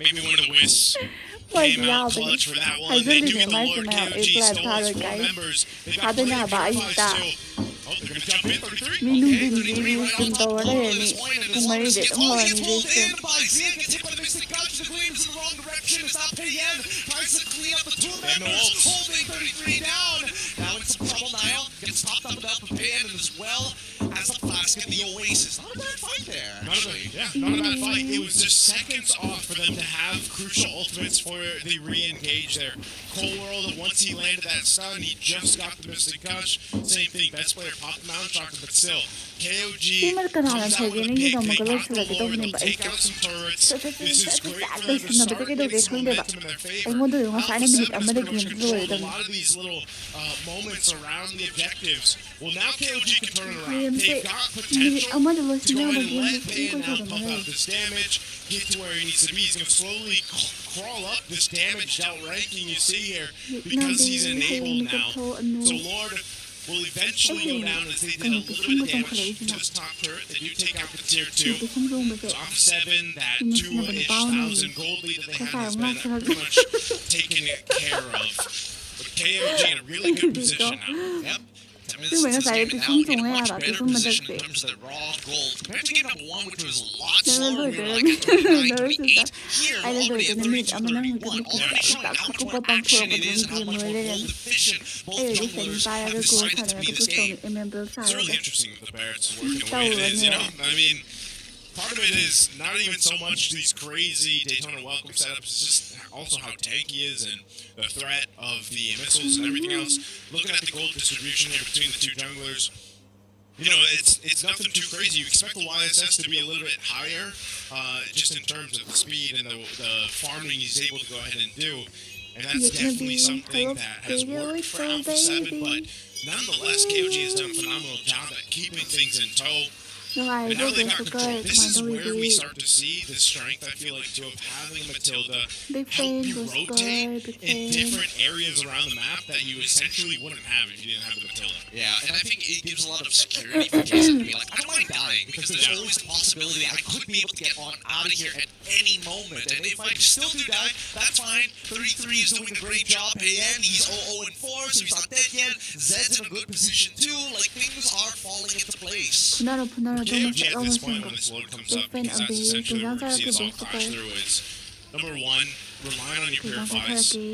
Maybe one of the Wisps came out clutch for that one. They do get the Lord KOG stolen as 4 members. They've got 3 4 5 still. Oh, they're going to jump in. 33. มีนุ่งดินดีมีคุณโตได้เลยนี่ก็ไม่ได้เด็กต้องรอนี่ดิสิ Tries to clean up the 2 members, holding 33 down. Now in some trouble, Niall gets popped up enough for Pan as well as the Flask and the Oasis. Not a bad fight there, actually. Not a bad fight. It was just seconds off for them to have crucial ultimates for the re-engage there. Cold World, once he landed that stun, he just got the Mystic Gush. Same thing, best player popped the Mountain Shocker, but still, KOG comes out with a big pop the Lord, they'll take out some turrets. This is great for them to start with this momentum in their favor. A lot of these little moments around the objectives. Well, now KOG can turn it around. They've got potential to go ahead and let Payan now pump out this damage, get to where he needs to be. He's going to slowly crawl up this damage out ranking you see here because he's enabled now. So Lord will eventually go down as they did a little bit of damage to his top turret. They do take out the tier 2. Top 7, that 2-ish thousand gold lead that they have has been pretty much taken care of. But KOG in a really good position now. Yep. ซึ่งเหมือนกับสายไปชุ่มตรงเลยอ่ะแบบชุ่มมันจะเสีย Compared to game number 1, which was a lot เดิน slower, เดิ we น were เดิน like เดิน at ไอ้เดิน 9.8. เดิน Here, จะ already มี at เอามานั่งกัน 31. มี Already showing กับ how กู much ก็ more ต้องเพิ่ม action ไป it ถึง is ที and ม how เล much ย more เลย efficient ไอ้ both เดี๋ยวดิฉัน junglers ตายแล้ว have กู decided ขนา to ด be กู this ส่ง game. เอ็มเอ็มเบลซ่า It's really interesting with the Barretts working the way it is, you know? I mean, part of it is not even so much these crazy Daytona welcome setups, it's just also how tanky he is and the threat of the missiles and everything else. Looking at the gold distribution here between the 2 junglers, you know, it's nothing too crazy. You expect the YSS to be a little bit higher, just in terms of the speed and the farming he's able to go ahead and do. And that's definitely something that has worked for Alpha 7, but nonetheless, KOG has done a phenomenal job at keeping things in tow. ยังไง And ก็ now เป็ they น got สกอ control. ร์ This มัน is ต้อง where ดี we start to see the strength, I feel like, to of having Matilda Big help fan, you big rotate score, big in fan. different areas around the map that you essentially wouldn't have if you didn't have the Matilda. Yeah, and I think it gives a lot of security for Jason to be like, I don't mind dying, because there's always the possibility I could be able to get on out of here at any moment. And if I still do die, that's fine. 33 is doing a great job. And he's 0-4, so he's not dead yet. Zed's in a good position too. Like, things are falling into place. คุณน่าคุณน่าต้องมา KOG เอา at มา this ส่ง point กับ when this load comes เป็น up, เป็น because อ that's บีคุณ essentially น่า where จะ we see เป็น this ส all กอ crash ร์ through is, number 1, relying on your คือ pure การพัฒนา fives. กี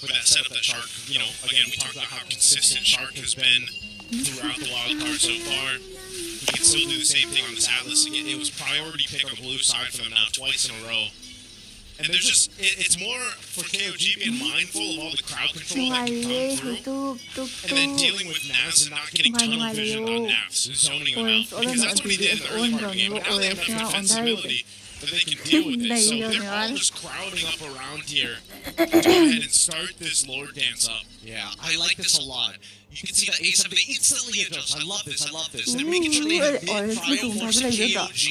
For that setup that Shark, you know, again, we talked about how consistent Shark has been throughout the Wildcard so far. He can still do the same thing on this Atlas. It was priority pick on the blue side for them now twice in a row. And there's just, it's more for KOG being mindful of all the crowd ยั control งไง that can เย่ come คือ through. ตุ๊บตุ๊บ And ตุ๊ then บ dealing with Naz and not getting tunnel vision on Naz, zoning them out. Because that's what he did in the early part of the game. But now they have enough defensibility that they can deal with it. So they're all just crowding up around here to go ahead and start this Lord dance up. Yeah, I like this a lot. You can see that A7, they instantly adjust. I love this, I love this. They're making sure they have mid-prio forcing KOG,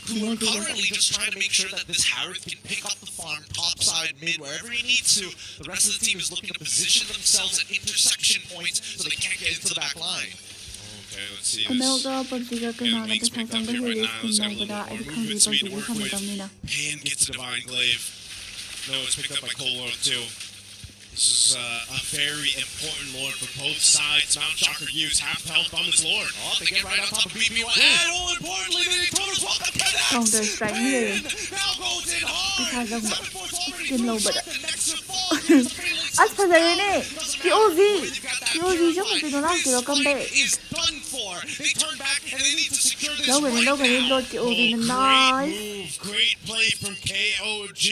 who are currently just trying to make sure that this Harith can pick up the farm, top side, mid, wherever he needs to. The rest of the team is looking to position themselves at intersection points so they can't get into the back line. Okay, let's see คุณแม่ this. ก็ปฏิกิริยากันมาแล้วก็ทำกันก็คือคุณแม่ก็ได้ไอ้ข้างดีปฏิกิริยาทำแบบนี้นะ Pan gets a Divine Glaive. No, it's picked up by Cold World too. This is a very important Lord for both sides. Mount Shocker use half health on this Lord. Oh, they get right on top of BB1. And all importantly, they told us what the connects. Counter strike here. Now goes in hard. Because of 7-4's already Team low, but- the next to fall. 아 찾아내네 POV POV 좀 되더라 들어간대 Is done for. They turn back and they need to secure this 너그니 right 너그니 now. 너 POV는 Great 나이스 move, great play from KOG.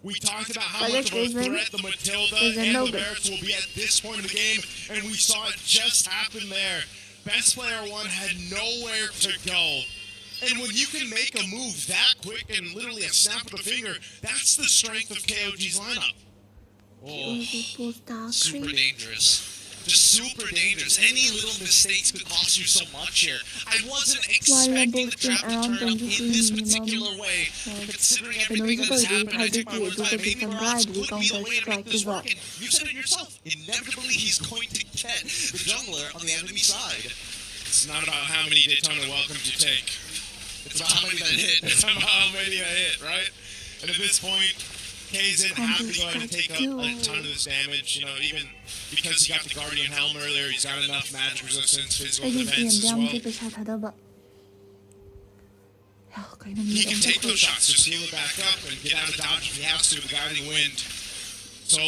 We talked about how much of a threat the Matilda and the Barretts will be at this point in the game, and we saw it just happen there. Best player 1 had nowhere to go. And when you can make a move that quick and literally a snap of the finger, that's the strength of KOG's lineup. Super dangerous. Just super dangerous. Any little mistakes could cost you so much here. I wasn't expecting the trap to turn up in this particular way. Considering everything that has happened, I think my words are maybe perhaps could be the way to make this work. And you said it yourself. Inevitably, he's going to get the jungler on the enemy side. It's not about how many Daytona welcomes you take. It's about how many that hit. It's about how many that hit, right? And at this point, Kaizen have to go ahead and take up a ton of this damage, you know, even because he got the Guardian Helm earlier, he's got enough magic resistance, physical defense as well. He can take those shots, just heal it back up and get out of dodge if he has to with the Guiding Wind. So,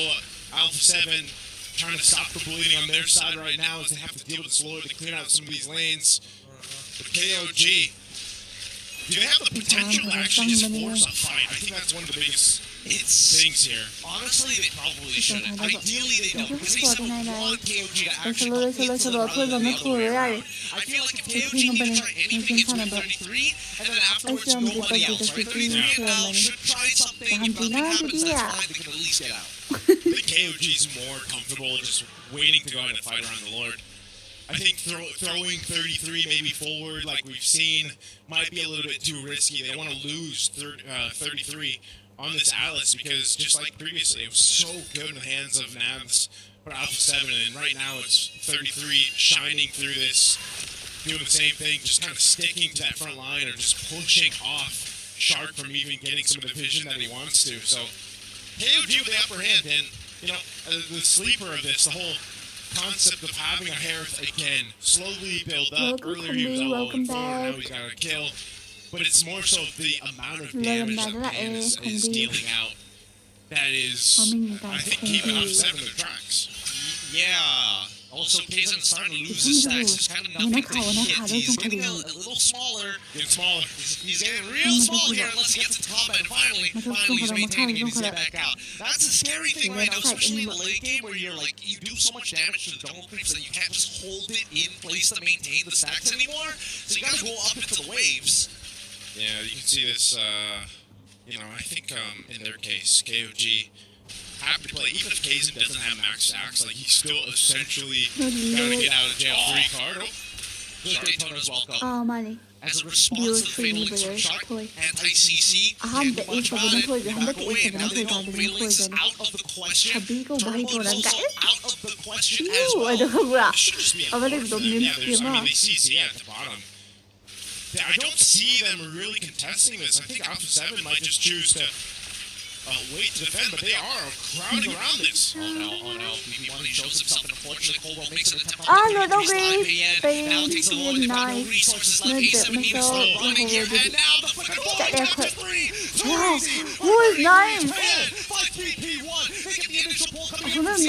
Alpha 7 trying to stop the bleeding on their side right now as they have to deal with the slower to clear out some of these lanes. But KOG, do they have the potential to actually just force a fight? I think that's one of the biggest things here. Honestly, they probably should. Ideally, they don't. Because they still want KOG to actually complete some of the work. I feel like if KOG can try anything, it's 133, and then afterwards, nobody else, right? 33 now should try something. If nothing happens, that's fine. They can at least get out. I think KOG's more comfortable just waiting to go ahead and fight around the Lord. I think throwing 33 maybe forward like we've seen might be a little bit too risky. They want to lose 33 on this Alice because just like previously, it was so good in the hands of Navs for Alpha 7, and right now it's 33 shining through this, doing the same thing, just kind of sticking to that front line or just pushing off Shark from even getting some of the vision that he wants to. So KOG with the upper hand, and you know, the sleeper of this, the whole concept of having a Harith again slowly build up. Earlier he was all over, now he's got a kill. But it's more so the amount of damage that Pan is dealing out that is, I think, keeping Alpha 7 in their tracks. Yeah. Also, Kaizen's starting to lose his stacks. There's kind of nothing to hit. He's getting a little smaller. Getting smaller. He's getting real small here unless he gets into combat. And finally, he's maintaining and he's get back out. That's a scary thing right now, especially in the late game where you're like, you do so much damage to the jungle creeps that you can't just hold it in place to maintain the stacks anymore. So you gotta go up into the waves. Yeah, you can see this, you know, I think in their case, KOG have to play, even if Kaizen doesn't have max stacks, like he's still essentially got to get out of jail free card. Good Daytona's welcome. money. As a response to the fatal links from Shark, anti-CC, can't do much about it, back away, now they don't, fatal links is out of the question, Turbo is also out of the question as well. It should just be a yeah, there's, I mean, they CC at the bottom. I don't see them really contesting this. I think Alpha 7 might just choose to wait to defend, but they are crowding around this. Oh no, PP1 shows himself, and unfortunately Coldwell makes an attempt on the now takes the Lord, no resources left, A7 even slow running here, and now the flicker ball down to 3! Who is nice? 5-3-P1, they get the initial pull coming in. But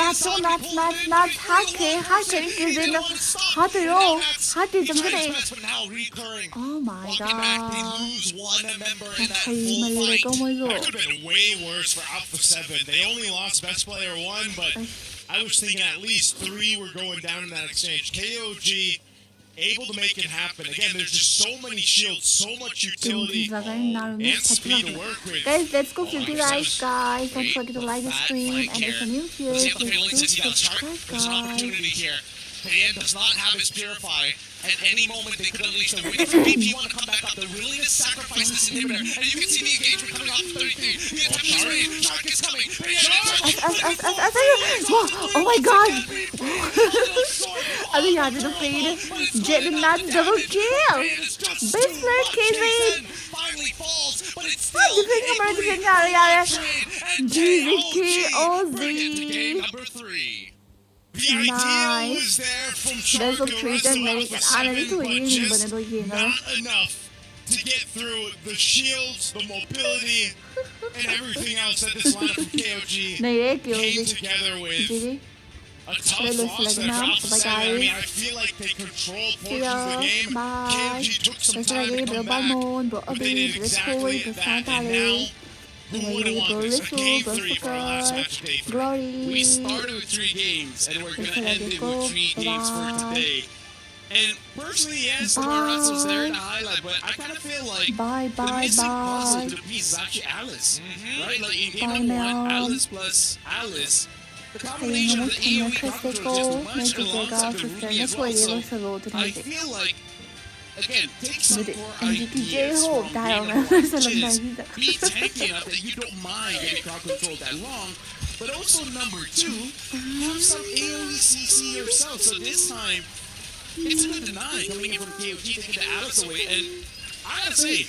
now recurring. Oh my Walking back, they god. lose one member in that full fight. That could have been way worse for Alpha 7. They only lost best player 1, but I was thinking at least 3 were going down in that exchange. KOG able to make it happen. Again, there's just so many shields, so much utility and speed to work with. Guys, let's go 50 likes, guys. Don't forget to like the stream, and if you're new here, please subscribe, There's an opportunity guys. here. Pan does not have his Purify. At any moment, they could unleash them. Waiting for BP1 to come back up. They're willing to sacrifice this inhibitor. And you can see the engagement coming off 33. The attempt is ready. Shark is coming. Oh my god! I think I did a fade. Jet did not double kill! Base player KZ! Finally falls, but it's I'm still defending game number 3. The idea was there from Shark and the rest of Alpha 7, but just not enough to get through the shields, the mobility, and everything else that this lineup from KOG came together with. A tough loss there for Alpha 7. I mean, I feel like they controlled portions of the game. KOG took some time to come back, but they did exactly that, and now who would have won this? A game 3 for our last match of day 3. We started with 3 games, and we're going to end it with 3 games for today. And personally, yes, Marathon was there to highlight, but I kind of feel like Bye, the bye, missing puzzle bye. to the piece is actually Alice, right? Like in Bye game number one, now. Alice plus Alice. The Kaya combination of naman the AoE kasi crowd ko, control is may just too much kikega alongside the sister Ruby na as well. pwede So magsaluto I natin. feel like, again, take some Hindi, core hindi ki ideas J-Hope from tayo game na number one, sa which is lagdagita. be tanky enough that you don't mind getting crowd control that long. But also number two, have some AoE CC yourself. So this time, it's a good deny coming in from KOG, taking the Alice away, and I gotta say,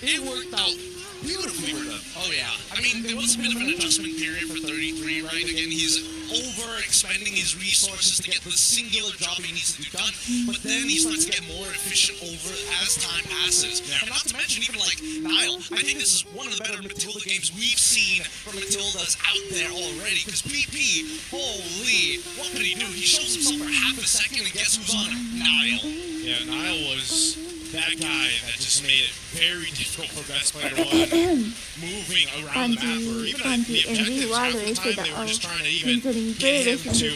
it worked out beautifully for them. Oh yeah. I mean, there was a bit of an adjustment period for 33, right? Again, he's over-expending his resources to get the singular job he needs to be done, but then he starts to get more efficient over as time passes. Yeah. And not to mention, even like Niall, I think this is one of the better Matilda games we've seen from Matildas out there already, because PP, holy, what could he do? He shows himself for half a second, and guess who's on him? Niall. Yeah, Niall was that guy that just made it very difficult for Best Player 1 moving around the map, or even at the objectives. Half the time they were just trying to even get him to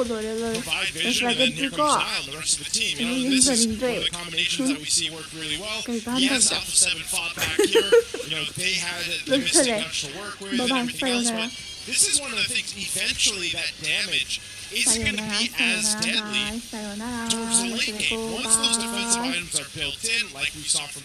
provide vision, and then here comes Niall and the rest of the team. You know, this is one of the combinations that we see work really well. Yes, Alpha 7 fought back here. You know, they had the Mystic Nuts to work with and everything else, but this is one of the things, eventually that damage is going to be as deadly towards the late game. Once those defensive items are built in, like we saw from